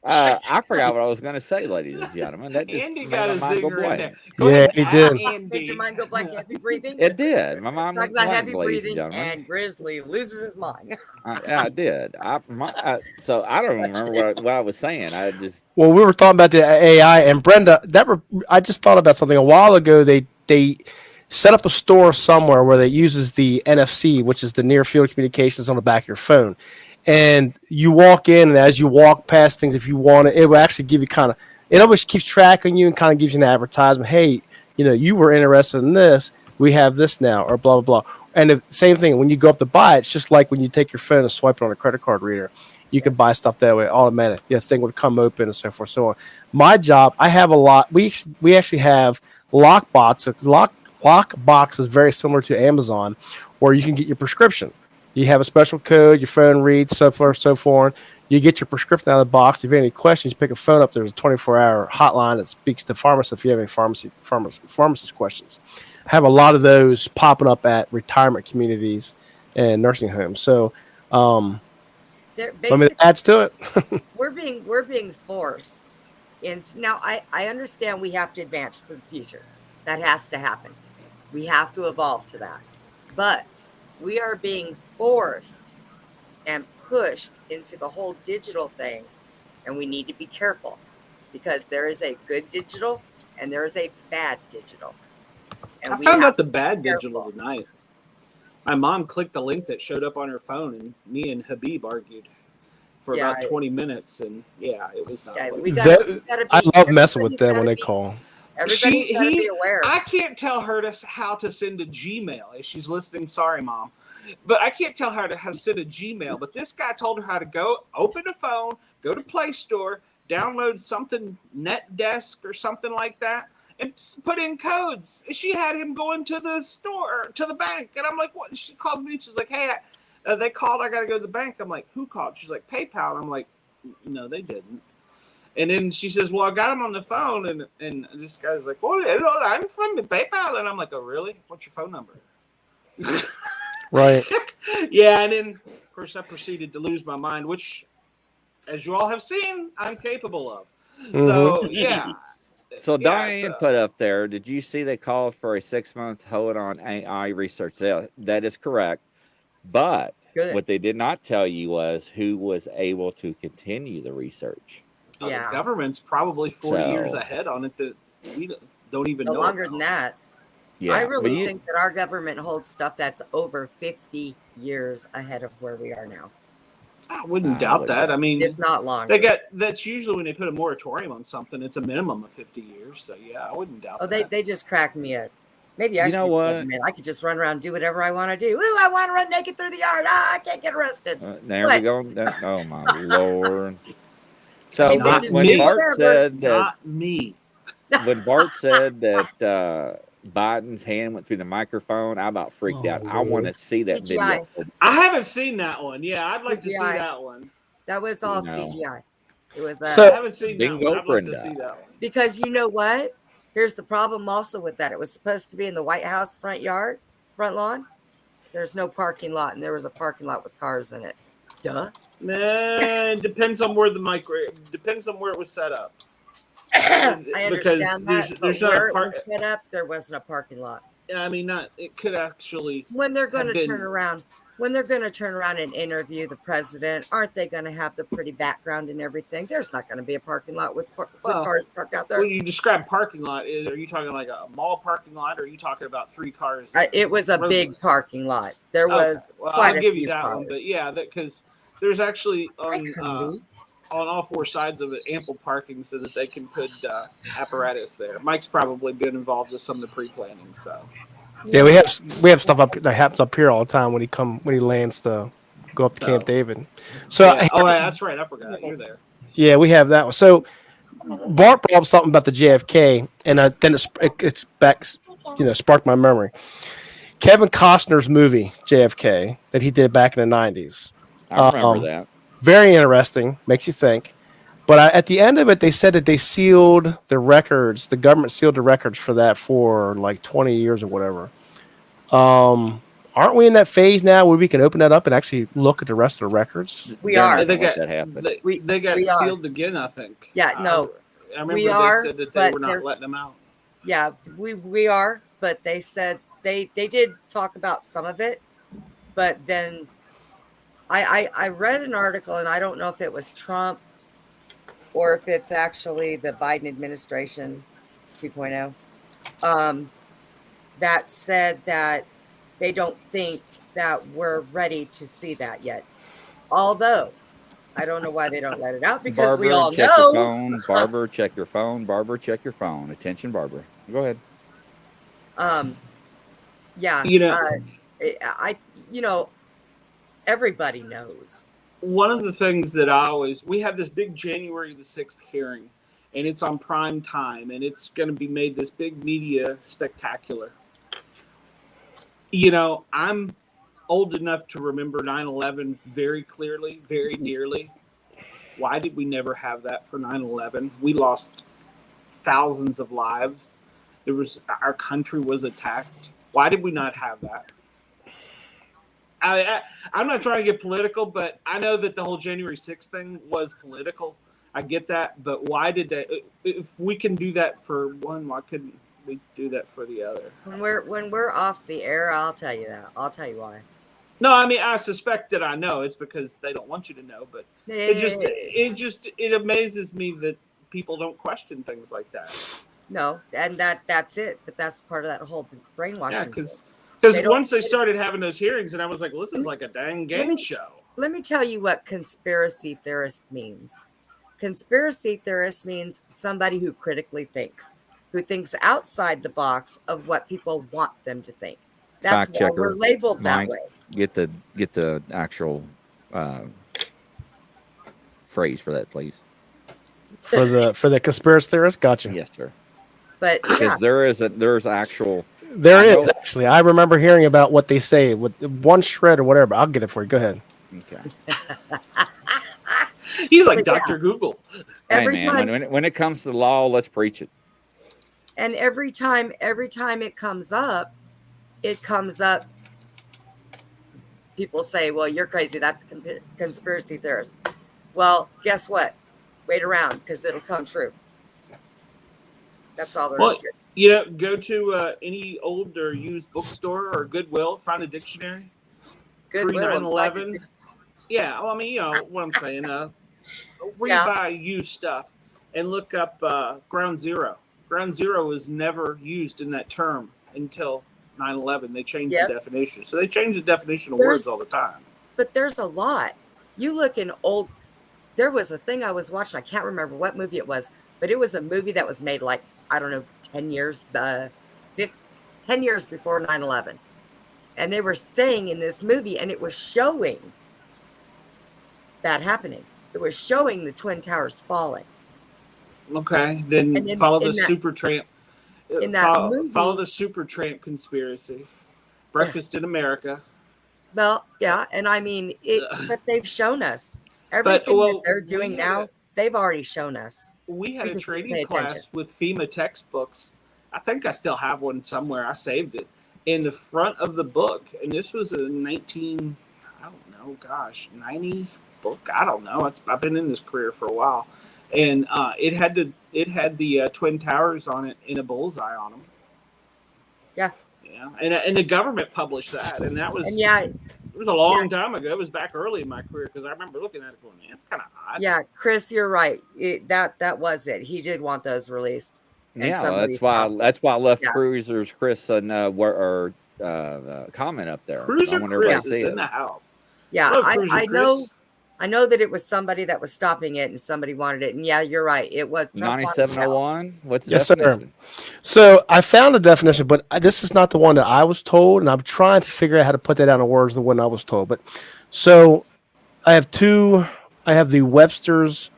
Speaker 3: I forgot what I was going to say, ladies and gentlemen. That just
Speaker 2: Andy got a zinger in there.
Speaker 8: Yeah, he did.
Speaker 7: Made your mind go blank. Heavy breathing.
Speaker 3: It did. My mind
Speaker 7: Talk
Speaker 3: went
Speaker 7: about
Speaker 3: blank,
Speaker 7: heavy
Speaker 3: ladies
Speaker 7: breathing,
Speaker 3: and gentlemen.
Speaker 7: and Grizzly loses his mind.
Speaker 3: I did. So I don't remember what I was saying. I just.
Speaker 8: Well, we were talking about the AI, and Brenda. I just thought about something a while ago. They set up a store somewhere where they uses the NFC, which is the near field communications on the back of your phone. And you walk in, and as you walk past things, if you want it will actually give you it always keeps track on you and kind of gives you an advertisement. Hey, you were interested in this. We have this now, or blah, blah, blah. And the same thing, when you go up to buy, it's just like when you take your phone and swipe it on a credit card reader. You can buy stuff that way, automatic. The thing would come open and so forth, so on. My job, I have a lot. We actually have lock boxes. Lock box is very similar to Amazon, where you can get your prescription. You have a special code, your phone reads, so forth, so forth. You get your prescription out of the box. If you have any questions, you pick a phone up. There's a 24-hour hotline that speaks to pharmacists if you have any pharmacist questions. I have a lot of those popping up at retirement communities and nursing homes. So, it adds to it.
Speaker 7: we're being forced into. Now, I understand we have to advance for the future. That has to happen. We have to evolve to that. But we are being forced and pushed into the whole digital thing, and we need to be careful because there is a good digital and there is a bad digital. And
Speaker 2: I found out the bad digital tonight. My mom clicked a link that showed up on her phone, and me and Habib argued for about 20 minutes, and it was not.
Speaker 8: I love messing with them when they call.
Speaker 7: Everybody's got to be aware.
Speaker 2: I can't tell her how to send a Gmail. If she's listening, sorry, Mom. But I can't tell her how to send a Gmail. But this guy told her how to go open a phone, go to Play Store, download something, NetDesk or something like that, and put in codes. She had him going to the store, to the bank. And I'm like, what? She calls me and she's like, hey, they called. I got to go to the bank. I'm like, who called? She's like, PayPal. And I'm like, no, they didn't. And then she says, well, I got him on the phone. And this guy's like, well, hello, I'm from the PayPal. And I'm like, oh, really? What's your phone number?
Speaker 8: Right.
Speaker 2: Yeah. And then, of course, I proceeded to lose my mind, which, as you all have seen, I'm capable of. Mm-hmm. So, yeah.
Speaker 3: So Diane put up there, did you see they called for a 6-month hold on AI research? That is correct. But what they did not tell you was who was able to continue the research.
Speaker 2: The government's probably 40 years ahead on it that we don't even know.
Speaker 7: Longer than that. Yeah, I really think that our government holds stuff that's over 50 years ahead of where we are now.
Speaker 2: I wouldn't doubt that. I mean,
Speaker 7: if not longer.
Speaker 2: That's usually when they put a moratorium on something, it's a minimum of 50 years. So yeah, I wouldn't doubt that.
Speaker 7: They just cracked me up. Maybe I should. I could just run around and do whatever I want to do. Ooh, I want to run naked through the yard. I can't get arrested.
Speaker 3: There we go. Oh my Lord. So when Bart said that,
Speaker 2: not me.
Speaker 3: When Bart said that Biden's hand went through the microphone, I about freaked out. I want to see that video.
Speaker 2: I haven't seen that one. Yeah, I'd like to see that one.
Speaker 7: That was all CGI. It was.
Speaker 2: I haven't seen that one. I'd like to see that one.
Speaker 7: Because you know what? Here's the problem also with that. It was supposed to be in the White House front lawn. There's no parking lot, and there was a parking lot with cars in it. Duh.
Speaker 2: Man, depends on where depends on where it was set up.
Speaker 7: I understand that. There's not where it was set up, there wasn't a parking lot.
Speaker 2: I mean, it could actually.
Speaker 7: When they're going to turn around and interview the president, aren't they going to have the pretty background and everything? There's not going to be a parking lot with cars parked out there.
Speaker 2: When you describe parking lot, are you talking like a mall parking lot, or are you talking about 3 cars?
Speaker 7: It was a big parking lot. There was.
Speaker 2: Well, I'll give you that one, but yeah, because there's actually on all 4 sides of it ample parking so that they can put apparatus there. Mike's probably been involved with some of the pre-planning, so.
Speaker 8: Yeah, we have stuff up that happens up here all the time when he lands to go up to Camp David. So
Speaker 2: that's right. I forgot you're there.
Speaker 8: Yeah, we have that one. So Bart brought up something about the JFK, and then it's back, sparked my memory. Kevin Costner's movie JFK that he did back in the 90s.
Speaker 3: I remember that.
Speaker 8: Very interesting, makes you think. But at the end of it, they said that they sealed the records. The government sealed the records for that for like 20 years or whatever. Aren't we in that phase now where we can open that up and actually look at the rest of the records?
Speaker 7: We are.
Speaker 2: They got sealed again, I think.
Speaker 7: Yeah, no.
Speaker 2: I remember they said that they were not letting them out.
Speaker 7: Yeah, we are. But they said they did talk about some of it. But then I read an article, and I don't know if it was Trump or if it's actually the Biden administration 2.0, that said that they don't think that we're ready to see that yet. Although I don't know why they don't let it out because
Speaker 3: Barbara,
Speaker 7: we all
Speaker 3: check your
Speaker 7: know.
Speaker 3: phone. Barbara, check your phone. Barbara, check your phone. Attention, Barbara. Go ahead.
Speaker 7: Yeah.
Speaker 2: You know,
Speaker 7: I you know, everybody knows.
Speaker 2: one of the things that we have this big January the 6th hearing, and it's on prime time, and it's going to be made this big media spectacular. You know, I'm old enough to remember 9/11 very clearly, very dearly. Why did we never have that for 9/11? We lost thousands of lives. Our country was attacked. Why did we not have that? I'm not trying to get political, but I know that the whole January 6th thing was political. I get that, but why did they? If we can do that for one, why couldn't we do that for the other?
Speaker 7: When we're off the air, I'll tell you that. I'll tell you why.
Speaker 2: No, I mean I suspect that I know. It's because they don't want you to know, but it amazes me that people don't question things like that.
Speaker 7: No, and that's it. But that's part of that whole brainwashing.
Speaker 2: Yeah, because once they started having those hearings, and I was like, well, this is like a dang game show.
Speaker 7: Let me tell you what conspiracy theorist means. Conspiracy theorist means somebody who critically thinks, who thinks outside the box of what people want them to think. That's why we're labeled that way.
Speaker 3: Get the actual phrase for that, please.
Speaker 8: For the conspiracy theorist, gotcha.
Speaker 3: Yes, sir.
Speaker 7: But
Speaker 3: because there's actual.
Speaker 8: There is actually. I remember hearing about what they say with one shred or whatever. But I'll get it for you. Go ahead.
Speaker 3: Okay.
Speaker 2: He's like Dr. Google.
Speaker 3: Hey man, when it comes to the law, let's preach it.
Speaker 7: And every time it comes up, people say, well, you're crazy. That's a conspiracy theorist. Well, guess what? Wait around because it'll come true. That's all there is to it.
Speaker 2: You know, go to any old or used bookstore or Goodwill, find a dictionary.
Speaker 7: Goodwill.
Speaker 2: 9/11. Yeah, well, I mean, you know what I'm saying. Buy used stuff and look up Ground Zero. Ground Zero was never used in that term until 9/11. They changed the definition. So they change the definition of words all the time.
Speaker 7: But there's a lot. You look in old. There was a thing I was watching. I can't remember what movie it was, but it was a movie that was made like, I don't know, 10 years, 10 years before 9/11. And they were saying in this movie, and it was showing that happening. It was showing the Twin Towers falling.
Speaker 2: Okay, then follow the Supertramp. Follow the Supertramp conspiracy. Breakfast in America.
Speaker 7: Well, yeah, and I mean, but they've shown us everything that they're doing now. They've already shown us.
Speaker 2: We had a training class with FEMA textbooks. I think I still have one somewhere. I saved it in the front of the book, and this was a 90 book. I don't know. I've been in this career for a while, and it had the Twin Towers on it in a bullseye on them.
Speaker 7: Yeah.
Speaker 2: Yeah, and the government published that, and that was it was a long time ago. It was back early in my career because I remember looking at it going, man, it's kind of odd.
Speaker 7: Yeah, Chris, you're right. That was it. He did want those released.
Speaker 3: Yeah, that's why I left Cruiser's Chris comment up there.
Speaker 2: Cruiser Chris is in the house.
Speaker 7: Yeah, I know that it was somebody that was stopping it and somebody wanted it. And yeah, you're right. It was
Speaker 3: 9701. What's the
Speaker 8: Sir.
Speaker 3: definition?
Speaker 8: So I found the definition, but this is not the one that I was told, and I'm trying to figure out how to put that down in words, the one I was told. But so I have two. I have the Webster's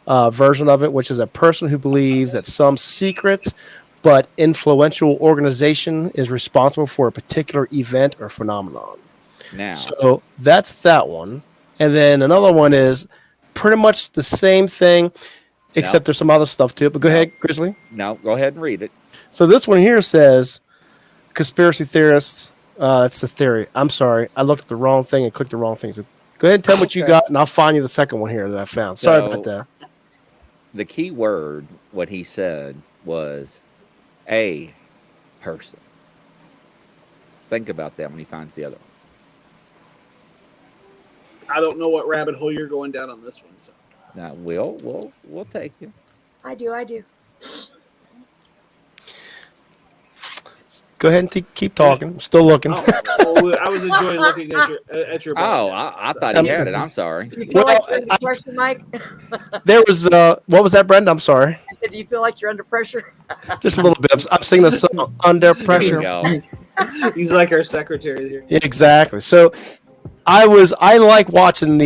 Speaker 8: version of it, which is a person who believes that some secret but influential organization is responsible for a particular event or phenomenon.
Speaker 3: Now,
Speaker 8: so that's that one. And then another one is pretty much the same thing, except there's some other stuff to it. But go ahead, Grizzly.
Speaker 3: No, go ahead and read it.
Speaker 8: So this one here says conspiracy theorists. That's the theory. I'm sorry. I looked at the wrong thing and clicked the wrong thing. So go ahead and tell me what you got, and I'll find you the second one here that I found. Sorry about that.
Speaker 3: The key word, what he said, was a person. Think about that when he finds the other one.
Speaker 2: I don't know what rabbit hole you're going down on this one. So.
Speaker 3: Now, we'll take you.
Speaker 7: I do.
Speaker 8: Go ahead and keep talking. I'm still looking.
Speaker 2: Oh, I was enjoying looking at your.
Speaker 3: Oh, I thought he had it. I'm sorry.
Speaker 7: Do you feel like you're under pressure, Mike?
Speaker 8: There was what was that, Brenda? I'm sorry.
Speaker 7: I said, do you feel like you're under pressure?
Speaker 8: Just a little bit. I'm singing the song Under Pressure.
Speaker 2: He's like our secretary here.
Speaker 8: Yeah, exactly. So I like watching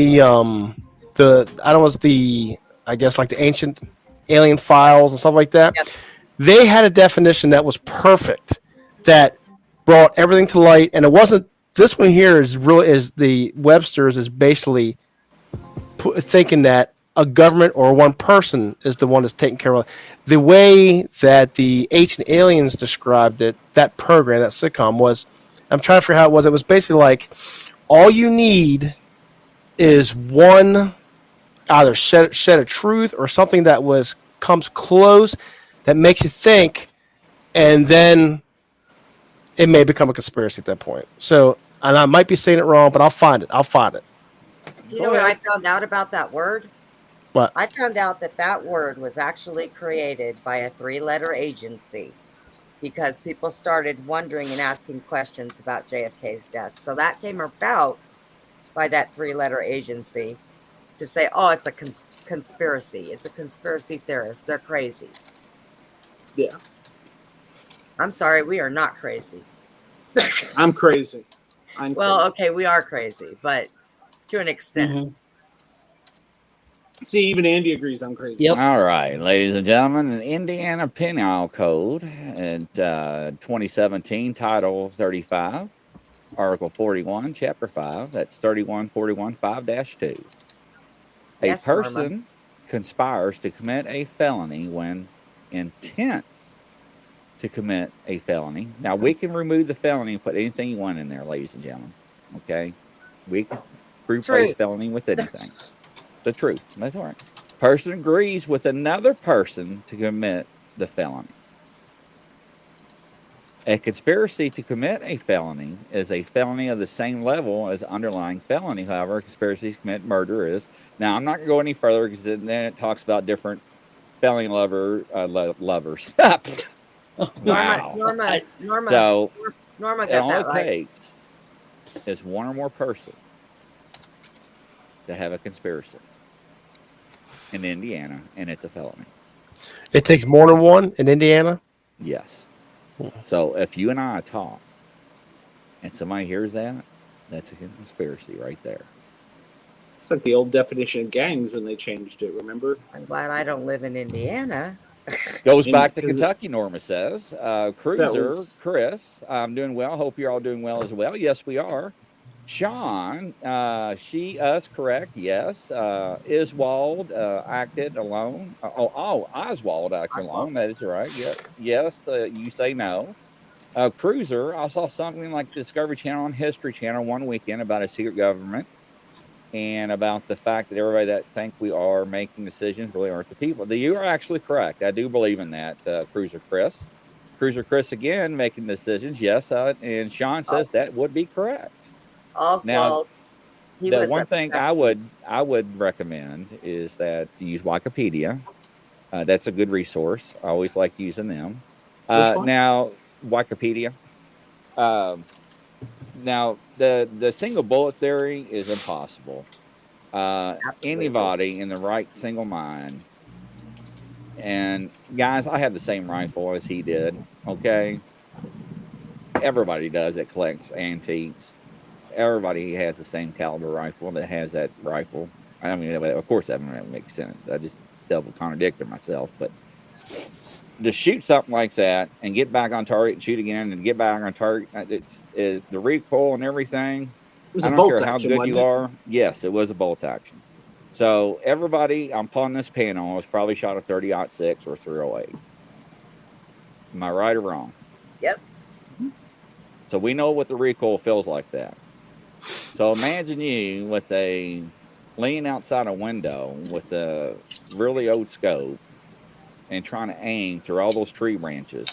Speaker 8: I guess like the ancient alien files and stuff like that.
Speaker 7: Yep.
Speaker 8: They had a definition that was perfect, that brought everything to light, and it wasn't. This one here is the Webster's is basically thinking that a government or one person is the one that's taking care of it. The way that the Ancient Aliens described it, that program, that sitcom, was, I'm trying to figure out how it was. It was basically like, all you need is one, either shed of truth or something that comes close, that makes you think, and then it may become a conspiracy at that point. So, and I might be saying it wrong, but I'll find it.
Speaker 7: Do you know what I found out about that word?
Speaker 8: What?
Speaker 7: I found out that word was actually created by a 3-letter agency because people started wondering and asking questions about JFK's death. So that came about by that 3-letter agency to say, oh, it's a conspiracy. It's a conspiracy theorist. They're crazy.
Speaker 2: Yeah.
Speaker 7: I'm sorry, we are not crazy.
Speaker 2: I'm crazy.
Speaker 7: Okay, we are crazy, but to an extent.
Speaker 2: Mm-hmm. See, even Andy agrees I'm crazy.
Speaker 3: Yep. All right, ladies and gentlemen, an Indiana Penal Code in 2017, Title 35, Article 41, Chapter 5. That's 3141 5-2. A person conspires to commit a felony when intent to commit a felony. Now, we can remove the felony and put anything you want in there, ladies and gentlemen. Okay? We can replace felony with anything. The truth. That's all right. Person agrees with another person to commit the felony. A conspiracy to commit a felony is a felony of the same level as underlying felony. However, a conspiracy to commit murder is. Now, I'm not going to go any further because then it talks about different felony lovers. Wow.
Speaker 7: Norma
Speaker 3: So,
Speaker 7: got that
Speaker 3: all it
Speaker 7: right.
Speaker 3: takes is one or more person to have a conspiracy in Indiana, and it's a felony.
Speaker 8: It takes more than one in Indiana?
Speaker 3: Yes. So if you and I talk and somebody hears that, that's a conspiracy right there.
Speaker 2: It's like the old definition of gangs when they changed it, remember?
Speaker 7: I'm glad I don't live in Indiana.
Speaker 3: Goes back to Kentucky, Norma says. Cruiser, Chris, I'm doing well. Hope you're all doing well as well. Yes, we are. Sean, she, us, correct. Yes. Iswald acted alone. Oswald acted alone. That is right. Yeah. Yes, you say no. Cruiser, I saw something like Discovery Channel and History Channel one weekend about a secret government and about the fact that everybody that think we are making decisions really aren't the people. You are actually correct. I do believe in that, Cruiser Chris. Cruiser Chris again making decisions. Yes, and Sean says that would be correct.
Speaker 7: Oswald.
Speaker 3: Now, the one thing I would recommend is that you use Wikipedia. That's a good resource. I always like using them. Now, Wikipedia. Now, the single bullet theory is impossible. Anybody in the right single mind. And guys, I have the same rifle as he did. Okay, everybody does that collects antiques. Everybody has the same caliber rifle that has that rifle. I mean, of course, that makes sense. I just double contradicted myself. But to shoot something like that and get back on target and shoot again and get back on target, is the recoil and everything. I don't care how good you are. Yes, it was a bolt action. So everybody, I'm on this panel, was probably shot a 30-06 or 308. Am I right or wrong?
Speaker 7: Yep.
Speaker 3: So we know what the recoil feels like that. So imagine you with laying outside a window with a really old scope and trying to aim through all those tree branches.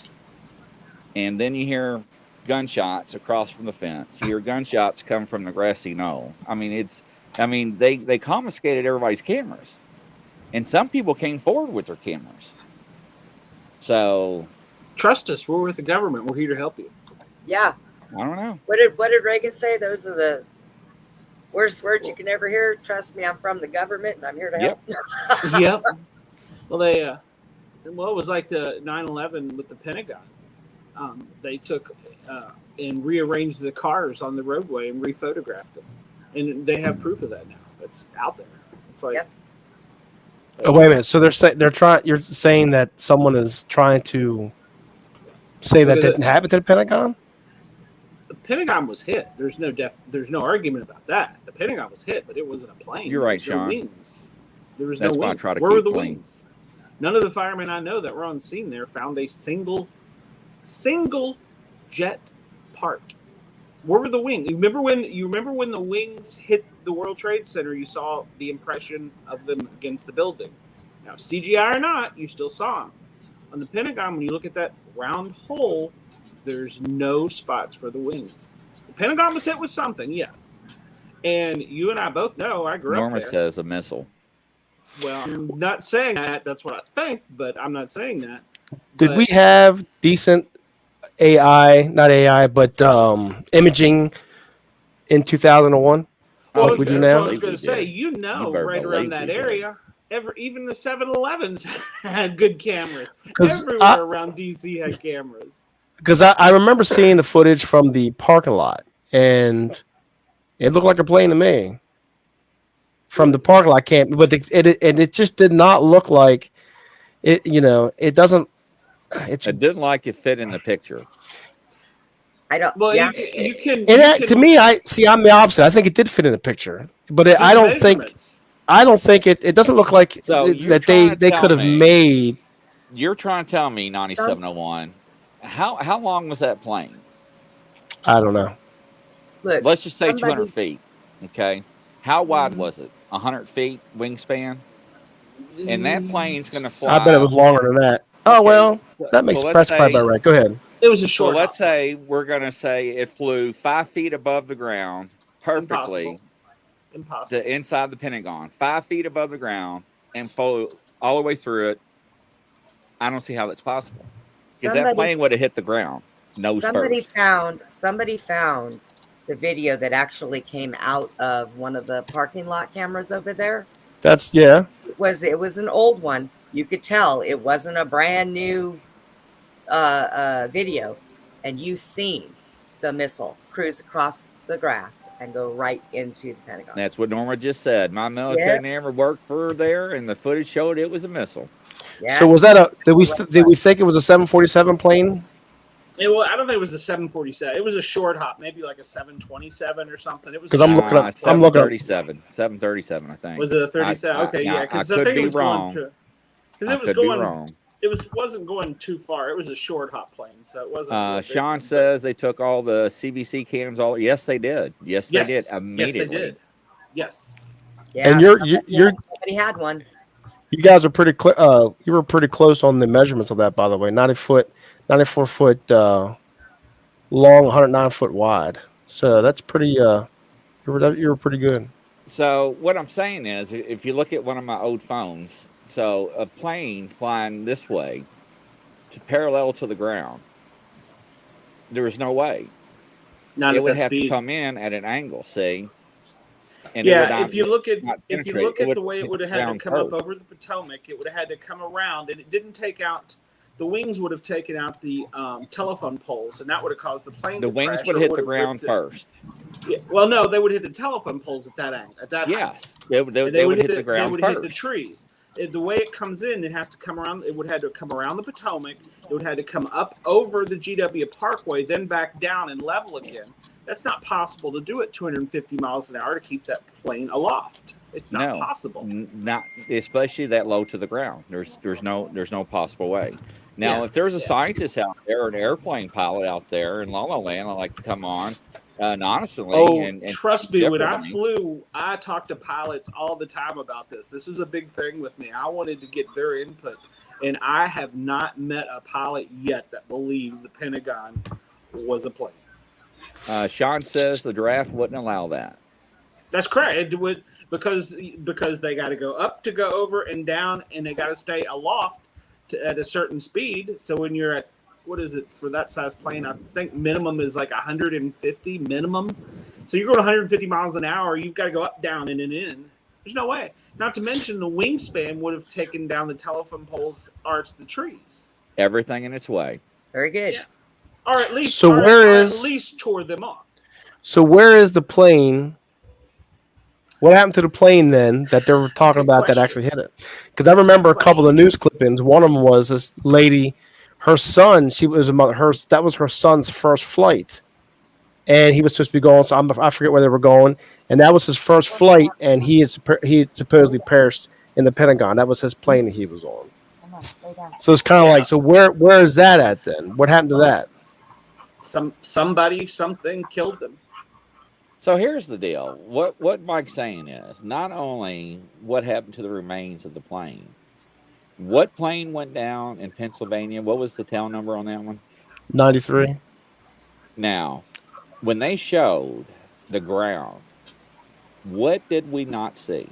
Speaker 3: And then you hear gunshots across from the fence. You hear gunshots come from the grassy knoll. I mean, they confiscated everybody's cameras. And some people came forward with their cameras. So
Speaker 2: trust us, we're with the government. We're here to help you.
Speaker 7: Yeah.
Speaker 3: I don't know.
Speaker 7: What did Reagan say? Those are the worst words you can ever hear. Trust me, I'm from the government and I'm here to help.
Speaker 2: Yep. Well, it was like the 9/11 with the Pentagon. They took and rearranged the cars on the roadway and rephotographed them, and they have proof of that now. It's out there. It's like,
Speaker 8: Oh, wait a minute. So they're trying. You're saying that someone is trying to say that didn't happen to the Pentagon?
Speaker 2: the Pentagon was hit. There's no argument about that. The Pentagon was hit, but it wasn't a plane.
Speaker 3: You're right,
Speaker 2: There was no
Speaker 3: Sean.
Speaker 2: wings. There was
Speaker 3: That's
Speaker 2: no
Speaker 3: why I
Speaker 2: wings.
Speaker 3: try to
Speaker 2: Where were
Speaker 3: keep
Speaker 2: the
Speaker 3: clean.
Speaker 2: wings? None of the firemen I know that were on scene there found a single jet part. Where were the wings? You remember when the wings hit the World Trade Center? You saw the impression of them against the building. Now, CGI or not, you still saw them. On the Pentagon, when you look at that round hole, there's no spots for the wings. The Pentagon was hit with something, yes. And you and I both know, I grew
Speaker 3: Norma
Speaker 2: up there.
Speaker 3: says a missile.
Speaker 2: Well, I'm not saying that. That's what I think, but I'm not saying that.
Speaker 8: Did we have decent AI, not AI, but imaging in 2001?
Speaker 2: Well,
Speaker 8: like we do
Speaker 2: that's
Speaker 8: now?
Speaker 2: what I was going to say.
Speaker 3: You
Speaker 2: Right around that area, even the 7-Elevens had good cameras.
Speaker 8: 'Cause
Speaker 2: Everywhere around DC had cameras.
Speaker 8: Because I remember seeing the footage from the parking lot, and it looked like a plane to me. From the parking lot, but it just did not look like it. You know, it doesn't.
Speaker 3: It didn't like it fit in the picture.
Speaker 7: I don't.
Speaker 2: Well,
Speaker 7: Yeah.
Speaker 2: you can.
Speaker 8: To me, I'm the opposite. I think it did fit in the picture, but I don't think it doesn't look like that they could have made.
Speaker 3: You're trying to tell me 9701. How long was that plane?
Speaker 8: I don't know.
Speaker 7: Look,
Speaker 3: let's just say 200 feet. Okay, how wide was it? 100 feet wingspan, and that plane's going to fly.
Speaker 8: I bet it was longer than that. Okay. Oh well, that makes that's probably about right. Go ahead.
Speaker 2: It was a short.
Speaker 3: So let's say we're going to say it flew 5 feet above the ground perfectly.
Speaker 2: Impossible.
Speaker 3: To inside the Pentagon, 5 feet above the ground, and flew all the way through it. I don't see how that's possible. Because that plane would have hit the ground.
Speaker 7: Somebody found the video that actually came out of one of the parking lot cameras over there.
Speaker 8: It
Speaker 7: was an old one. You could tell it wasn't a brand new video, and you seen the missile cruise across the grass and go right into the Pentagon.
Speaker 3: That's what Norma just said. My military never worked for there, and the footage showed it was a missile.
Speaker 7: Yeah.
Speaker 8: So was that did we think it was a 747 plane?
Speaker 2: I don't think it was a 747. It was a short hop, maybe like a 727 or something. It was
Speaker 8: because I'm looking up. I'm looking up
Speaker 3: 737, I think.
Speaker 2: Was it a 37? Okay, yeah. Because I think it was wrong. Because it was going wrong. Wasn't going too far. It was a short hop plane, so it wasn't.
Speaker 3: Sean says they took all the CBC cams. Yes, they did. Yes, they did immediately.
Speaker 2: Yes, they did. Yes.
Speaker 7: Yeah,
Speaker 8: and
Speaker 7: somebody had one.
Speaker 8: You guys are pretty. You were pretty close on the measurements of that, by the way. 94 foot long, 109 foot wide. So that's pretty. You were pretty good.
Speaker 3: So what I'm saying is, if you look at one of my old phones, so a plane flying this way, to parallel to the ground, there is no way. It would have to come in at an angle. See. And
Speaker 2: if you look at the way it would have had to come up over the Potomac, it would have had to come around, and it didn't take out. The wings would have taken out the telephone poles, and that would have caused the plane.
Speaker 3: The wings would have hit the ground first.
Speaker 2: Yeah, well, no, they would hit the telephone poles at that angle.
Speaker 3: Yes, they would hit the ground first.
Speaker 2: They would hit the trees. The way it comes in, it has to come around. It would have to come around the Potomac. It would have to come up over the GW Parkway, then back down and level again. That's not possible to do at 250 miles an hour to keep that plane aloft. It's not possible.
Speaker 3: Not especially that low to the ground. There's no possible way. Now, if there's a scientist out there or an airplane pilot out there in La La Land, I'd like to come on. And honestly, and
Speaker 2: trust me, when I flew, I talked to pilots all the time about this. This is a big thing with me. I wanted to get their input, and I have not met a pilot yet that believes the Pentagon was a plane.
Speaker 3: Sean says the draft wouldn't allow that.
Speaker 2: That's correct. It would because they got to go up to go over and down, and they got to stay aloft at a certain speed. So when you're at what is it for that size plane? I think minimum is like 150 minimum. So you're going 150 miles an hour. You've got to go up, down, and in. There's no way. Not to mention the wingspan would have taken down the telephone poles, arched the trees.
Speaker 3: Everything in its way.
Speaker 7: Very good.
Speaker 2: Yeah. Or at least,
Speaker 8: So
Speaker 2: at least tore them off.
Speaker 8: So where is the plane? What happened to the plane then that they were talking about that actually hit it? Because I remember a couple of news clippings. One of them was this lady, her son. She was that was her son's first flight, and he was supposed to be going. So I forget where they were going, and that was his first flight. And he supposedly perished in the Pentagon. That was his plane that he was on. So it's kind of like, so where is that at then? What happened to that?
Speaker 2: Something killed them.
Speaker 3: So here's the deal. What Mike's saying is not only what happened to the remains of the plane. What plane went down in Pennsylvania? What was the tail number on that one?
Speaker 8: 93.
Speaker 3: Now, when they showed the ground, what did we not see?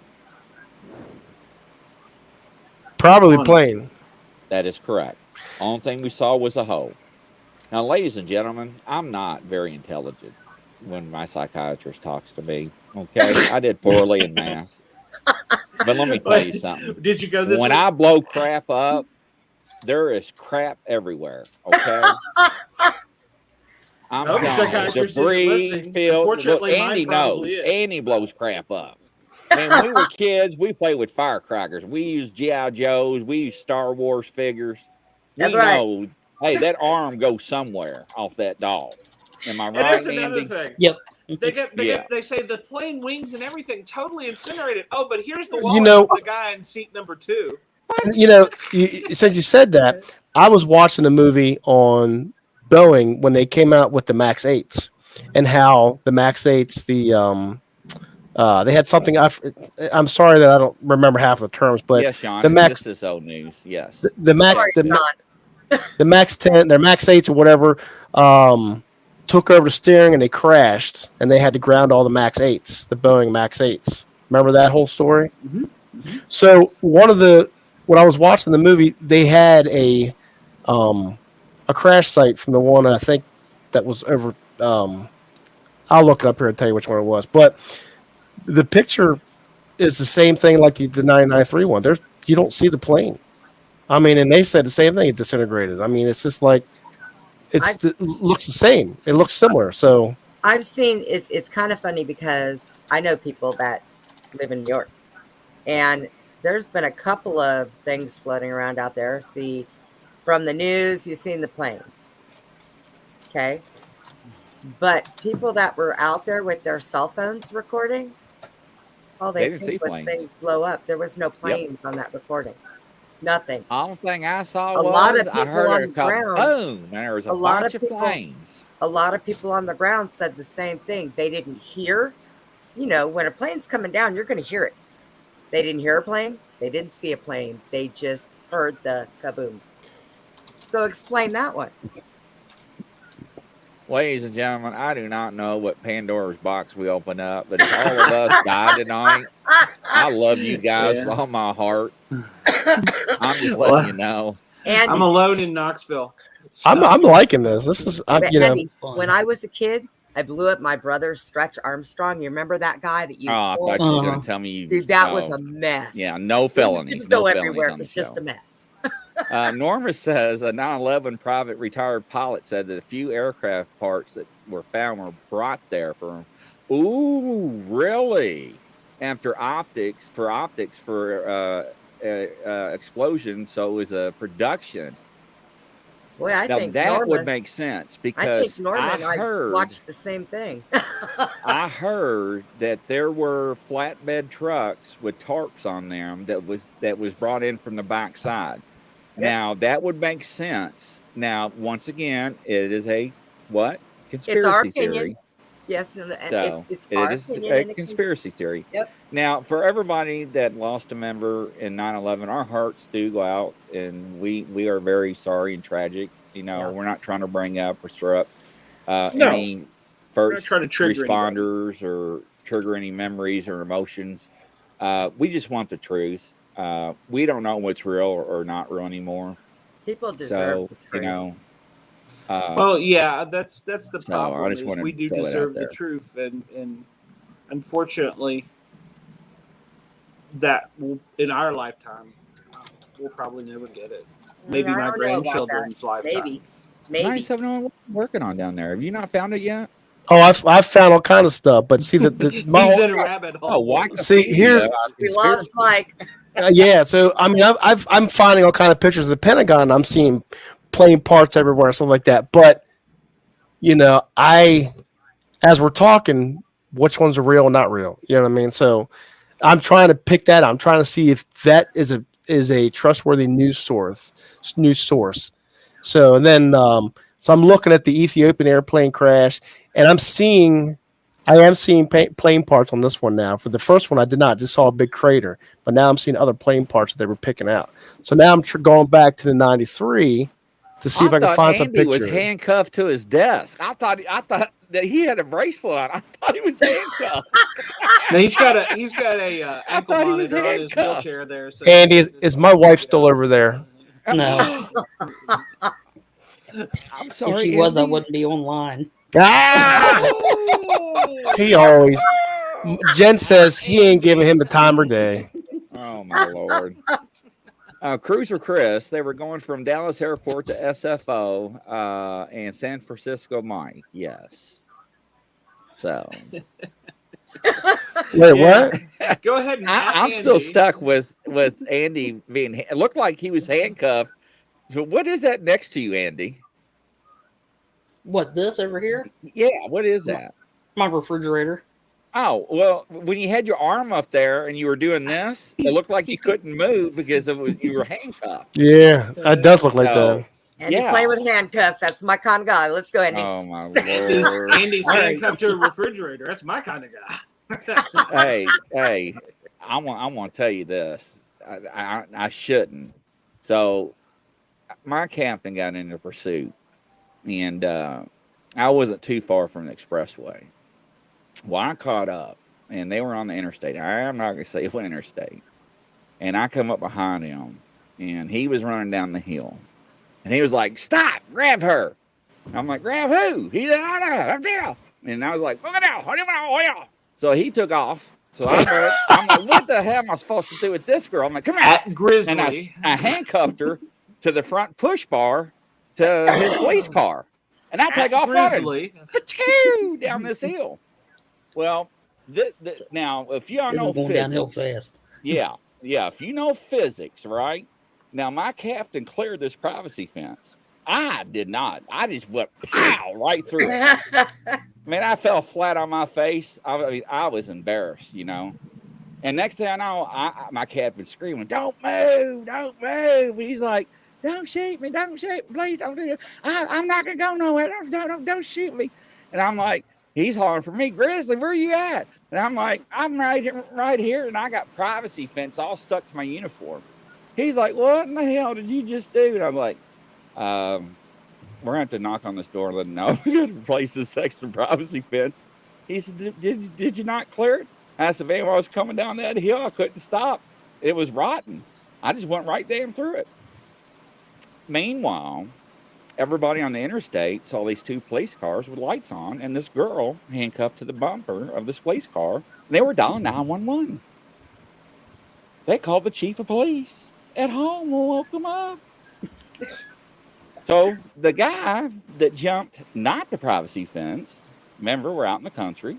Speaker 8: Probably plane.
Speaker 3: That is correct. Only thing we saw was a hole. Now, ladies and gentlemen, I'm not very intelligent when my psychiatrist talks to me. Okay, I did poorly in math, but let me tell you something.
Speaker 2: Did you go this
Speaker 3: when
Speaker 2: way?
Speaker 3: I blow crap up, there is crap everywhere. Okay. I'm telling you, debris, field. Look, Andy knows. Andy blows crap up. Man, when we were kids, we played with firecrackers. We used G.I. Joes. We used Star Wars figures.
Speaker 7: That's
Speaker 3: we
Speaker 7: right.
Speaker 3: know, hey, that arm goes somewhere off that doll. Am I right,
Speaker 2: And that's another
Speaker 3: Andy?
Speaker 2: thing.
Speaker 9: Yep.
Speaker 2: They say the plane wings and everything totally incinerated. Oh, but here's the wallet
Speaker 8: You know-
Speaker 2: of the guy in seat number 2.
Speaker 8: You know, since you said that, I was watching a movie on Boeing when they came out with the Max 8s and how the Max 8s, they had something. I'm sorry that I don't remember half of the terms, but
Speaker 3: yes, Sean,
Speaker 8: the Max,
Speaker 3: this is old news. Yes,
Speaker 8: the Max,
Speaker 7: Sorry,
Speaker 8: the Max 10, their Max 8s or whatever, took over the steering and they crashed, and they had to ground all the Max 8s, the Boeing Max 8s. Remember that whole story?
Speaker 2: Mm-hmm.
Speaker 8: So when I was watching the movie, they had a crash site from the one I think that was over. I'll look it up here and tell you which one it was. But the picture is the same thing like the 993 one. You don't see the plane. I mean, and they said the same thing. It disintegrated. I mean, it's just like it looks the same. It looks similar. So
Speaker 7: I've seen it's kind of funny because I know people that live in New York, and there's been a couple of things floating around out there. See, from the news, you've seen the planes. Okay. But people that were out there with their cell phones recording, all they
Speaker 3: didn't
Speaker 7: seen
Speaker 3: see
Speaker 7: was
Speaker 3: planes.
Speaker 7: things blow up. There was no planes on that recording. Nothing.
Speaker 3: All thing I saw
Speaker 7: A lot of
Speaker 3: I
Speaker 7: people
Speaker 3: heard
Speaker 7: on
Speaker 3: a
Speaker 7: the ground-
Speaker 3: boom, and there was a
Speaker 7: lot
Speaker 3: bunch
Speaker 7: of
Speaker 3: of
Speaker 7: people-
Speaker 3: planes.
Speaker 7: A lot of people on the ground said the same thing. They didn't hear, when a plane's coming down, you're going to hear it. They didn't hear a plane. They didn't see a plane. They just heard the kaboom. So explain that one.
Speaker 3: Ladies and gentlemen, I do not know what Pandora's box we open up, but if all of us die tonight, I love you guys with all my heart. I'm just letting you know.
Speaker 7: Andy,
Speaker 2: I'm alone in Knoxville.
Speaker 8: I'm liking this. This is
Speaker 7: Andy, when I was a kid, I blew up my brother's Stretch Armstrong. You remember that guy that you?
Speaker 3: Oh, I thought you were going to tell me you.
Speaker 7: Dude, that was a mess.
Speaker 3: Yeah, no felonies.
Speaker 7: Didn't
Speaker 3: No
Speaker 7: go
Speaker 3: felonies
Speaker 7: everywhere.
Speaker 3: on
Speaker 7: It was
Speaker 3: the
Speaker 7: just
Speaker 3: show.
Speaker 7: a mess.
Speaker 3: Norma says a 9/11 private retired pilot said that a few aircraft parts that were found were brought there for. Ooh, really? After optics for explosion, so it was a production.
Speaker 7: Boy, I
Speaker 3: Now
Speaker 7: think
Speaker 3: that
Speaker 7: Norma,
Speaker 3: would make sense
Speaker 7: I
Speaker 3: because
Speaker 7: think Norma and I
Speaker 3: heard
Speaker 7: watched the same thing.
Speaker 3: I heard that there were flatbed trucks with tarps on them that was brought in from the backside.
Speaker 7: Yep.
Speaker 3: Now that would make sense. Now, once again, it is a what?
Speaker 7: It's our
Speaker 3: Conspiracy
Speaker 7: opinion.
Speaker 3: theory.
Speaker 7: Yes, and
Speaker 3: So
Speaker 7: it's
Speaker 3: it
Speaker 7: our
Speaker 3: is
Speaker 7: opinion.
Speaker 3: a
Speaker 7: and it can-
Speaker 3: conspiracy theory.
Speaker 7: Yep.
Speaker 3: Now, for everybody that lost a member in 9/11, our hearts do go out, and we are very sorry and tragic.
Speaker 7: Yeah.
Speaker 3: We're not trying to bring up or stir up
Speaker 2: No.
Speaker 3: any first
Speaker 2: trying to trigger
Speaker 3: responders or trigger any memories or emotions. We just want the truth. We don't know what's real or not real anymore.
Speaker 7: People deserve
Speaker 3: So,
Speaker 7: the truth.
Speaker 2: Well, yeah, that's the
Speaker 3: So I
Speaker 2: problem
Speaker 3: just
Speaker 2: is
Speaker 3: wanted
Speaker 2: we
Speaker 3: to
Speaker 2: do
Speaker 3: throw that out
Speaker 2: deserve the
Speaker 3: there.
Speaker 2: truth, and unfortunately, that will in our lifetime we'll probably never get it. Maybe
Speaker 7: I
Speaker 2: my
Speaker 7: don't know about that.
Speaker 2: grandchildren's lifetime.
Speaker 7: Maybe.
Speaker 3: 9701, what are you working on down there? Have you not found it yet?
Speaker 8: Oh, I've found all kind of stuff, but see my
Speaker 2: He's
Speaker 8: whole,
Speaker 2: in a rabbit
Speaker 3: Oh,
Speaker 2: hole.
Speaker 8: see here's
Speaker 7: We lost Mike.
Speaker 8: yeah. So I mean, I'm finding all kind of pictures of the Pentagon. I'm seeing plane parts everywhere and stuff like that. But as we're talking, which ones are real and not real? You know what I mean? So I'm trying to pick that. I'm trying to see if that is a trustworthy news source. So and then so I'm looking at the Ethiopian airplane crash, and I am seeing plane parts on this one now. For the first one, I did not, just saw a big crater, but now I'm seeing other plane parts that they were picking out. So now I'm going back to the '93 to see if I can
Speaker 3: thought
Speaker 8: find some
Speaker 3: Andy was
Speaker 8: picture.
Speaker 3: handcuffed to his desk. I thought that he had a bracelet on. I thought he was handcuffed.
Speaker 2: Now he's got a ankle
Speaker 3: thought he was
Speaker 2: monitor on his
Speaker 3: handcuffed.
Speaker 2: wheelchair there. So
Speaker 8: And is my wife still over there?
Speaker 9: No.
Speaker 3: I'm sorry.
Speaker 9: If she was, I
Speaker 3: Andy.
Speaker 9: wouldn't be online.
Speaker 8: Ah! He always. Jen says he ain't giving him the time of day.
Speaker 3: Oh my lord. Cruiser Chris, they were going from Dallas Airport to SFO and San Francisco Mike. Yes. So.
Speaker 8: Wait, what?
Speaker 2: Go ahead. And
Speaker 3: I'm
Speaker 2: Andy.
Speaker 3: still stuck with Andy being. It looked like he was handcuffed. So what is that next to you, Andy?
Speaker 9: What, this over here?
Speaker 3: Yeah, what is that?
Speaker 9: My refrigerator.
Speaker 3: Oh, well, when you had your arm up there and you were doing this, it looked like you couldn't move because you were handcuffed.
Speaker 8: Yeah, it does look like that.
Speaker 7: And you play with handcuffs. That's my kind of guy. Let's go, Andy.
Speaker 3: Oh my lord.
Speaker 2: Andy's handcuffed to a refrigerator. That's my kind of guy.
Speaker 3: hey, I want to tell you this. I shouldn't. So my captain got into pursuit, and I wasn't too far from the expressway. Well, I caught up, and they were on the interstate. I'm not going to say what interstate. And I come up behind him, and he was running down the hill. And he was like, "Stop, grab her." I'm like, "Grab who?" He said, "I'm there." And I was like, so he took off. So I'm like, what the hell am I supposed to do with this girl? I'm like, come here.
Speaker 2: At Grizzly.
Speaker 3: And I handcuffed her to the front push bar to his police car. And I take off
Speaker 2: Grizzly.
Speaker 3: running down this hill. Well, now, if y'all
Speaker 9: This
Speaker 3: know
Speaker 9: is going
Speaker 3: physics,
Speaker 9: downhill fast.
Speaker 3: yeah, if you know physics, right? Now, my captain cleared this privacy fence. I did not. I just went pow right through it. Man, I fell flat on my face. I mean, I was embarrassed, And next thing I know, my captain's screaming, "Don't move, don't move!" And he's like, "Don't shoot me, please don't do it. I'm not gonna go nowhere. Don't shoot me." And I'm like, he's hollering for me, "Grizzly, where you at?" And I'm like, "I'm right here," and I got privacy fence all stuck to my uniform. He's like, "What in the hell did you just do?" And I'm like, we're gonna have to knock on this door and let them know we got to replace this extra privacy fence. He said, did you not clear it? I said, "Man, when I was coming down that hill, I couldn't stop. It was rotten. I just went right damn through it." Meanwhile, everybody on the interstate saw these two police cars with lights on and this girl handcuffed to the bumper of this police car. And they were dialing 911. They called the chief of police at home and woke them up. So the guy that jumped not the privacy fence, remember, we're out in the country.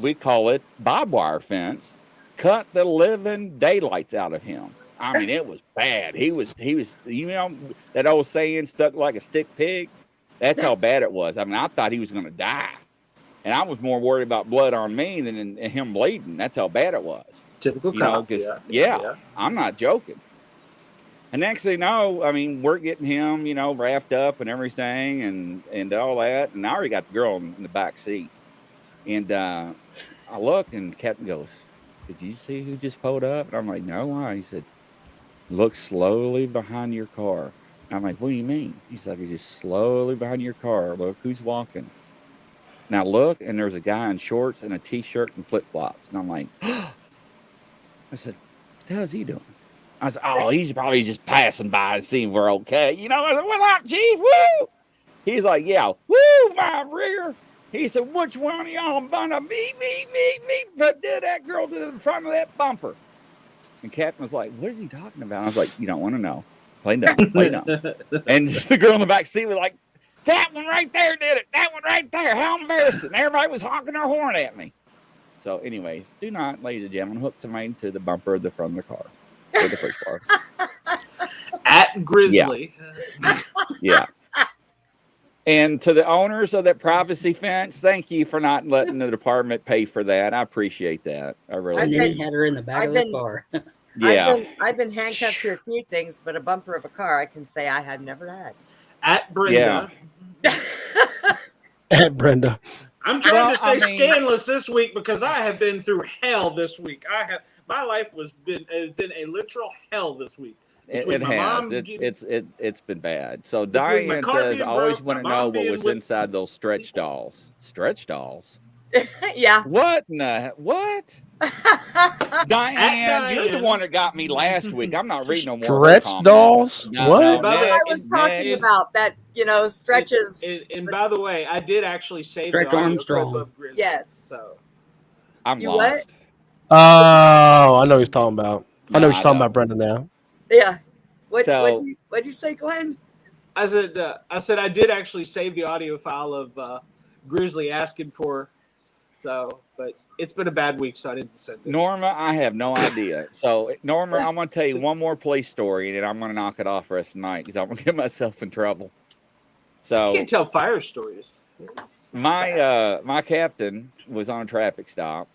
Speaker 3: We call it barbed wire fence, cut the living daylights out of him. I mean, it was bad. He was, that old saying, stuck like a stick pig? That's how bad it was. I mean, I thought he was going to die. And I was more worried about blood on me than him bleeding. That's how bad it was.
Speaker 2: Typical cop.
Speaker 3: Yeah, I'm not joking. And next thing you know, I mean, we're getting him, wrapped up and everything and all that. And I already got the girl in the back seat. And I look and the captain goes, "Did you see who just pulled up?" And I'm like, "No, why?" He said, "Look slowly behind your car." And I'm like, "What do you mean?" He's like, "Just slowly behind your car. Look who's walking." Now look, and there's a guy in shorts and a T-shirt and flip-flops. And I'm like, I said, "What the hell is he doing?" I said, "Oh, he's probably just passing by and seeing we're okay." I said, "What's up, Chief? Woo!" He's like, yeah, woo, my rear. He said, which one of y'all gonna me, but did that girl to the front of that bumper? And Captain was like, what is he talking about? I was like, you don't want to know. Play dumb, play dumb. And the girl in the back seat was like, that one right there did it. That one right there. How embarrassing. Everybody was honking their horn at me. So, anyways, do not, ladies and gentlemen, hook somebody to the bumper of the front of the car. Or the first car.
Speaker 2: At Grizzly.
Speaker 3: Yeah. And to the owners of that privacy fence, thank you for not letting the department pay for that. I appreciate that. I really
Speaker 9: And
Speaker 3: do.
Speaker 9: then he had her in the back of the car.
Speaker 3: Yeah.
Speaker 7: I've been handcuffed to a few things, but a bumper of a car, I can say I have never had.
Speaker 2: At Brenda.
Speaker 8: At Brenda.
Speaker 2: I'm trying to stay scandalous this week because I have been through hell this week. My life has been a literal hell this week.
Speaker 3: It has. It's been bad. So Diane says, I always want to know what was inside those stretch dolls. Stretch dolls?
Speaker 7: Yeah.
Speaker 3: What? What? Diane, you're the one that got me last week. I'm not reading no more.
Speaker 8: Stretch dolls? What?
Speaker 7: I was talking about that, stretches.
Speaker 2: And by the way, I did actually save
Speaker 9: Stretch
Speaker 2: the audio
Speaker 9: Armstrong.
Speaker 2: clip of Grizzly.
Speaker 7: Yes.
Speaker 2: So
Speaker 3: I'm
Speaker 7: You
Speaker 3: lost.
Speaker 8: Oh, I know what he's talking about. I know what you're talking about, Brenda, now.
Speaker 7: Yeah. What'd
Speaker 3: So-
Speaker 7: you say, Glenn?
Speaker 2: I said I did actually save the audio file of Grizzly asking for. So, but it's been a bad week, so I didn't send it.
Speaker 3: Norma, I have no idea. So, Norma, I'm going to tell you one more police story, and then I'm going to knock it off the rest of the night because I'm going to get myself in trouble. So,
Speaker 2: You can't tell fire stories.
Speaker 3: my captain was on a traffic stop,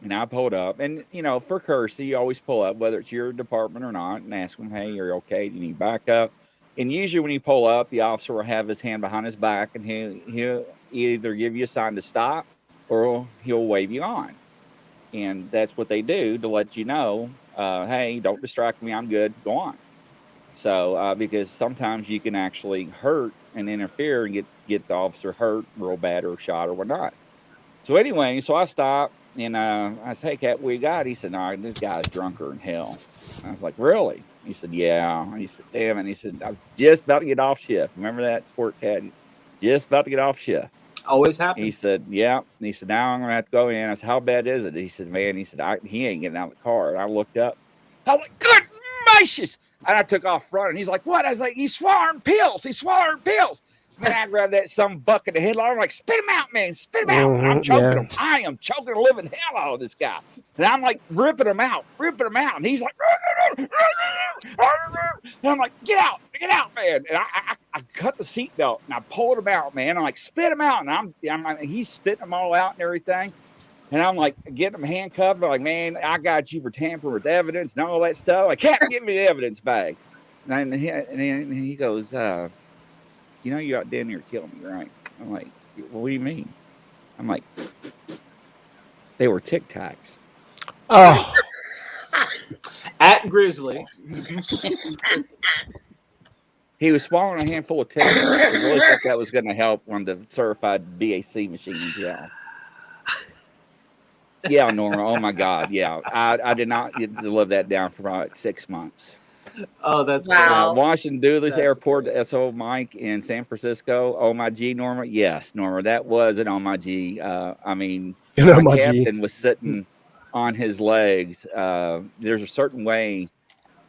Speaker 3: and I pulled up. And, for courtesy, you always pull up, whether it's your department or not, and ask them, hey, you're okay? Do you need backup? And usually when you pull up, the officer will have his hand behind his back, and he'll either give you a sign to stop, or he'll wave you on. And that's what they do to let you know, hey, don't distract me, I'm good, go on. So, because sometimes you can actually hurt and interfere and get the officer hurt real bad or shot or whatnot. So anyway, I stopped and I said, hey, Cap, what you got? He said, no, this guy's drunker than hell. I was like, really? He said, yeah. He said, damn it. He said, I was just about to get off shift. Remember that, Sportcat? Just about to get off shift.
Speaker 2: Always happens.
Speaker 3: He said, yeah. And he said, now I'm going to have to go in. I said, how bad is it? He said, man, he ain't getting out of the car. And I looked up. I was like, good gracious. And I took off running. He's like, what? I was like, he's swallowing pills. And I grabbed that some bucket of headlight. I'm like, spit him out, man. Spit him out. I'm choking him. I am choking the living hell out of this guy. And I'm like, ripping him out. And he's like, and I'm like, get out, man. And I cut the seatbelt and I pulled him out, man. I'm like, spit him out. And he's spitting them all out and everything. And I'm like, getting him handcuffed. I'm like, man, I got you for tampering with evidence and all that stuff. I can't give me the evidence back. And then he goes, you're out down here killing me, right? I'm like, well, what do you mean? I'm like, they were Tic Tacs.
Speaker 8: Oh.
Speaker 2: At Grizzly.
Speaker 3: He was swallowing a handful of Tic Tacs. I really thought that was going to help on the certified BAC machines, yeah. Yeah, Norma. Oh, my God. Yeah. I did not live that down for like 6 months.
Speaker 2: Oh, that's
Speaker 7: wow.
Speaker 3: Washington Dulles Airport
Speaker 2: great.
Speaker 3: to SO Mike in San Francisco. Oh my G, Norma. Yes, Norma. That was an oh my G. My captain was sitting on his legs. There's a certain way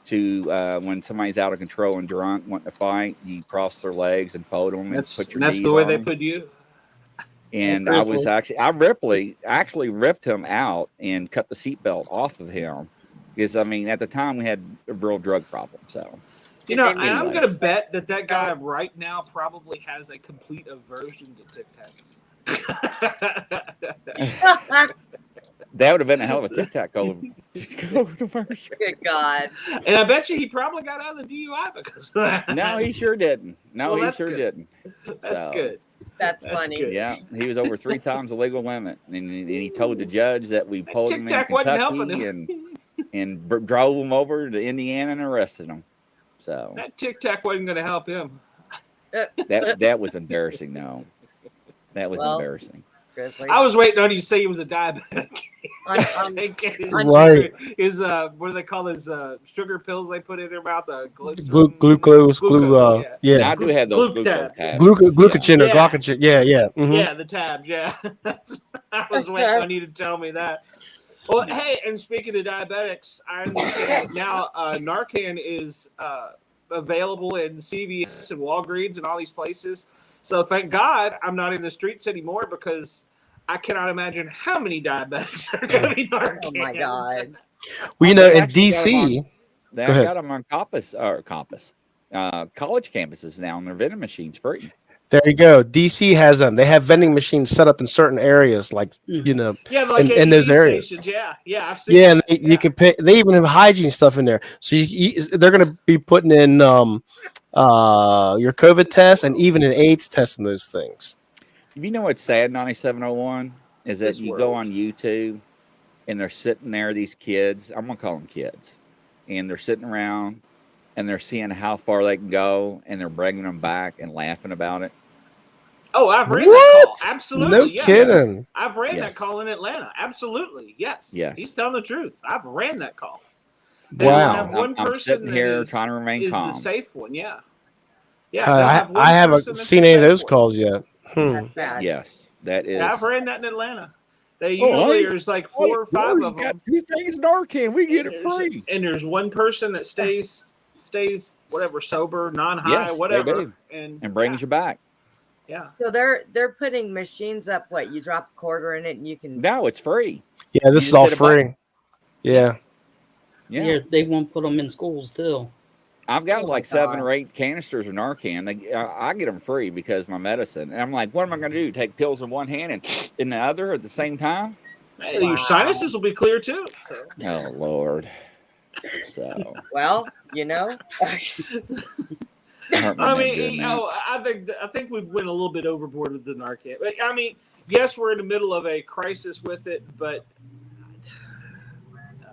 Speaker 3: to when somebody's out of control and drunk, wanting to fight, you cross their legs and fold them.
Speaker 2: That's
Speaker 3: knees
Speaker 2: the way
Speaker 3: on
Speaker 2: they
Speaker 3: them.
Speaker 2: put you.
Speaker 3: And I was actually ripped him out and cut the seatbelt off of him. Because, at the time we had a real drug problem. So,
Speaker 2: and I'm going to bet that guy right now probably has a complete aversion to Tic Tacs.
Speaker 3: That would have been a hell of a Tic Tac commercial.
Speaker 7: Good God.
Speaker 2: And I bet you he probably got out of the DUI because of that.
Speaker 3: No, he sure didn't.
Speaker 2: That's good.
Speaker 3: Didn't.
Speaker 2: That's good.
Speaker 7: That's funny.
Speaker 2: Good.
Speaker 3: Yeah, he was over 3 times the legal limit. And he told the judge that we pulled him in Kentucky and drove him over to Indiana and arrested him. So
Speaker 2: that Tic Tac wasn't going to help him.
Speaker 3: That was embarrassing. No, that was embarrassing.
Speaker 7: Grizzly.
Speaker 2: I was waiting on you to say he was a diabetic.
Speaker 8: Right.
Speaker 2: His what do they call his sugar pills they put in their mouth?
Speaker 8: Glucose, yeah.
Speaker 3: I do have those glucose
Speaker 2: tabs.
Speaker 3: tabs.
Speaker 8: Glucogen or
Speaker 2: Yeah.
Speaker 8: glycogen. Yeah. Mhm.
Speaker 2: Yeah, the tabs. Yeah, I was waiting on you to tell me that. Well, hey, and speaking of diabetics, I understand now Narcan is available in CVS and Walgreens and all these places. So thank God I'm not in the streets anymore because I cannot imagine how many diabetics are going to be Narcan.
Speaker 7: Oh my God.
Speaker 8: Well, you know, in DC,
Speaker 3: They
Speaker 8: Go ahead.
Speaker 3: got them on college campuses now, and their vending machines free.
Speaker 8: there you go. DC has them. They have vending machines set up in certain areas, like
Speaker 2: Yeah, like
Speaker 8: in those
Speaker 2: AED
Speaker 8: areas.
Speaker 2: stations. Yeah, I've seen.
Speaker 8: Yeah, and
Speaker 2: that.
Speaker 8: you can pay. They even have hygiene stuff in there. So they're going to be putting in your COVID test and even an AIDS test in those things.
Speaker 3: You know what's sad, 9701, is that
Speaker 2: This
Speaker 3: you go
Speaker 2: world.
Speaker 3: on YouTube and they're sitting there, these kids, I'm going to call them kids, and they're sitting around and they're seeing how far they can go and they're bringing them back and laughing about it.
Speaker 2: Oh, I've ran that call.
Speaker 8: What?
Speaker 2: Absolutely.
Speaker 8: No
Speaker 2: yes.
Speaker 8: kidding.
Speaker 2: I've ran that
Speaker 3: Yes.
Speaker 2: call in Atlanta. Absolutely. Yes.
Speaker 3: Yes.
Speaker 2: He's telling the truth. I've ran that call. They will
Speaker 8: Wow.
Speaker 2: have one
Speaker 3: I'm
Speaker 2: person
Speaker 3: sitting
Speaker 2: that
Speaker 3: here
Speaker 2: is-
Speaker 3: trying to remain
Speaker 2: is
Speaker 3: calm.
Speaker 2: the safe one. Yeah. Yeah. they'll have one
Speaker 8: I haven't
Speaker 2: person that's
Speaker 8: seen
Speaker 2: the
Speaker 8: any of
Speaker 2: safe
Speaker 8: those
Speaker 2: one.
Speaker 8: calls yet.
Speaker 7: That's bad.
Speaker 3: Yes, that is.
Speaker 2: Yeah, I've ran that in Atlanta. They
Speaker 3: Oh,
Speaker 2: usually
Speaker 3: hey,
Speaker 2: there's like 4 or 5 of them.
Speaker 3: got 2 things Narcan. We get it
Speaker 2: There's-
Speaker 3: free.
Speaker 2: And there's one person that stays whatever, sober, non-high,
Speaker 3: Yes, they
Speaker 2: whatever,
Speaker 3: do.
Speaker 2: and
Speaker 3: Brings you back.
Speaker 2: Yeah.
Speaker 7: So they're putting machines up. What, you drop a quarter in it and you can.
Speaker 3: No, it's free.
Speaker 8: Yeah, this
Speaker 3: You
Speaker 8: is all
Speaker 3: just hit a button.
Speaker 8: free. Yeah.
Speaker 3: Yeah.
Speaker 9: They won't put them in schools too.
Speaker 3: I've got
Speaker 7: Oh my
Speaker 3: like 7
Speaker 7: God.
Speaker 3: or 8 canisters of Narcan. I get them free because my medicine. And I'm like, what am I going to do? Take pills in one hand and in the other at the same time?
Speaker 2: Hey,
Speaker 7: Wow.
Speaker 2: your sinuses will be clear too. So.
Speaker 3: Oh Lord. So
Speaker 7: Well,
Speaker 3: I hurt my
Speaker 2: I
Speaker 3: neck
Speaker 2: mean,
Speaker 3: doing that.
Speaker 2: I think we've went a little bit overboard with the Narcan. But, I mean, yes, we're in the middle of a crisis with it, but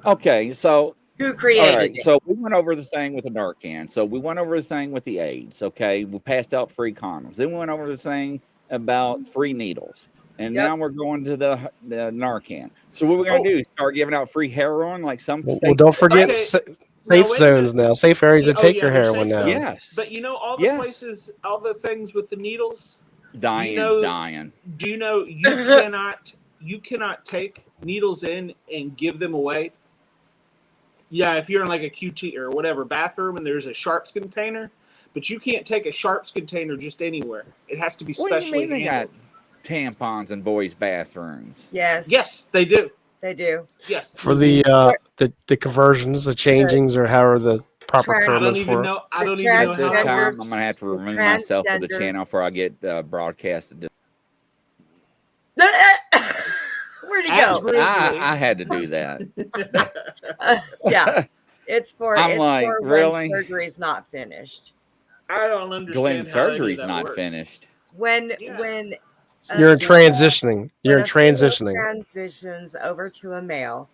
Speaker 3: Okay, so
Speaker 7: who created
Speaker 3: all right,
Speaker 7: it?
Speaker 3: so we went over the thing with the Narcan. So we went over the thing with the AIDS. Okay, we passed out free condoms. Then we went over the thing about free needles, and
Speaker 7: Yep.
Speaker 3: now we're going to the Narcan. So what we're gonna do? Start giving out free heroin like some
Speaker 8: Well,
Speaker 3: states?
Speaker 8: don't forget
Speaker 2: Okay.
Speaker 8: safe
Speaker 2: Now, wait a
Speaker 8: zones
Speaker 2: minute.
Speaker 8: now. Safe areas that
Speaker 2: Oh,
Speaker 8: take
Speaker 2: yeah,
Speaker 8: your
Speaker 2: they're
Speaker 8: heroin
Speaker 2: safe
Speaker 8: now.
Speaker 2: zones.
Speaker 3: Yes.
Speaker 2: But all the
Speaker 3: Yes.
Speaker 2: places, all the things with the needles.
Speaker 3: Dying's
Speaker 2: know-
Speaker 3: dying.
Speaker 2: Do you know you cannot take needles in and give them away? Yeah, if you're in like a QT or whatever bathroom and there's a Sharps container, but you can't take a Sharps container just anywhere. It has to be
Speaker 3: What do you
Speaker 2: specially
Speaker 3: mean they got
Speaker 2: handled.
Speaker 3: tampons in boys' bathrooms?
Speaker 7: Yes.
Speaker 2: Yes, they do.
Speaker 7: They do.
Speaker 2: Yes.
Speaker 8: For the conversions, the changings, or however the proper
Speaker 7: Trans-
Speaker 8: term
Speaker 2: I don't
Speaker 8: is
Speaker 2: even
Speaker 8: for.
Speaker 2: know. I
Speaker 7: The
Speaker 2: don't even know
Speaker 3: This
Speaker 2: how.
Speaker 3: time
Speaker 7: transgenders-
Speaker 3: I'm gonna have to
Speaker 7: the
Speaker 3: remove myself from the
Speaker 7: transgenders-
Speaker 3: channel before I get broadcasted.
Speaker 7: Where'd he
Speaker 2: As
Speaker 7: go?
Speaker 2: Grizzly.
Speaker 3: I had to do that.
Speaker 7: Yeah. It's for
Speaker 3: I'm like,
Speaker 7: when
Speaker 3: really?
Speaker 7: surgery's not finished.
Speaker 2: I don't understand.
Speaker 3: Glenn's
Speaker 2: how any of
Speaker 3: surgery's
Speaker 2: that
Speaker 3: not
Speaker 2: works.
Speaker 3: finished.
Speaker 7: When
Speaker 2: Yeah.
Speaker 7: when
Speaker 8: You're in transitioning. You're in
Speaker 7: when a female
Speaker 8: transitioning.
Speaker 7: transitions over to a male,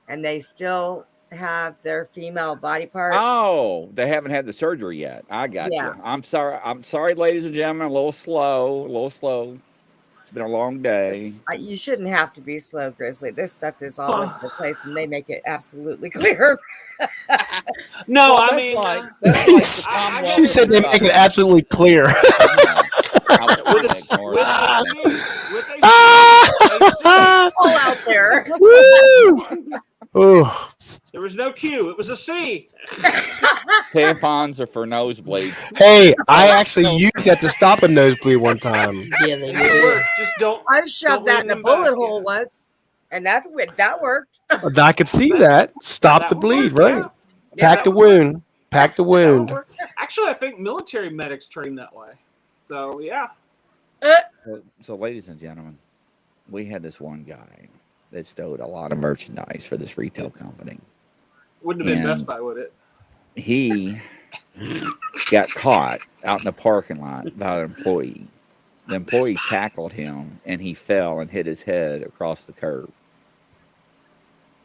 Speaker 7: and they still have their female body parts.
Speaker 3: Oh, they haven't had the surgery yet. I got
Speaker 7: Yeah.
Speaker 3: you. I'm sorry, ladies and gentlemen. A little slow. It's been a long day.
Speaker 7: You shouldn't have to be slow, Grizzly. This stuff is all over the place, and they make it absolutely clear.
Speaker 2: No,
Speaker 3: Well,
Speaker 2: I
Speaker 3: that's
Speaker 2: mean,
Speaker 3: like the Tom
Speaker 2: I-
Speaker 8: She said they make it absolutely clear.
Speaker 3: I was trying
Speaker 2: with
Speaker 3: to
Speaker 2: a
Speaker 3: ignore
Speaker 2: with
Speaker 3: that.
Speaker 2: a C, with a C,
Speaker 8: Ah!
Speaker 7: All out there.
Speaker 8: Woo! Oh,
Speaker 2: there was no Q. It was a C.
Speaker 3: Tampons are for nosebleeds.
Speaker 8: hey, I actually used that to stop a nosebleed one time.
Speaker 9: Yeah, they
Speaker 2: It
Speaker 9: do.
Speaker 2: worked. Just don't.
Speaker 7: I've shoved
Speaker 2: Don't
Speaker 7: that in a
Speaker 2: lean them
Speaker 7: bullet
Speaker 2: back,
Speaker 7: hole
Speaker 2: yeah.
Speaker 7: once, and that worked.
Speaker 8: I could see that. Stop
Speaker 2: That
Speaker 8: the
Speaker 2: would
Speaker 8: bleed,
Speaker 2: work,
Speaker 8: right?
Speaker 2: Yeah,
Speaker 8: Pack
Speaker 2: that
Speaker 8: the
Speaker 2: would work.
Speaker 8: wound. Pack the
Speaker 2: That would
Speaker 8: wound.
Speaker 2: work. Actually, I think military medics train that way. So yeah.
Speaker 3: So, ladies and gentlemen, we had this one guy that stowed a lot of merchandise for this retail company.
Speaker 2: Wouldn't have been
Speaker 3: And-
Speaker 2: Best Buy, would it?
Speaker 3: He got caught out in the parking lot by an employee. The employee tackled him, and he fell and hit his head across the curb.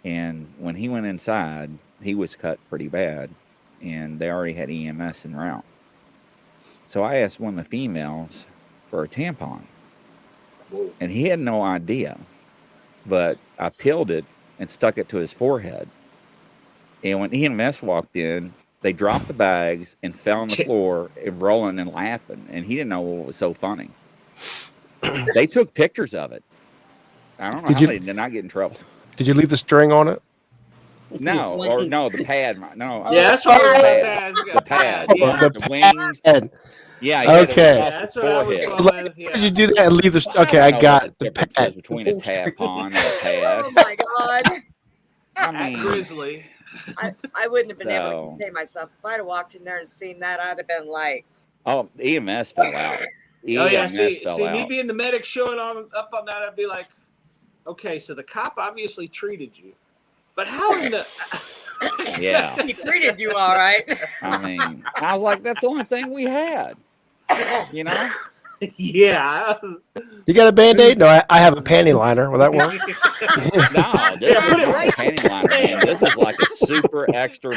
Speaker 3: And when he went inside, he was cut pretty bad, and they already had EMS en route. So I asked one of the females for a tampon.
Speaker 2: Whoa.
Speaker 3: and he had no idea. But I peeled it and stuck it to his forehead. And when EMS walked in, they dropped the bags and fell on the floor and rolling and laughing. And he didn't know what was so funny. They took pictures of it. I don't know how they did not get in trouble.
Speaker 8: Did you leave the string on it?
Speaker 3: No, the pad. No.
Speaker 2: Yeah, that's what I was about to ask.
Speaker 3: The pad. Yeah, the wings. Yeah.
Speaker 8: Okay.
Speaker 2: That's what I was going with. Yeah.
Speaker 8: Did you do that and leave the? Okay, I got the pad
Speaker 3: between a tampon and a pad.
Speaker 7: Oh my God.
Speaker 3: I mean,
Speaker 2: Grizzly.
Speaker 7: I wouldn't have been able to contain myself. If I'd have walked in there and seen that, I'd have been like,
Speaker 3: oh, EMS fell out.
Speaker 2: See, me being the medic showing up on that, I'd be like, okay, so the cop obviously treated you, but how in the...
Speaker 3: Yeah.
Speaker 7: He treated you all right.
Speaker 3: I mean, I was like, that's the only thing we had, you know?
Speaker 2: Yeah.
Speaker 8: You got a Band-Aid? No, I have a panty liner. Will that work?
Speaker 3: No, this is not a panty liner, man. This is like a super extra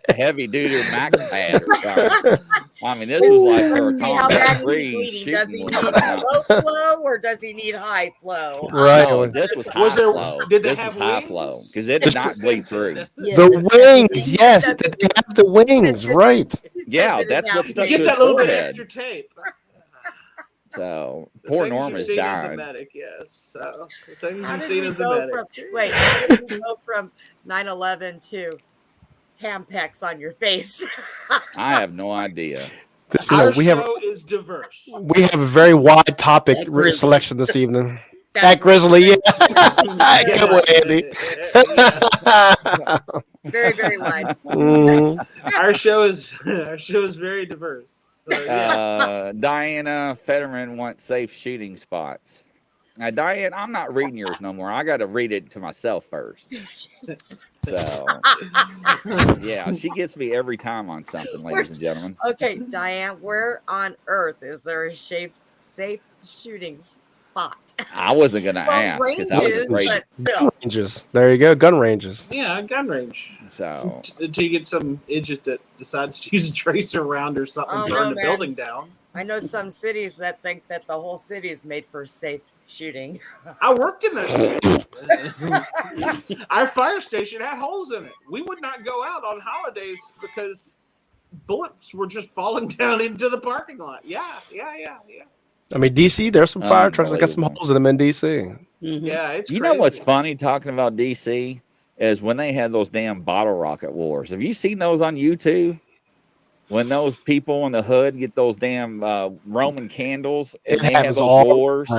Speaker 3: heavy duty max pad or something. I mean, this was like for a combat-free shooting.
Speaker 7: Does he need low flow or does he need high flow?
Speaker 8: Right.
Speaker 3: No, this was high flow.
Speaker 2: Did they
Speaker 3: this
Speaker 2: have
Speaker 3: was high
Speaker 2: wings?
Speaker 3: flow because it did not bleed through.
Speaker 8: The wings, yes. Did they have the wings? Right.
Speaker 3: Yeah, that's what stuck to
Speaker 2: Get
Speaker 3: his
Speaker 2: that little bit
Speaker 3: forehead.
Speaker 2: extra tape.
Speaker 3: So
Speaker 2: The
Speaker 3: poor
Speaker 2: things
Speaker 3: Norm
Speaker 2: you've
Speaker 3: is
Speaker 2: seen as a
Speaker 3: dying.
Speaker 2: medic, yes. So the things
Speaker 7: How
Speaker 2: you've
Speaker 7: did
Speaker 2: seen
Speaker 7: we
Speaker 2: as a
Speaker 7: go
Speaker 2: medic.
Speaker 7: how did we go from 9/11 to Tampax on your face?
Speaker 3: I have no idea.
Speaker 2: Our show is diverse.
Speaker 8: We have a very wide topic selection this evening. At Grizzly, yeah. Good one, Andy.
Speaker 7: Very, very wide.
Speaker 2: Our show is very diverse. So, yes.
Speaker 3: Diana Fetterman wants safe shooting spots. Now, Diane, I'm not reading yours no more. I got to read it to myself first. So, yeah, she gets me every time on something, ladies and gentlemen.
Speaker 7: Okay, Diane, where on earth is there a safe shooting spot?
Speaker 3: I wasn't going to ask because I was afraid.
Speaker 8: Gun ranges. There you go. Gun ranges.
Speaker 2: Yeah, a gun range.
Speaker 3: So
Speaker 2: until you get some idiot that decides to use a tracer round or something to burn the building down.
Speaker 7: I know some cities that think that the whole city is made for safe shooting.
Speaker 2: I worked in that city. Our fire station had holes in it. We would not go out on holidays because bullets were just falling down into the parking lot. Yeah.
Speaker 8: I mean, DC, there's some fire trucks that got some holes in them in DC.
Speaker 2: Mm-hmm. Yeah, it's
Speaker 3: you
Speaker 2: crazy.
Speaker 3: know what's funny talking about DC is when they had those damn bottle rocket wars. Have you seen those on YouTube? When those people in the hood get those damn Roman candles and they have those wars.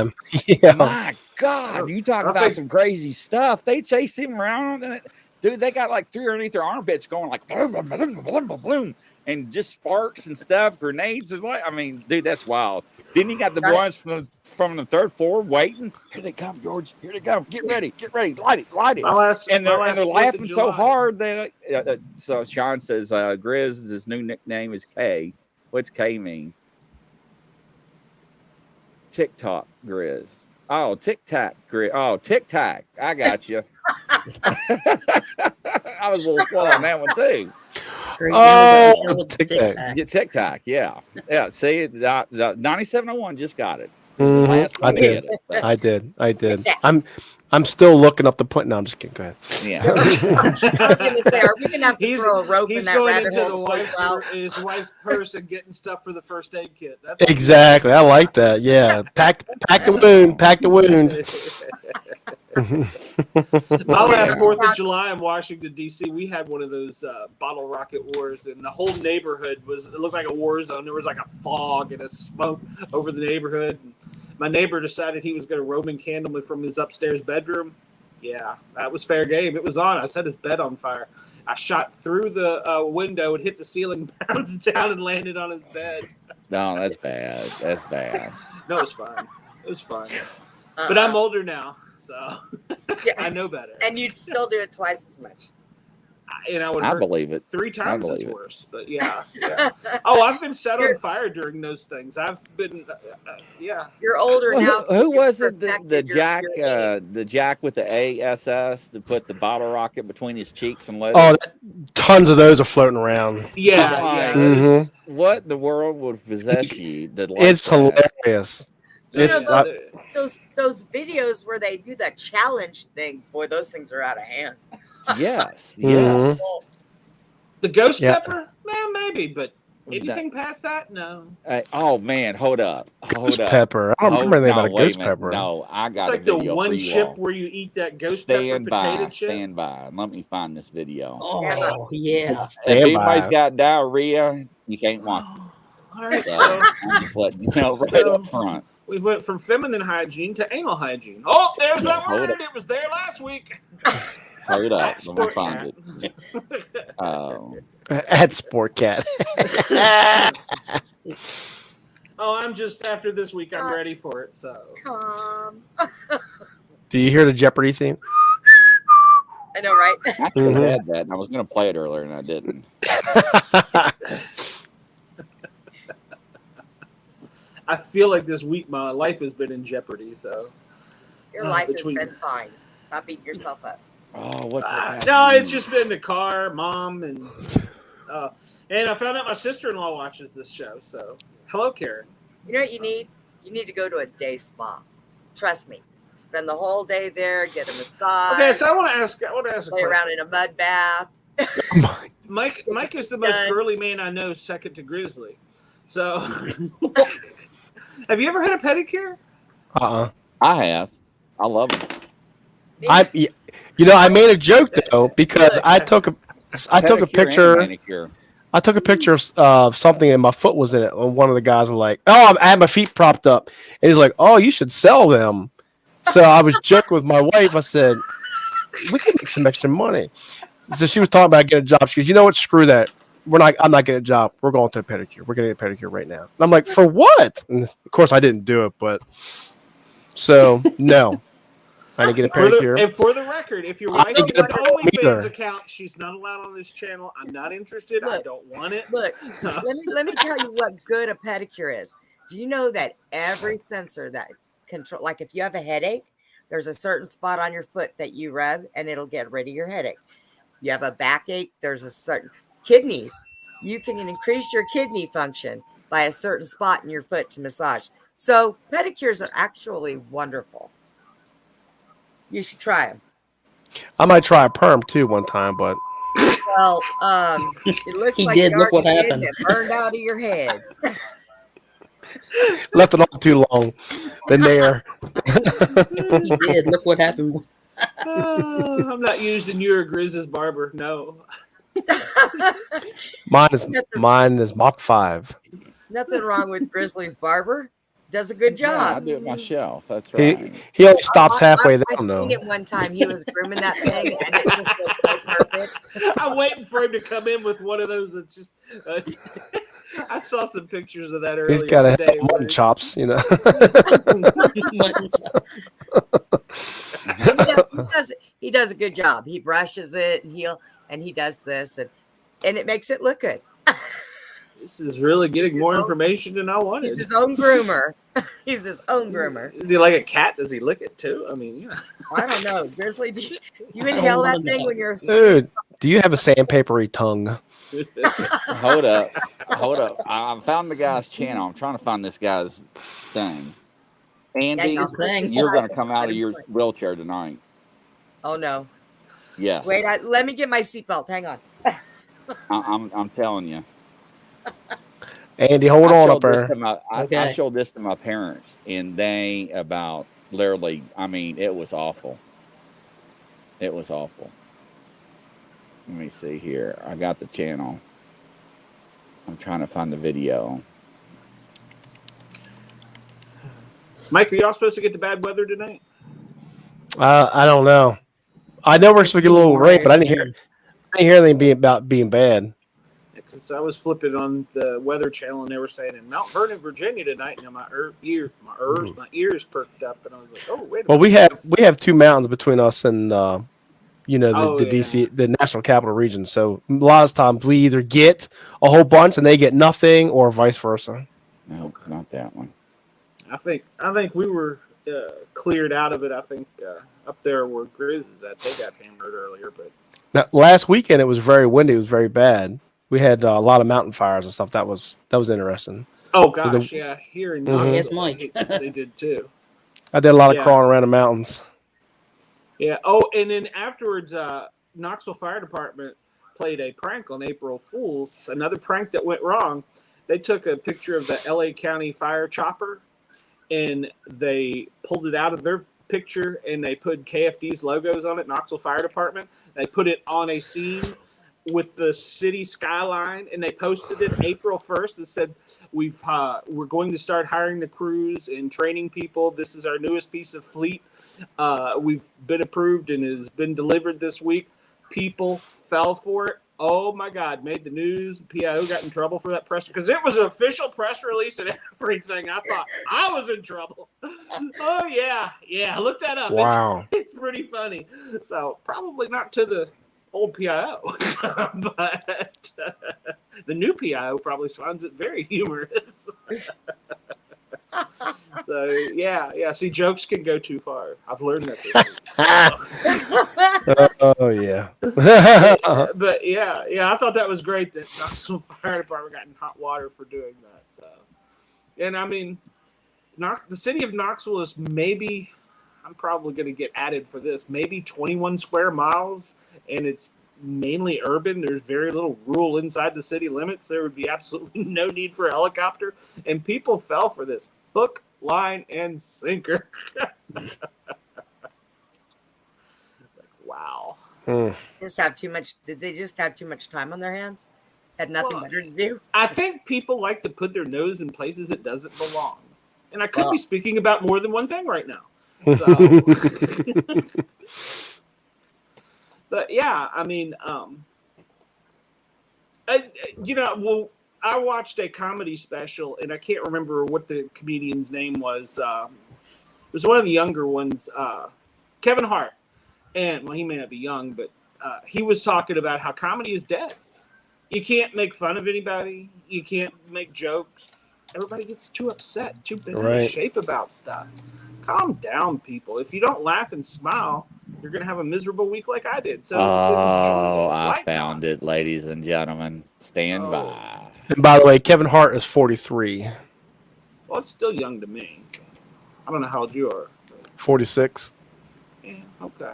Speaker 8: Yeah.
Speaker 3: My God, you talk about some crazy stuff. They chase him around, and dude, they got like three underneath their armpits going like boom, boom, boom, boom, boom, boom, and just sparks and stuff, grenades and what? I mean, dude, that's wild. Then you got the ones from the third floor waiting. Here they come, George. Here they come. Get ready, light it. And they're laughing so hard. So Sean says, Grizz, his new nickname is K. What's K mean? TikTok, Grizz. Oh, tic-tac, Grizz. Oh, tic-tac. I got you. I was a little slow on that one, too.
Speaker 8: Oh, tic-tac.
Speaker 3: TikTok, yeah. See, 9701 just got it.
Speaker 8: Mm-hmm. I did. I'm still looking up the point. No, I'm just kidding. Go ahead.
Speaker 3: Yeah.
Speaker 7: I was going to say, are we going to have to throw a rope in that rabbit hole?
Speaker 2: His wife's purse and getting stuff for the first aid kit. That's
Speaker 8: exactly. I like that. Yeah. Pack the wound. Pack the wounds.
Speaker 2: My last 4th of July in Washington, D.C., we had one of those bottle rocket wars, and the whole neighborhood it looked like a war zone. There was like a fog and a smoke over the neighborhood. My neighbor decided he was going to Roman candle me from his upstairs bedroom. Yeah, that was fair game. It was on. I set his bed on fire. I shot through the window and hit the ceiling, bounced down, and landed on his bed.
Speaker 3: No, that's bad. That's bad.
Speaker 2: No, it was fun. It was fun. But I'm older now, so I know better.
Speaker 7: And you'd still do it twice as much.
Speaker 3: I believe it.
Speaker 2: 3 times as worse, but yeah. Oh, I've been set on fire during those things. I've been, yeah.
Speaker 7: You're older now. So
Speaker 3: who was it? The Jack with the ASS to put the bottle rocket between his cheeks and legs.
Speaker 8: Oh, tons of those are floating around.
Speaker 2: Yeah.
Speaker 8: Mm-hmm.
Speaker 3: What in the world would possess you?
Speaker 8: It's hilarious. It's not.
Speaker 7: those videos where they do that challenge thing. Boy, those things are out of hand.
Speaker 3: Yes,
Speaker 8: Mhm.
Speaker 3: yes.
Speaker 2: The ghost
Speaker 8: Yeah.
Speaker 2: pepper? Man, maybe, but anything past that? No.
Speaker 3: Oh man, hold up.
Speaker 8: Ghost pepper. I don't remember anything about a ghost pepper.
Speaker 3: No, I
Speaker 2: It's
Speaker 3: got
Speaker 2: like
Speaker 3: a
Speaker 2: the
Speaker 3: video for
Speaker 2: one
Speaker 3: you
Speaker 2: chip
Speaker 3: all.
Speaker 2: where you eat that ghost pepper
Speaker 3: Stand
Speaker 2: potato
Speaker 3: by,
Speaker 2: chip.
Speaker 3: stand by. Let me find this video.
Speaker 9: Oh, yeah.
Speaker 3: If
Speaker 8: Stand
Speaker 3: anybody's
Speaker 8: by.
Speaker 3: got diarrhea, you can't watch it.
Speaker 2: All right,
Speaker 3: So
Speaker 2: so
Speaker 3: I'm just letting you know right
Speaker 2: So-
Speaker 3: up front.
Speaker 2: we went from feminine hygiene to anal hygiene. Oh, there's that
Speaker 3: Hold
Speaker 2: word. It was there last week.
Speaker 3: Hold up.
Speaker 2: At
Speaker 3: Let me find
Speaker 2: Sportcat.
Speaker 3: it.
Speaker 8: At Sportcat.
Speaker 2: Oh, I'm just after this week. I'm ready for it. So
Speaker 8: Do you hear the Jeopardy theme?
Speaker 7: I know, right?
Speaker 3: I could have had that, and I was going to play it earlier, and I didn't.
Speaker 2: I feel like this week my life has been in jeopardy. So
Speaker 7: Your life
Speaker 2: between-
Speaker 7: has been fine. Stop beating yourself up.
Speaker 3: Oh, what's that?
Speaker 2: no, it's just been the car, mom, and I found out my sister-in-law watches this show. So hello, Karen.
Speaker 7: You know what you need? You need to go to a day spa. Trust me. Spend the whole day there, get a massage.
Speaker 2: Okay, so I want to ask a
Speaker 7: play around
Speaker 2: question.
Speaker 7: in a mud bath.
Speaker 2: Mike is the most
Speaker 7: done.
Speaker 2: girly man I know, second to Grizzly. So, have you ever had a pedicure?
Speaker 3: I have. I love them.
Speaker 8: I made a joke though because I took a picture.
Speaker 3: Manicure.
Speaker 8: I took a picture of something and my foot was in it. And one of the guys was like, "Oh, I had my feet propped up," and he's like, "Oh, you should sell them." So I was joking with my wife. I said, "We can make some extra money." So she was talking about getting a job. She goes, "You know what? Screw that. I'm not getting a job. We're going to a pedicure. We're getting a pedicure right now." And I'm like, "For what?" And of course, I didn't do it, but so no, I didn't get a pedicure.
Speaker 2: And for the record, if your
Speaker 8: I
Speaker 2: wife
Speaker 8: didn't
Speaker 2: has
Speaker 8: get
Speaker 2: an
Speaker 8: a pedicure
Speaker 2: OnlyFans
Speaker 8: either.
Speaker 2: account, she's not allowed on this channel. I'm not interested. I
Speaker 7: Look,
Speaker 2: don't want it.
Speaker 7: Look, let me tell you what good a pedicure is. Do you know that every sensor that control, like if you have a headache, there's a certain spot on your foot that you rub and it'll get rid of your headache. You have a backache, there's a certain kidneys. You can increase your kidney function by a certain spot in your foot to massage. So pedicures are actually wonderful. You should try them.
Speaker 8: I might try a perm too one time, but
Speaker 7: Well, it looks
Speaker 9: He
Speaker 7: like
Speaker 9: did.
Speaker 7: you
Speaker 9: Look what
Speaker 7: already did,
Speaker 9: happened.
Speaker 7: and it burned out of your head.
Speaker 8: left it on too long. The nair.
Speaker 9: He did. Look what happened.
Speaker 2: I'm not using your Grizz's barber. No.
Speaker 8: Mine is Mach 5.
Speaker 7: Nothing wrong with Grizzly's barber. Does a good
Speaker 3: Yeah, I
Speaker 7: job.
Speaker 3: do it myself. That's right.
Speaker 8: He only stops halfway. They
Speaker 7: I
Speaker 8: don't know.
Speaker 7: seen it one time. He was grooming that thing, and it just looked so perfect.
Speaker 2: I'm waiting for him to come in with one of those that's just. I saw some pictures of that earlier
Speaker 8: He's got to
Speaker 2: today.
Speaker 8: have mutton chops, you know.
Speaker 7: He does a good job. He brushes it, and he does this, and it makes it look good.
Speaker 2: This is really getting more information than I wanted.
Speaker 7: He's his own groomer. He's his own groomer.
Speaker 2: Is he like a cat? Does he lick it too? I mean, yeah.
Speaker 7: I don't know. Grizzly, do you inhale that thing when you're
Speaker 8: Dude, do you have a sandpapery tongue?
Speaker 3: Hold up. I found the guy's channel. I'm trying to find this guy's thing. Andy, you're going to come out of your wheelchair tonight.
Speaker 7: Oh no!
Speaker 3: Yes.
Speaker 7: Wait, let me get my seatbelt. Hang on.
Speaker 3: I'm telling you.
Speaker 8: Andy, hold on up there.
Speaker 3: I showed this to my parents, and they about literally. I mean, it was awful. It was awful. Let me see here. I got the channel. I'm trying to find the video.
Speaker 2: Mike, are y'all supposed to get the bad weather tonight?
Speaker 8: I don't know. I know we're supposed to get a little rain, but I didn't hear anything about being bad.
Speaker 2: Because I was flipping on the Weather Channel and they were saying in Mount Vernon, Virginia tonight, and my ears perked up, and I was like, "Oh, wait a
Speaker 8: Well,
Speaker 2: minute."
Speaker 8: we have two mountains between us and the
Speaker 2: yeah.
Speaker 8: DC, the National Capital Region. So a lot of times we either get a whole bunch and they get nothing, or vice versa.
Speaker 3: No, not that one.
Speaker 2: I think we were cleared out of it. I think up there where Grizz is at, they got hammered earlier. But
Speaker 8: Now, last weekend it was very windy. It was very bad. We had a lot of mountain fires and stuff. That was interesting.
Speaker 2: Oh gosh, yeah. Here in
Speaker 8: Mhm.
Speaker 9: Yes,
Speaker 2: Knoxville,
Speaker 9: Mike.
Speaker 2: they did too.
Speaker 8: I did a lot of
Speaker 2: Yeah.
Speaker 8: crawling around the mountains.
Speaker 2: Yeah. Oh, and then afterwards, Knoxville Fire Department played a prank on April Fools. Another prank that went wrong. They took a picture of the LA County fire chopper, and they pulled it out of their picture, and they put KFD's logos on it, Knoxville Fire Department. They put it on a scene with the city skyline, and they posted it April 1st. It said, we're going to start hiring the crews and training people. This is our newest piece of fleet. We've been approved and has been delivered this week. People fell for it. Oh my God, made the news. PIO got in trouble for that press because it was an official press release and everything. I thought I was in trouble. Oh yeah, look that up.
Speaker 8: Wow.
Speaker 2: It's pretty funny. So probably not to the old PIO, but the new PIO probably finds it very humorous. So yeah. See, jokes can go too far. I've learned that this week.
Speaker 8: Oh yeah.
Speaker 2: But yeah, I thought that was great that Knoxville Fire Department got in hot water for doing that. So, and I mean, the city of Knoxville is maybe, I'm probably going to get added for this, maybe 21 square miles, and it's mainly urban. There's very little rural inside the city limits. There would be absolutely no need for a helicopter, and people fell for this hook, line, and sinker. Wow.
Speaker 7: Just have too much. Did they just have too much time on their hands? Had nothing better to do?
Speaker 2: I think people like to put their nose in places it doesn't belong. And I could be speaking about more than one thing right now. So. But yeah, I mean, I watched a comedy special, and I can't remember what the comedian's name was. It was one of the younger ones, Kevin Hart. And, well, he may not be young, but he was talking about how comedy is dead. You can't make fun of anybody. You can't make jokes. Everybody gets too upset, too bent out of shape about stuff. Calm down, people. If you don't laugh and smile, you're going to have a miserable week like I did. So
Speaker 3: I found it, ladies and gentlemen. Stand by.
Speaker 8: And by the way, Kevin Hart is 43.
Speaker 2: Well, it's still young to me. So I don't know how old you are.
Speaker 8: 46.
Speaker 2: Yeah, okay.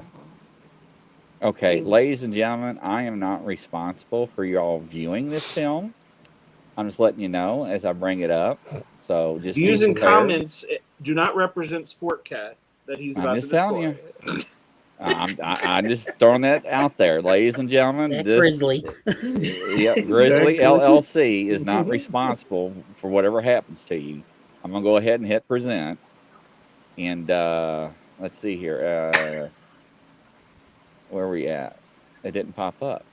Speaker 3: Okay, ladies and gentlemen, I am not responsible for y'all viewing this film. I'm just letting you know as I bring it up. So just
Speaker 2: views and comments do not represent Sportcat that he's about to display.
Speaker 3: Telling you. I'm just throwing that out there, ladies and gentlemen.
Speaker 9: That Grizzly.
Speaker 3: Grizzly LLC is not responsible for whatever happens to you. I'm gonna go ahead and hit present, and let's see here. Where are we at? It didn't pop up.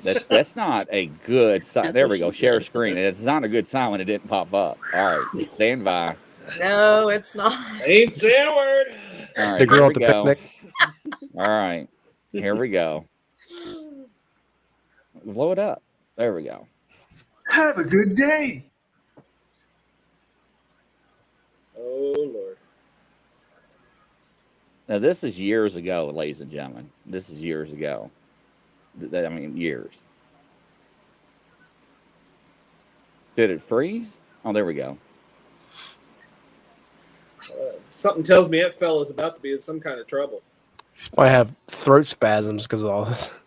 Speaker 3: That's not a good sign. There we go. Share screen. It's not a good sign when it didn't pop up. All right, stand by.
Speaker 7: No, it's not.
Speaker 2: Ain't saying a word.
Speaker 3: All right,
Speaker 8: the girl at the picnic.
Speaker 3: All right, here we go. Blow it up. There we go.
Speaker 1: Have a good day.
Speaker 2: Oh, Lord.
Speaker 3: Now, this is years ago, ladies and gentlemen. This is years ago. I mean, years. Did it freeze? Oh, there we go.
Speaker 2: Something tells me that fella's about to be in some kind of trouble.
Speaker 8: Might have throat spasms because of all this.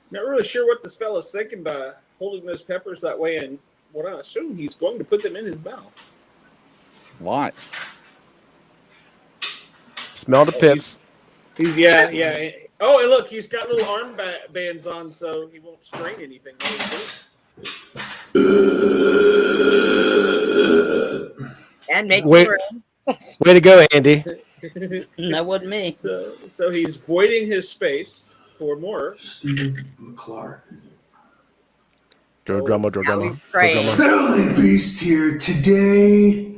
Speaker 2: Not really sure what this fella's thinking by holding those peppers that way, and what I assume he's going to put them in his mouth.
Speaker 3: What?
Speaker 8: Smell the pits.
Speaker 2: He's yeah. Oh, and look, he's got little arm bands on, so he won't strain anything.
Speaker 7: And make
Speaker 8: way to go, Andy.
Speaker 9: That wasn't me.
Speaker 2: So he's voiding his space for more.
Speaker 1: Stephen McClark.
Speaker 8: Drill drummer.
Speaker 1: Battling Beast here. Today,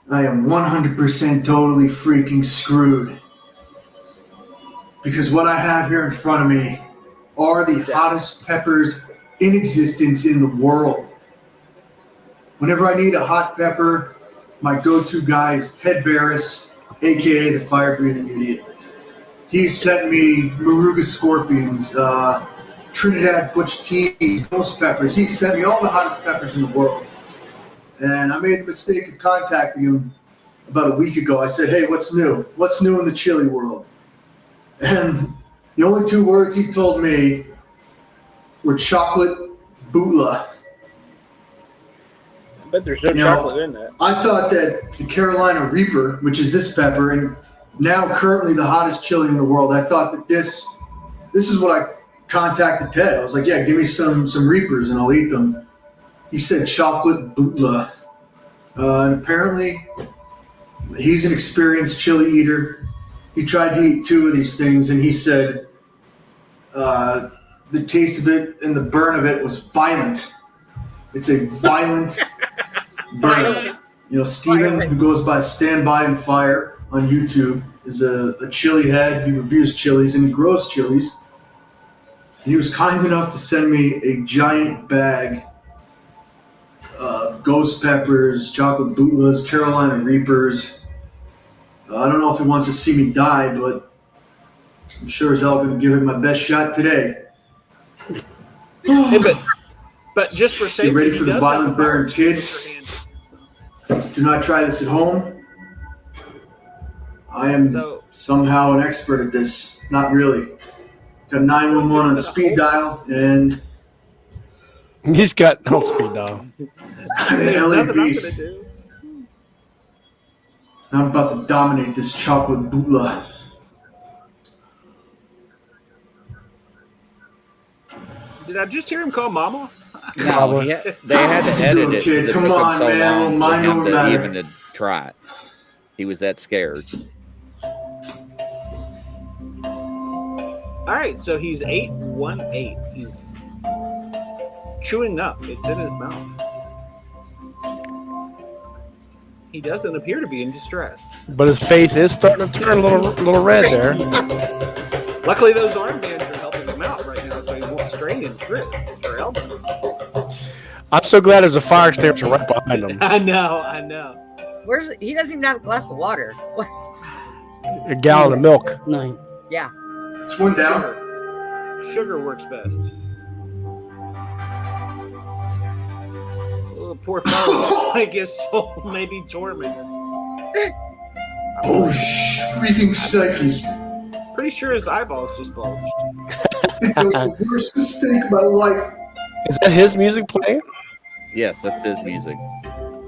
Speaker 1: I am 100% totally freaking screwed. Because what I have here in front of me are the hottest peppers in existence in the world. Whenever I need a hot pepper, my go-to guy is Ted Barris, a.k.a. the fire-breathing idiot. He sent me Maruga scorpions, Trinidad Butch teas, ghost peppers. He sent me all the hottest peppers in the world. And I made the mistake of contacting him about a week ago. I said, hey, what's new? What's new in the chili world? And the only 2 words he told me were chocolate bootla.
Speaker 2: But there's no chocolate in that.
Speaker 1: I thought that the Carolina Reaper, which is this pepper, and now currently the hottest chili in the world, I thought that this is what I contacted Ted. I was like, yeah, give me some Reapers and I'll eat them. He said chocolate bootla. And apparently he's an experienced chili eater. He tried to eat 2 of these things and he said the taste of it and the burn of it was violent. It's a violent burn. You know, Steven, who goes by Stand By and Fire on YouTube, is a chili head. He reviews chilies and he grows chilies. He was kind enough to send me a giant bag of ghost peppers, chocolate bootlas, Carolina Reapers. I don't know if he wants to see me die, but I'm sure as hell going to give it my best shot today.
Speaker 2: Hey, but just for safety,
Speaker 1: get ready for the violent burn, kids. Do not try this at home. I am somehow an expert at this. Not really. Got 911 on speed dial, and
Speaker 8: he's got on speed dial.
Speaker 1: I'm an LA beast. I'm about to dominate this chocolate bootla.
Speaker 2: Did I just hear him call Mama?
Speaker 3: No, they had to edit it.
Speaker 1: Kid,
Speaker 3: It
Speaker 1: come
Speaker 3: took him
Speaker 1: on,
Speaker 3: so
Speaker 1: man.
Speaker 3: long
Speaker 1: Mind
Speaker 3: for him
Speaker 1: over
Speaker 3: to
Speaker 1: matter.
Speaker 3: even to try it. He was that scared.
Speaker 2: All right, so he's 818. He's chewing up. It's in his mouth. He doesn't appear to be in distress.
Speaker 8: But his face is starting to turn a little red there.
Speaker 2: Luckily, those armbands are helping him out right now, so he won't strain his wrist or elbow.
Speaker 8: I'm so glad there's a fire extinguisher right behind him.
Speaker 2: I know.
Speaker 7: He doesn't even have a glass of water.
Speaker 8: A gallon of milk.
Speaker 9: 9.
Speaker 7: Yeah.
Speaker 1: It's one down.
Speaker 2: Sugar works best. Oh, poor fellow looks like his soul may be tormented.
Speaker 1: Holy freaking shnikes.
Speaker 2: Pretty sure his eyeballs just bulged.
Speaker 1: It was the worst mistake of my life.
Speaker 8: Is that his music playing?
Speaker 3: Yes, that's his music.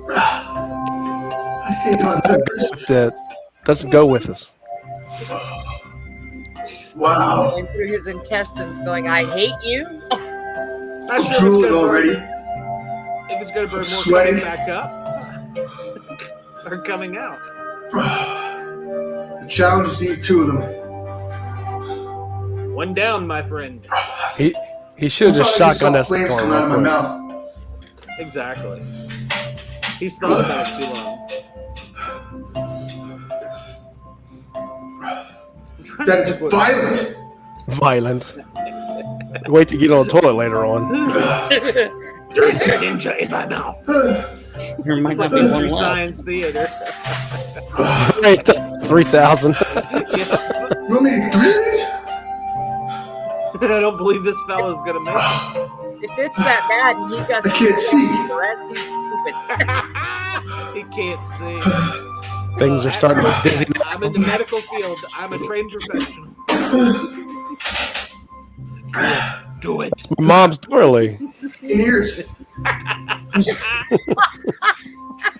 Speaker 1: I hate on peppers.
Speaker 8: Let's go with us.
Speaker 1: Wow.
Speaker 7: Going through his intestines going, I hate you.
Speaker 2: Not sure
Speaker 1: Drooling already.
Speaker 2: If it's going to burn more
Speaker 1: Sweating.
Speaker 2: back up or coming out.
Speaker 1: The challenge is to eat 2 of them.
Speaker 2: One down, my friend.
Speaker 8: He should have just shotgunned that
Speaker 1: flames coming out of my mouth.
Speaker 2: Exactly. He's thought about it too long.
Speaker 1: That is violent.
Speaker 8: Violent. Wait to get on the toilet later on.
Speaker 2: There's a ninja in my mouth.
Speaker 9: There might
Speaker 2: It's
Speaker 9: not
Speaker 2: like
Speaker 9: be one
Speaker 2: Mystery
Speaker 9: left.
Speaker 2: Science Theater.
Speaker 8: 3,000.
Speaker 1: You want me to eat 3 of these?
Speaker 2: I don't believe this fella's gonna make it.
Speaker 7: If it's that bad and he doesn't
Speaker 1: I can't see.
Speaker 7: the rest, he's stupid.
Speaker 2: He can't see.
Speaker 8: Things are starting to dizzy.
Speaker 2: I'm in the medical field. I'm a trained professional. Do it.
Speaker 8: My mom's twirly.
Speaker 1: In ears.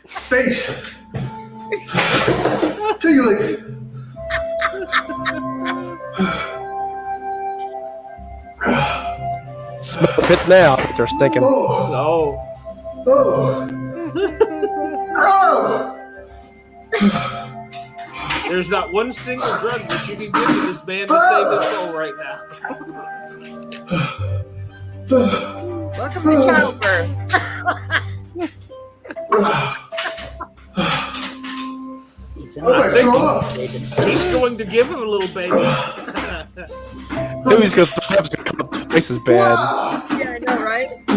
Speaker 1: Face. Take a lick.
Speaker 8: Smell the pits now. They're stinking.
Speaker 1: Oh.
Speaker 2: No.
Speaker 1: Oh.
Speaker 2: There's not one single drug that you can give to this man to save his soul right now.
Speaker 7: Welcome to childbirth.
Speaker 9: He's
Speaker 1: Oh, I throw up.
Speaker 2: He's going to give him a little baby.
Speaker 8: Knew he's going to throw up. It's going to come up twice as bad.
Speaker 1: Wow.
Speaker 7: Yeah, I know, right?
Speaker 8: I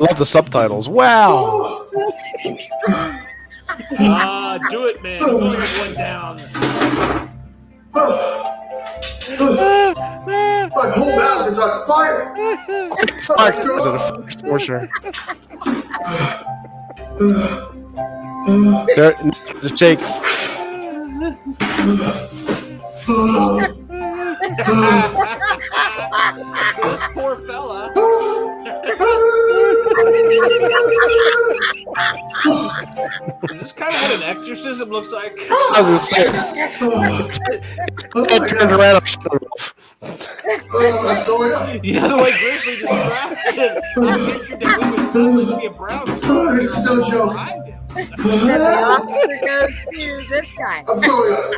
Speaker 8: love the subtitles. Wow.
Speaker 2: Do it, man. You're going one down.
Speaker 1: Oh, My whole mouth is on fire.
Speaker 8: Fire was at a fire extinguisher. There, the shakes.
Speaker 2: So this poor fella. Is this kind of what an exorcism looks like?
Speaker 8: I was gonna say, it turned around. I'm shut it off.
Speaker 1: I'm going up.
Speaker 2: You know the way Grizzly described it? I pictured that we would suddenly see a brown
Speaker 1: This is no joke.
Speaker 2: behind him.
Speaker 7: The Oscar goes to this guy.
Speaker 1: I'm going up.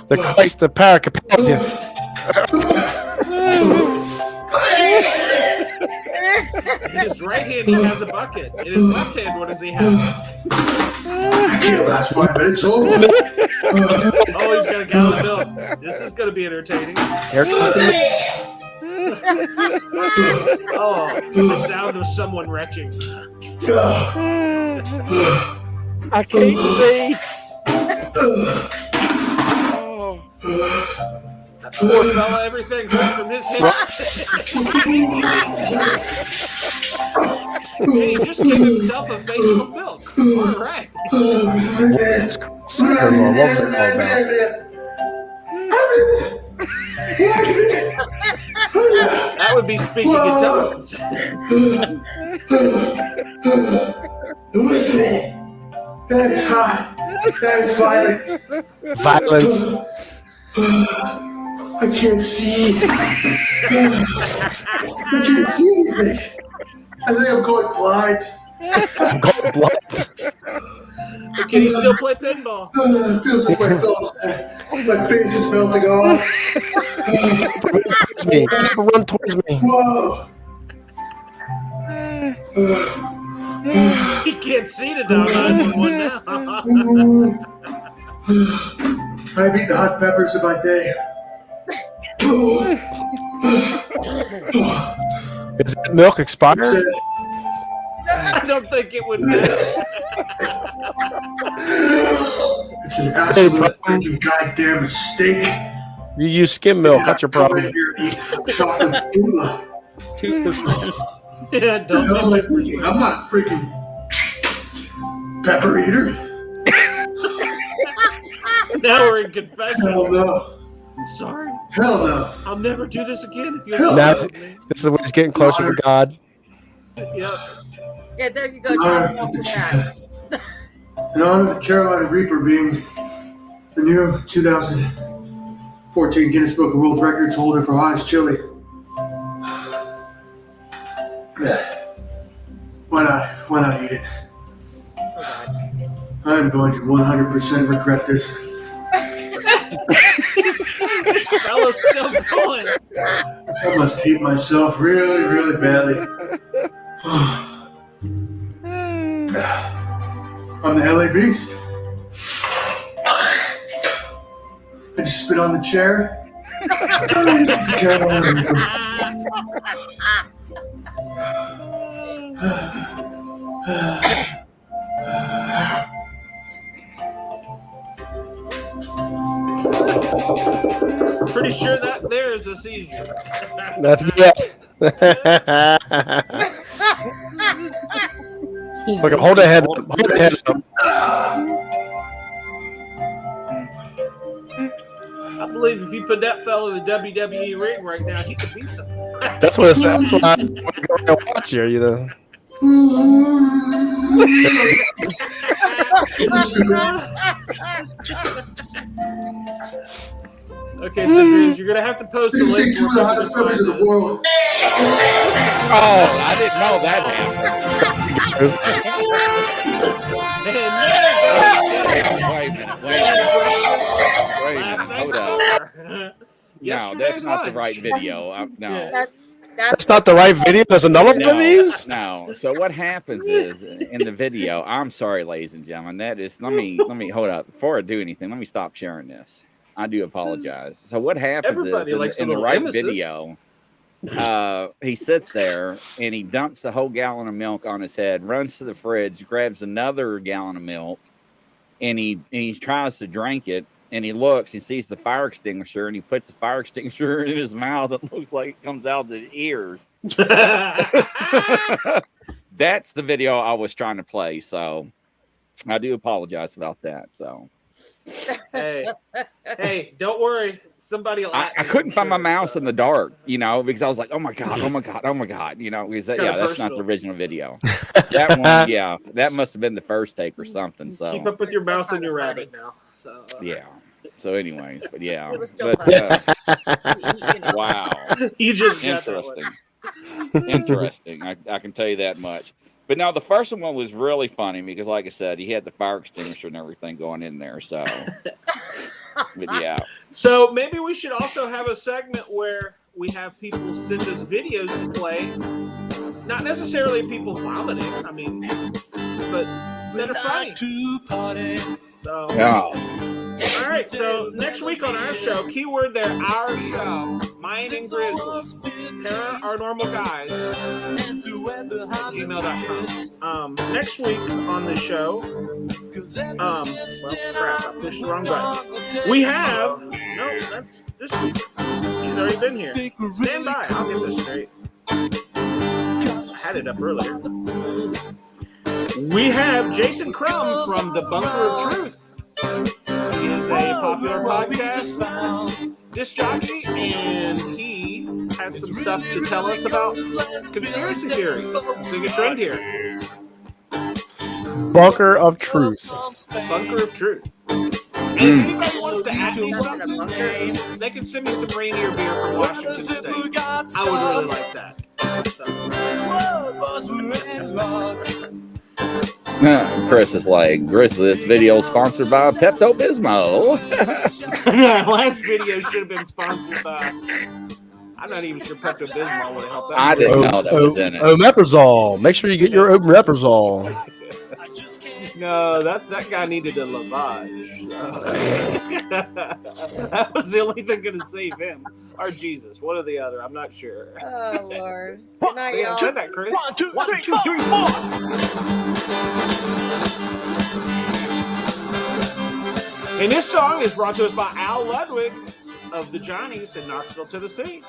Speaker 8: The Christ, the power compels you.
Speaker 2: In his right hand, he has a bucket. In his left hand, what does he have?
Speaker 1: I can't last 5 minutes.
Speaker 2: Oh, he's got a gallon of milk. This is going to be entertaining.
Speaker 8: Here comes the
Speaker 2: Oh, the sound of someone retching.
Speaker 3: I can't see.
Speaker 2: That poor fella, everything went from his head. And he just gave himself a facial of milk. All right.
Speaker 8: Siberl. What was it all about?
Speaker 2: That would be speaking in tongues.
Speaker 1: That is hot. That is violent.
Speaker 8: Violence.
Speaker 1: I can't see. I can't see anything. I think I'm going blind.
Speaker 8: I'm going blind.
Speaker 2: But can he still play pinball?
Speaker 1: It feels like my face is melting off.
Speaker 8: Me. People run towards me.
Speaker 1: Whoa.
Speaker 2: He can't see to dial 911 now.
Speaker 1: I've eaten hot peppers in my day.
Speaker 8: Is that milk expired?
Speaker 2: I don't think it would be.
Speaker 1: It's an absolute fucking goddamn mistake.
Speaker 8: You use skim milk. That's your
Speaker 1: Come
Speaker 8: problem.
Speaker 1: in here and eat chocolate gula.
Speaker 9: 2%.
Speaker 2: Yeah, don't
Speaker 1: No,
Speaker 2: do
Speaker 1: I'm freaking- I'm not a freaking pepper eater.
Speaker 2: Now we're in confession.
Speaker 1: Hell no.
Speaker 2: I'm sorry.
Speaker 1: Hell no.
Speaker 2: I'll never do this again if you
Speaker 1: Hell
Speaker 8: Now
Speaker 2: listen
Speaker 8: it's-
Speaker 2: to me.
Speaker 8: this is when he's getting closer to God.
Speaker 2: Yep.
Speaker 7: Yeah, there you go, John. Welcome back.
Speaker 1: In honor of the Carolina Reaper being the new 2014 Guinness Book of World Records holder for hottest chili. Why not eat it? I'm going to 100% regret this.
Speaker 2: This fella's still going.
Speaker 1: I must hate myself really, really badly. I'm the LA Beast. I just spit on the chair. Carolina Reaper.
Speaker 2: Pretty sure that there is a seizure.
Speaker 8: That's yeah. Look, hold the head. Hold the head up.
Speaker 2: I believe if you put that fella in the WWE ring right now, he could beat something.
Speaker 8: That's what it's. That's what I want to go and watch here. You know.
Speaker 2: Okay, so dudes, you're gonna have to post a
Speaker 1: These
Speaker 2: link.
Speaker 1: are two of the hottest peppers in the world.
Speaker 3: Oh, I didn't know that happened. Wait a minute. Hold up. No, that's not the right video. No.
Speaker 8: That's not the right video. There's another one of these.
Speaker 3: No. So what happens is in the video, I'm sorry, ladies and gentlemen. That is, let me hold up before I do anything. Let me stop sharing this. I do apologize. So what happens
Speaker 2: Everybody likes
Speaker 3: is in
Speaker 2: a
Speaker 3: the
Speaker 2: little
Speaker 3: right
Speaker 2: emesis.
Speaker 3: video, he sits there and he dumps the whole gallon of milk on his head, runs to the fridge, grabs another gallon of milk, and he tries to drink it, and he looks, he sees the fire extinguisher, and he puts the fire extinguisher in his mouth. It looks like it comes out of his ears. That's the video I was trying to play, so I do apologize about that. So
Speaker 2: hey, don't worry. Somebody will.
Speaker 3: I couldn't find my mouse in the dark, you know, because I was like, oh my god, you know, because that's not the original video. That one, yeah, that must have been the first take or something. So
Speaker 2: keep up with your mouse and your rabbit now. So
Speaker 3: yeah. So, anyways, but yeah,
Speaker 7: It was still
Speaker 3: wow,
Speaker 2: you just
Speaker 3: interesting. I can tell you that much. But no, the first one was really funny because, like I said, he had the fire extinguisher and everything going in there. So, but yeah.
Speaker 2: So maybe we should also have a segment where we have people send us videos to play. Not necessarily people vomiting. I mean, but that are funny. So,
Speaker 3: yeah.
Speaker 2: All right, so next week on our show, keyword there, our show, mine and Grizzly, Tara, our normal guys, gmail.com. Next week on the show, well, crap, I pushed the wrong button. We have, no, that's this week. He's already been here. Stand by, I'll get this straight. I had it up earlier. We have Jason Crum from The Bunker of Truth. He is a popular podcast disc jockey, and he has some stuff to tell us about conspiracy theories. Sing a trend here.
Speaker 8: Bunker of Truth.
Speaker 2: Bunker of Truth. And if anybody wants to add me something, they can send me some Rainier beer from Washington State. I would really like that.
Speaker 3: Chris is like, Grizzly, this video is sponsored by Pepto-Bismol.
Speaker 2: Last video should have been sponsored by, I'm not even sure Pepto-Bismol would have helped that.
Speaker 3: I didn't know that was in it.
Speaker 8: Omeprazole. Make sure you get your omeprazole.
Speaker 2: No, that guy needed a lavage. That was the only thing going to save him. Or Jesus, one or the other. I'm not sure.
Speaker 7: Oh, Lord. Good night,
Speaker 2: See, I
Speaker 7: y'all.
Speaker 2: said that, Chris. 1, 2, 3, 4. And this song is brought to us by Al Ludwig of the Johnnies in Knoxville, Tennessee.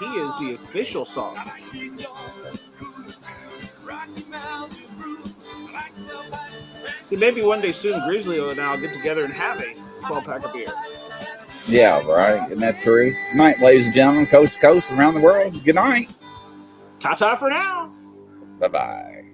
Speaker 2: He is the official song. See, maybe one day soon, Grizzly and I'll get together and have a 12-pack of beer.
Speaker 3: Yeah, right. Isn't that true? Good night, ladies and gentlemen, coast to coast around the world. Good night.
Speaker 2: Ta-ta for now.
Speaker 3: Bye-bye.